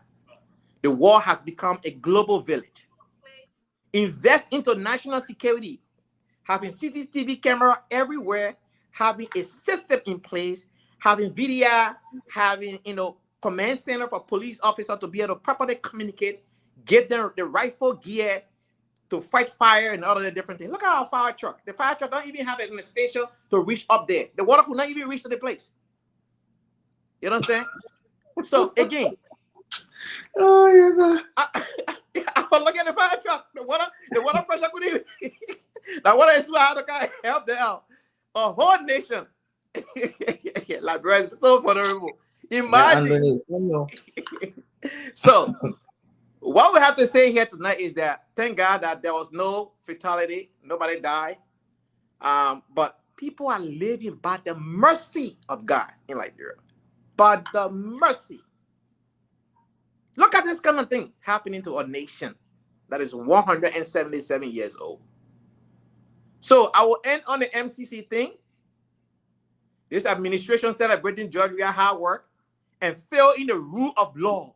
The war has become a global village. Invest into national security, having CCTV camera everywhere, having a system in place, having VDI, having command center for police officers to be able to properly communicate, give them the rightful gear to fight fire and all of the different things. Look at our fire truck. The fire truck don't even have a station to reach up there. The water could not even reach to the place. You understand? So again, I was looking at the fire truck. The water pressure couldn't even. The water is how the guy helped them out. A whole nation. Liberia is so vulnerable. Imagine. So, what we have to say here tonight is that thank God that there was no fatality, nobody died. But people are living by the mercy of God in Liberia. By the mercy. Look at this kind of thing happening to a nation that is 177 years old. So I will end on the MCC thing. This administration celebrating Georgia hard work and fail in the rule of law.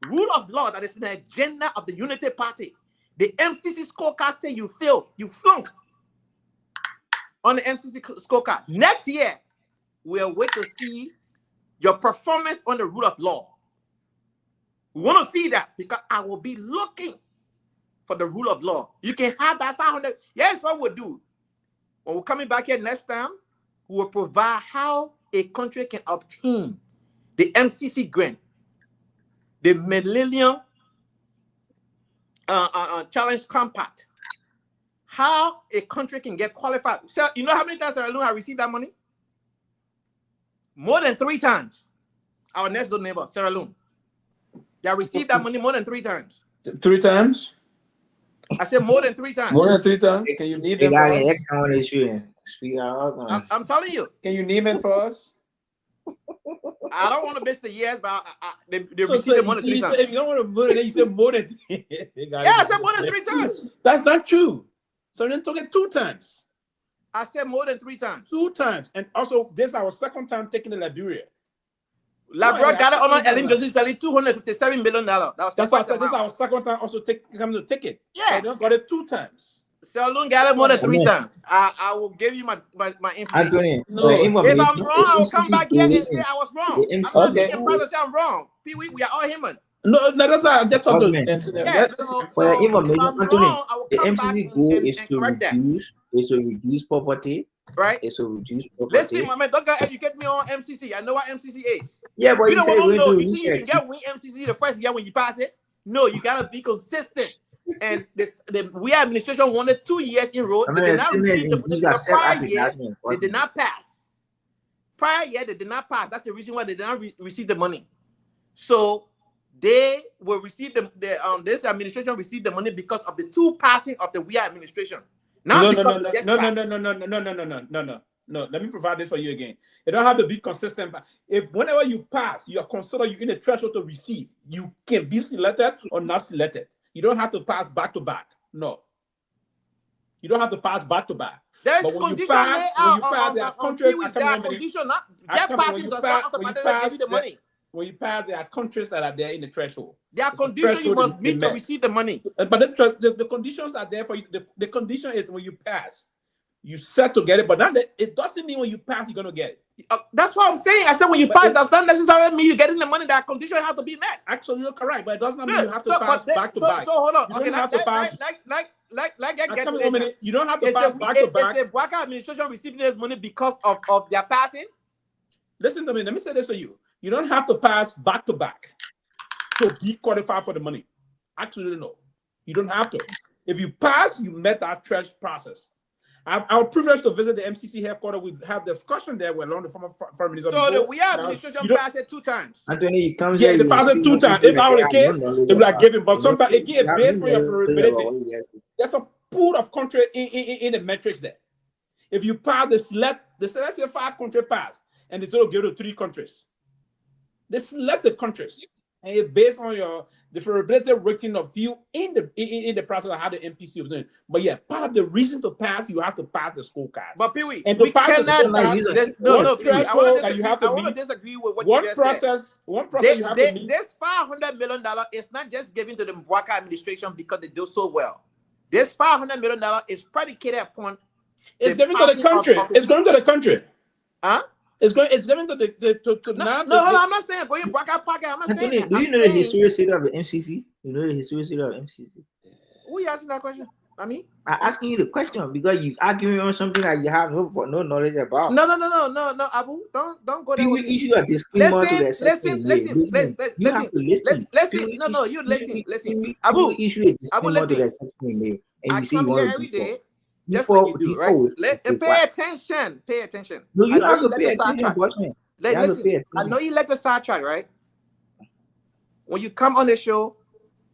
Rule of law that is an agenda of the Unity Party. The MCC scorecard say you fail, you flunk on the MCC scorecard. Next year, we'll wait to see your performance on the rule of law. We want to see that because I will be looking for the rule of law. You can have that 500. Yes, what we'll do. When we're coming back here next time, we will provide how a country can obtain the MCC grant, the Millennium Challenge Compact. How a country can get qualified. So, you know how many times Sierra Leone have received that money? More than 3 times. Our next door neighbor, Sierra Leone. They have received that money more than 3 times. 3 times? I said more than 3 times. More than 3 times? Can you name them for us? I'm telling you. Can you name it for us? I don't want to miss the years, but they received it more than 3 times. If you don't want to put it, you said more than. Yeah, I said more than 3 times. That's not true. So then took it 2 times. I said more than 3 times. 2 times. And also, this is our second time taking the Liberia. Liberia got it on Ellen Josie selling $257 million. That's why I said this is our second time also coming to take it. Yeah. So they got it 2 times. Sierra Leone got it more than 3 times. I will give you my information. Anthony, no, if I'm wrong, I will come back here and say I was wrong. I'm not proud to say I'm wrong. Pewee, we are all human. No, that's why I just talked to for your information, Anthony, the MCC goal is to reduce poverty. Right? It's to reduce poverty. Listen, my man, don't educate me on MCC. I know what MCC is. Yeah, but you don't know. You think you can get win MCC the first year when you pass it? No, you gotta be consistent. And we administration wanted 2 years in row. They did not receive the prior year. They did not pass. Prior year, they did not pass. That's the reason why they did not receive the money. So they will receive this administration received the money because of the 2 passing of the we administration. Now no. Let me provide this for you again. You don't have to be consistent. If whenever you pass, you are considered you in the threshold to receive. You can be selected or not selected. You don't have to pass back to back. No. You don't have to pass back to back. There's conditions there are countries condition not get passing does not automatically give you the money. When you pass, there are countries that are there in the threshold. There are conditions you must meet to receive the money. But the conditions are there for you. The condition is when you pass, you set to get it. But not that, it doesn't mean when you pass, you're going to get it. That's what I'm saying. I said when you pass, does not necessarily mean you're getting the money. That condition have to be met. Actually, you're correct. But it does not mean you have to pass back to back. So hold on. You don't have to pass. You don't have to pass back to back. Is the Guar administration receiving this money because of their passing? Listen to me. Let me say this to you. You don't have to pass back to back to be qualified for the money. Actually, no. You don't have to. If you pass, you met that threshold process. Our privilege to visit the MCC headquarters. We have discussion there with along the former Foreign Minister. So we have administration passed it 2 times. Anthony, you come here. They passed it 2 times. If that were the case, they would have given. But sometimes again, based on your availability, there's a pool of country in the metrics there. If you pass let's say 5 countries pass, and it's going to give to 3 countries. They select the countries, and it's based on your favorability rating of you in the process of how the MPC was doing. But yeah, part of the reason to pass, you have to pass the scorecard. But Pewee, and to pass the scorecard, no, Pewee, I want to disagree with what you just said. One process you have to meet. This $500 million is not just given to the Guar administration because they do so well. This $500 million is predicated upon. It's given to the country. It's going to the country. Huh? It's going to no, hold on, I'm not saying going back out pocket. I'm not saying that. Do you know the historic history of the MCC? You know the historic history of the MCC? Who you asking that question? I mean, I'm asking you the question because you arguing on something that you have no knowledge about. No, Abu, don't go there. We issue a disclaimer to the listen. No, you listen. Abu, issue a disclaimer to the section and you say you want to do just like you do, right? Pay attention. No, you have to pay attention, bossman. Listen, I know you like the sidetrack, right? when you come on the show,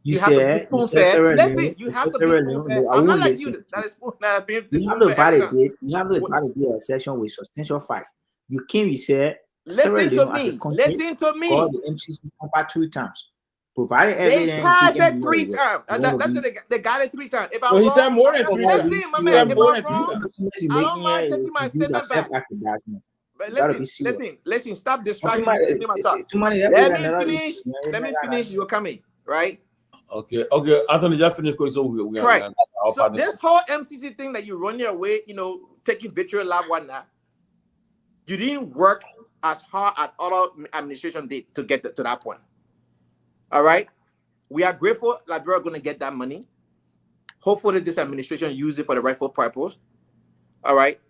you have to be said spoon-fed. Listen, you have to be spoon-fed. I'm not like you. That is spoon-fed. You have to validate. You have to validate a session with substantial facts. You came. You said. Listen to me. Listen to me. Called the MCC compared 3 times. Provided they evidence. passed it 3 times. Let's say they got it 3 times. If I'm well, he wrong, said more than 3 times. Listen, my man. If I'm wrong, I don't mind taking my statement back. But listen. Stop distracting me. Let me finish. You're coming, right? Okay. Anthony, just finish quick. So we correct. So this whole MCC thing that you run your way, taking virtual lab whatnot, you didn't work as hard as other administration did to get to that point. All right. We are grateful that we're going to get that money. Hopefully, this administration use it for the rightful purpose. All right.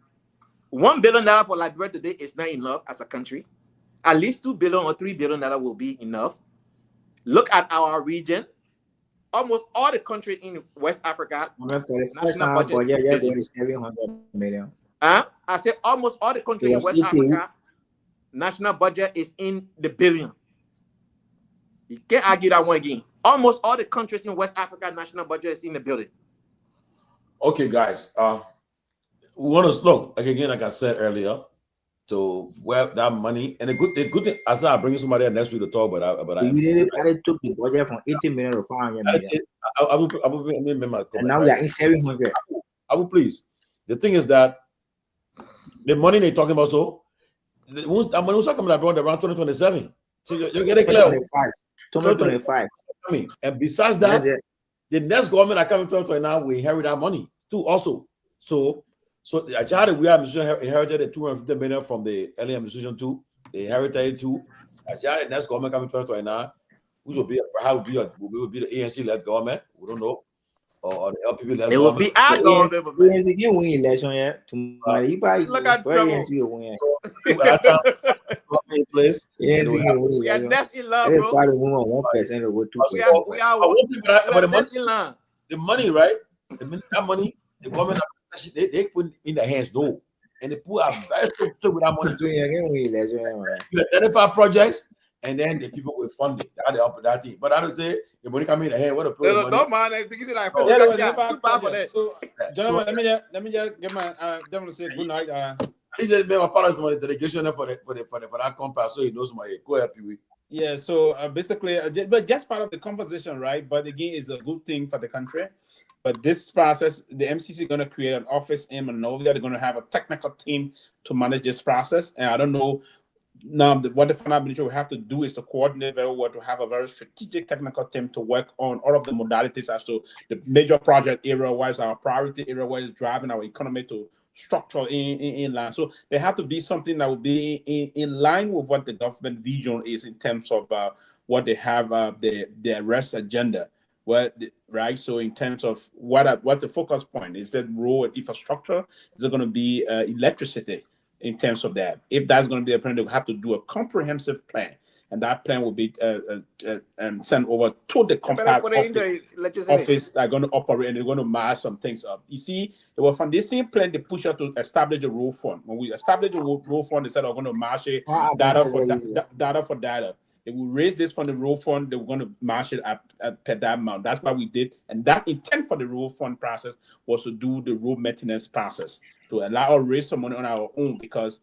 $1 billion for Liberia today is not enough as a country. At least $2 billion or $3 billion will be enough. Look at our region. Almost all the countries in West Africa. National budget is 700 million. I said almost all the countries in West Africa. National budget is in the billion. You can't argue that one again. Almost all the countries in West Africa national budget is in the billion. Okay, guys. We want to look again, like I said earlier, to where that money and the good thing. I said I'll bring somebody else next week to talk about. I took the budget from 80 million to 500 million. I will remember. And now we are in 700. I will please. The thing is that the money they're talking about, so that money was coming around 2027. So you get it clear. 2025. And besides that, the next government that comes in 2029 will inherit that money too. Also, so Jallah, we inherited the 250 million from the early administration too. They inherited it too. Jallah, the next government coming in 2029, which will be the ANC-led government. We don't know. Or the LPP led government. It will be our government. ANC can win election yet. Look at trouble. Place. We are next in line, bro. 1% over 2%. The money, right? That money, the government, they put in their hands, though. And they put a very strong with that money. You identify projects, and then the people will fund it. That thing. But I don't say the money come in the hand. What a problem. No, man. I think it's like so, gentlemen, let me just get my gentlemen say good night. I just made my partner's money delegation for that compass, so he knows my go ahead, Pewee. Yeah, so basically, but just part of the conversation, right? But again, it's a good thing for the country. But this process, the MCC is going to create an office in Monrovia. They're going to have a technical team to manage this process. And I don't know now what the final ministry will have to do is to coordinate very well, to have a very strategic technical team to work on all of the modalities as to the major project area, what is our priority area, what is driving our economy to structure in line. So there have to be something that will be in line with what the government vision is in terms of what they have their rest agenda. Right? So in terms of what's the focus point? Is that road infrastructure? Is it going to be electricity in terms of that? If that's going to be a plan, they will have to do a comprehensive plan. And that plan will be sent over to the compact office that are going to operate, and they're going to match some things up. You see, they were from this same plan, they push out to establish the road fund. When we established the road fund, they said we're going to match it data for data. They will raise this from the road fund. They were going to match it at that amount. That's what we did. And that intent for the road fund process was to do the road maintenance process, to allow us to raise some money on our own, because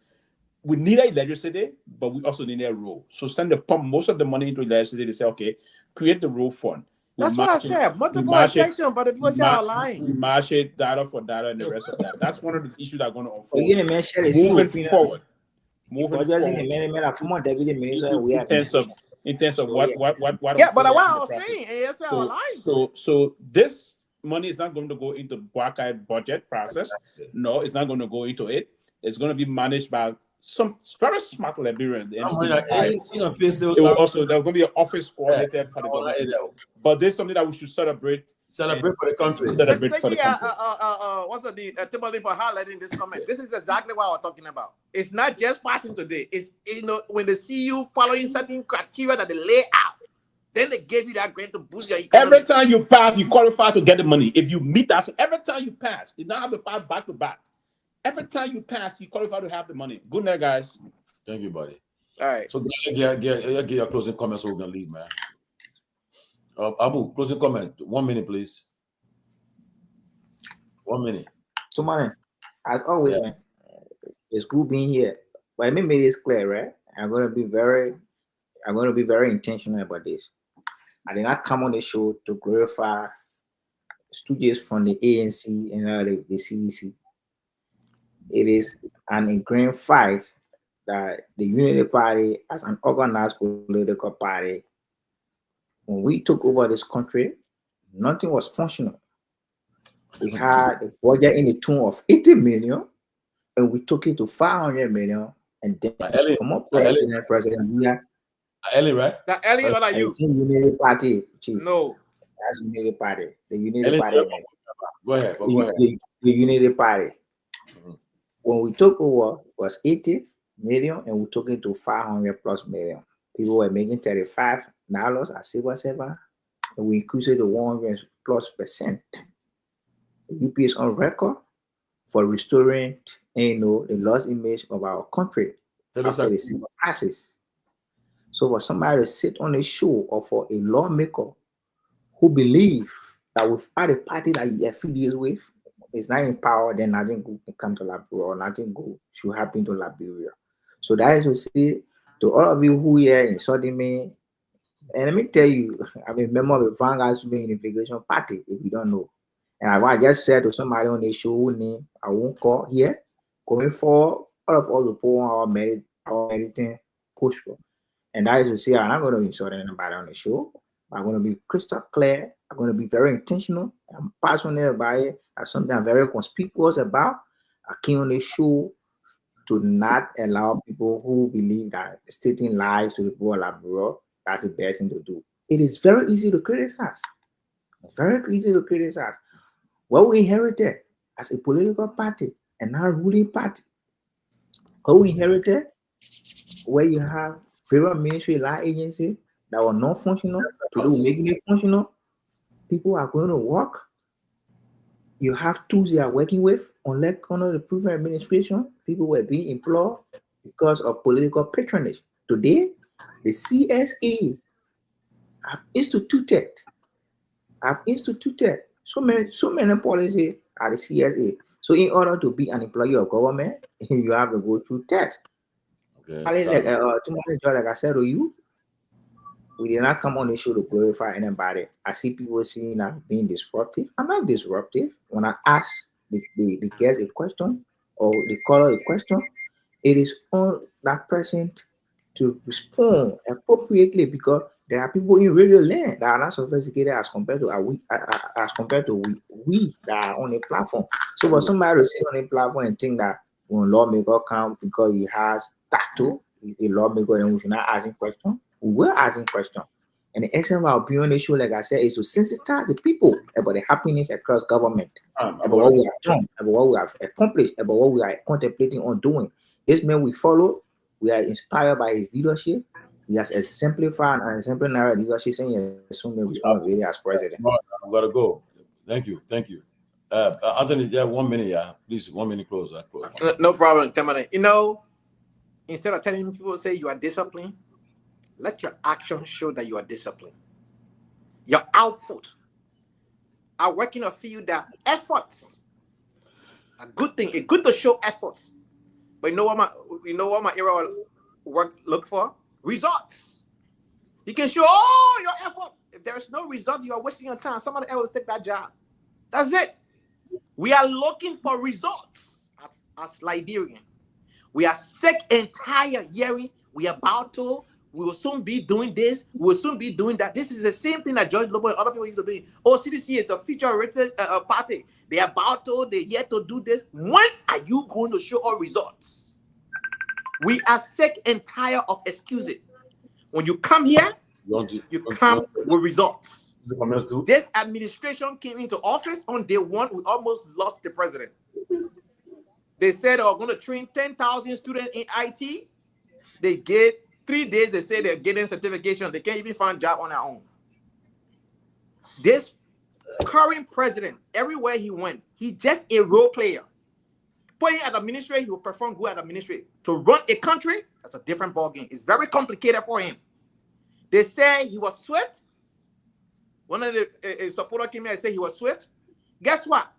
we need electricity, but we also need a road. So send the pump most of the money into electricity. They say, okay, create the road fund. That's what I said. Multiple section, but the people are lying. We match it data for data and the rest of that. That's one of the issues that are going to unfold. Moving forward. In terms of what yeah, but what I was saying, yes, I was lying. So this money is not going to go into Guar budget process. No, it's not going to go into it. It's going to be managed by some very smart Liberians. There's going to be an office coordinated for the government. But there's something that we should celebrate for the country. Thank you, what's the Tomalin for highlighting this comment. This is exactly what we're talking about. It's not just passing today. It's when they see you following certain criteria that they lay out, then they give you that grant to boost your economy. Every time you pass, you qualify to get the money. If you meet that, so every time you pass, you don't have to pass back to back. Every time you pass, you qualify to have the money. Good night, guys. Thank you, buddy. All right. So get your closing comments so we can leave, man. Abu, closing comment. 1 minute, please. 1 minute. Tomalin, as always, Yeah. man, it's good being here. But let me make this clear, right? I'm going to be very intentional about this. I did not come on the show to glorify students from the ANC and the CDC. It is an ingrained fight that the Unity Party, as an organized political party, when we took over this country, nothing was functional. We had a budget in the tune of 80 million, and we took it to 500 million, and then from up President Lia. Ellie, right? That Ellie or you? Unity Party, chief. No. That's Unity Party. The Unity Party. Go ahead. The Unity Party. Mm-hmm. When we took over, it was 80 million, and we took it to 500 plus million. People were making $35 at civil servant, and we increased it to 100 plus %. The UP is on record for restoring, the lost image of our country after the civil crisis. So for somebody to sit on a show, or for a lawmaker who believe that without a party that he affiliates with is not in power, then nothing good can come to Liberia, or nothing good should happen to Liberia. So that is to say to all of you who are insulting me, and let me tell you, I'm a member of the Vanguard Student Unification Party, if you don't know. And I just said to somebody on the show who name I won't call here, going for all of us to put on our meriting push for. And that is to say, I'm not going to insult anybody on the show. I'm going to be crystal clear. I'm going to be very intentional. I'm passionate about it. That's something I'm very conspicuous about. I came on the show to not allow people who believe that stating lies to the people of Liberia, that's the best thing to do. It is very easy to criticize. It's very easy to criticize. What we inherited as a political party and now ruling party, what we inherited, where you have federal ministry law agency that were not functional, to do making it functional, people are going to work. You have tools they are working with. Unlike under the previous administration, people were being employed because of political patronage. Today, the CSA have instituted so many policies at the CSA. So in order to be an employee of government, you have to go through tests. Okay. Like I said to you, we did not come on the show to glorify anybody. I see people saying I'm being disruptive. I'm not disruptive. When I ask the guest a question or the caller a question, it is on that person to respond appropriately, because there are people in radio land that are not sophisticated as compared to we that are on a platform. So for somebody to sit on a platform and think that when lawmaker come because he has tattoo, he's a lawmaker, and we should not ask him questions. We were asking questions. And the essence of our beyond issue, like I said, is to sensitize the people about the happiness across government, about what we have done, about what we have accomplished, about what we are contemplating on doing. This man we follow, we are inspired by his leadership. He has exemplified and exemplary leadership, saying he assumed responsibility as president. I've got to go. Thank you. Anthony, 1 minute, please, 1 minute close. No problem, Tomalin. Instead of telling people say you are disciplined, let your actions show that you are disciplined. Your output. I work in a field that efforts. A good thing. It's good to show efforts. But you know what my area work look for? Results. You can show all your effort. If there's no result, you are wasting your time. Somebody else will take that job. That's it. We are looking for results as Liberian. We are sick and tired hearing we will soon be doing this, we will soon be doing that. This is the same thing that George Lobo and other people used to do. Oh, CDC is a future party. They are they're here to do this. When are you going to show our results? We are sick and tired of excuses. When you come here, you come with results. This administration came into office on day one. We almost lost the president. They said they were going to train 10,000 students in IT. They get 3 days. They say they're getting certification. They can't even find a job on their own. This current president, everywhere he went, he's just a role player. Putting at administrator, he will perform good at administrator. To run a country, that's a different ballgame. It's very complicated for him. They say he was swift. One of the supporter came here and said he was swift. Guess what?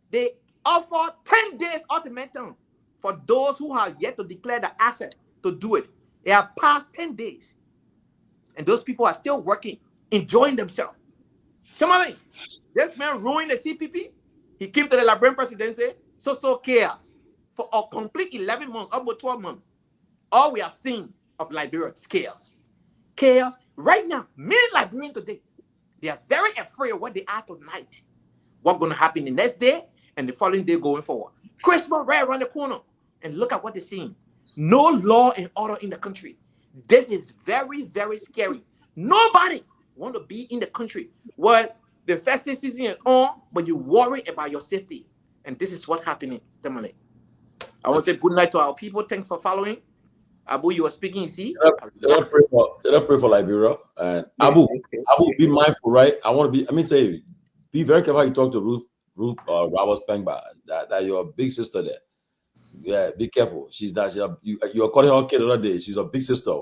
They offer 10 days ultimatum for those who have yet to declare the asset to do it. They have passed 10 days. And those people are still working, enjoying themselves. Tomalin, this man ruined the CPP. He came to the Liberian presidency, so chaos. For a complete 11 months, almost 12 months. All we have seen of Liberia is chaos. Chaos. Right now, many Liberians today, they are very afraid of what they are tonight. What's going to happen the next day and the following day going forward. Christmas right around the corner. And look at what they're seeing. No law and order in the country. This is very, very scary. Nobody want to be in the country where the festive season is on, but you worry about your safety. And this is what's happening, Tomalin. I want to say good night to our people. Thanks for following. Abu, you were speaking, see? Did I pray for Liberia? And Abu, be mindful, right? Say, be very careful how you talk to Ruth Roberts Pengba, that you're a big sister there. Yeah, be careful. She's not. You are calling her kid the other day. She's a big sister.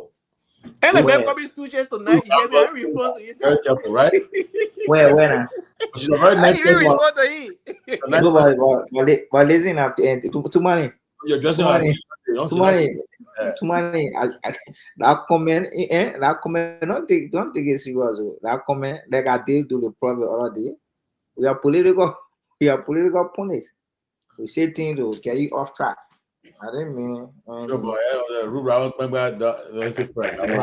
And the man coming stooges tonight. Very careful, right? Where? She's a very nice person. But listen up, too money. You're dressing her. Too money. That comment, don't take it serious. That comment, like I did to the prophet already. We are political punish. We say things to get you off track. I didn't mean. Sure, boy. I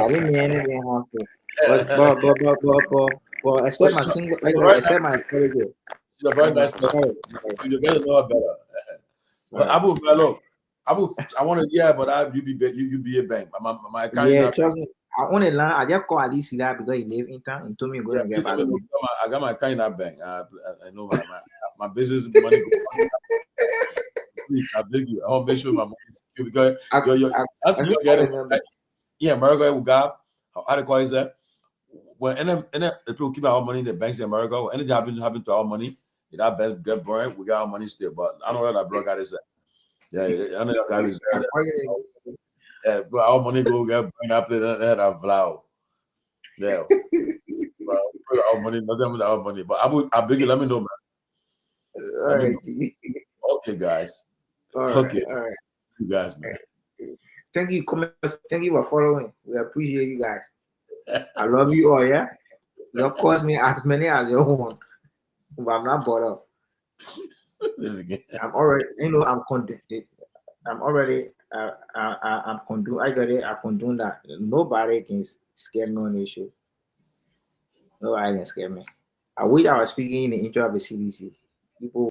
didn't mean anything harmful. But except my single, except my apology. She's a very nice person. You better know her better. But Abu, look, Abu, I want to, but you be a bank. My yeah, trust me. I only learn. I just call Alice that because he live in town and told me go and get back. I got my account in that bank. I know my business money. Please, I beg you. I want to make sure my money is secure because America will got how to call it that. When people keep our money in the banks in America, when anything happen to our money, that bank get burned, we got our money still. But I don't know that broke out is that. Yeah, I know that guy is that. Yeah, but our money go get burned up in that vlow. Yeah. Our money, nothing with our money. But I beg you, let me know, man. All right. Okay, guys. All right. You guys, man. Thank you for following. We appreciate you guys. I love you all, yeah? You cost me as many as you want. But I'm not bought up. I'm already, I'm content. I'm already, I'm condone. I got it. I condone that. Nobody can scare me on this show. Nobody can scare me. I wish I was speaking in the intro of the CDC. People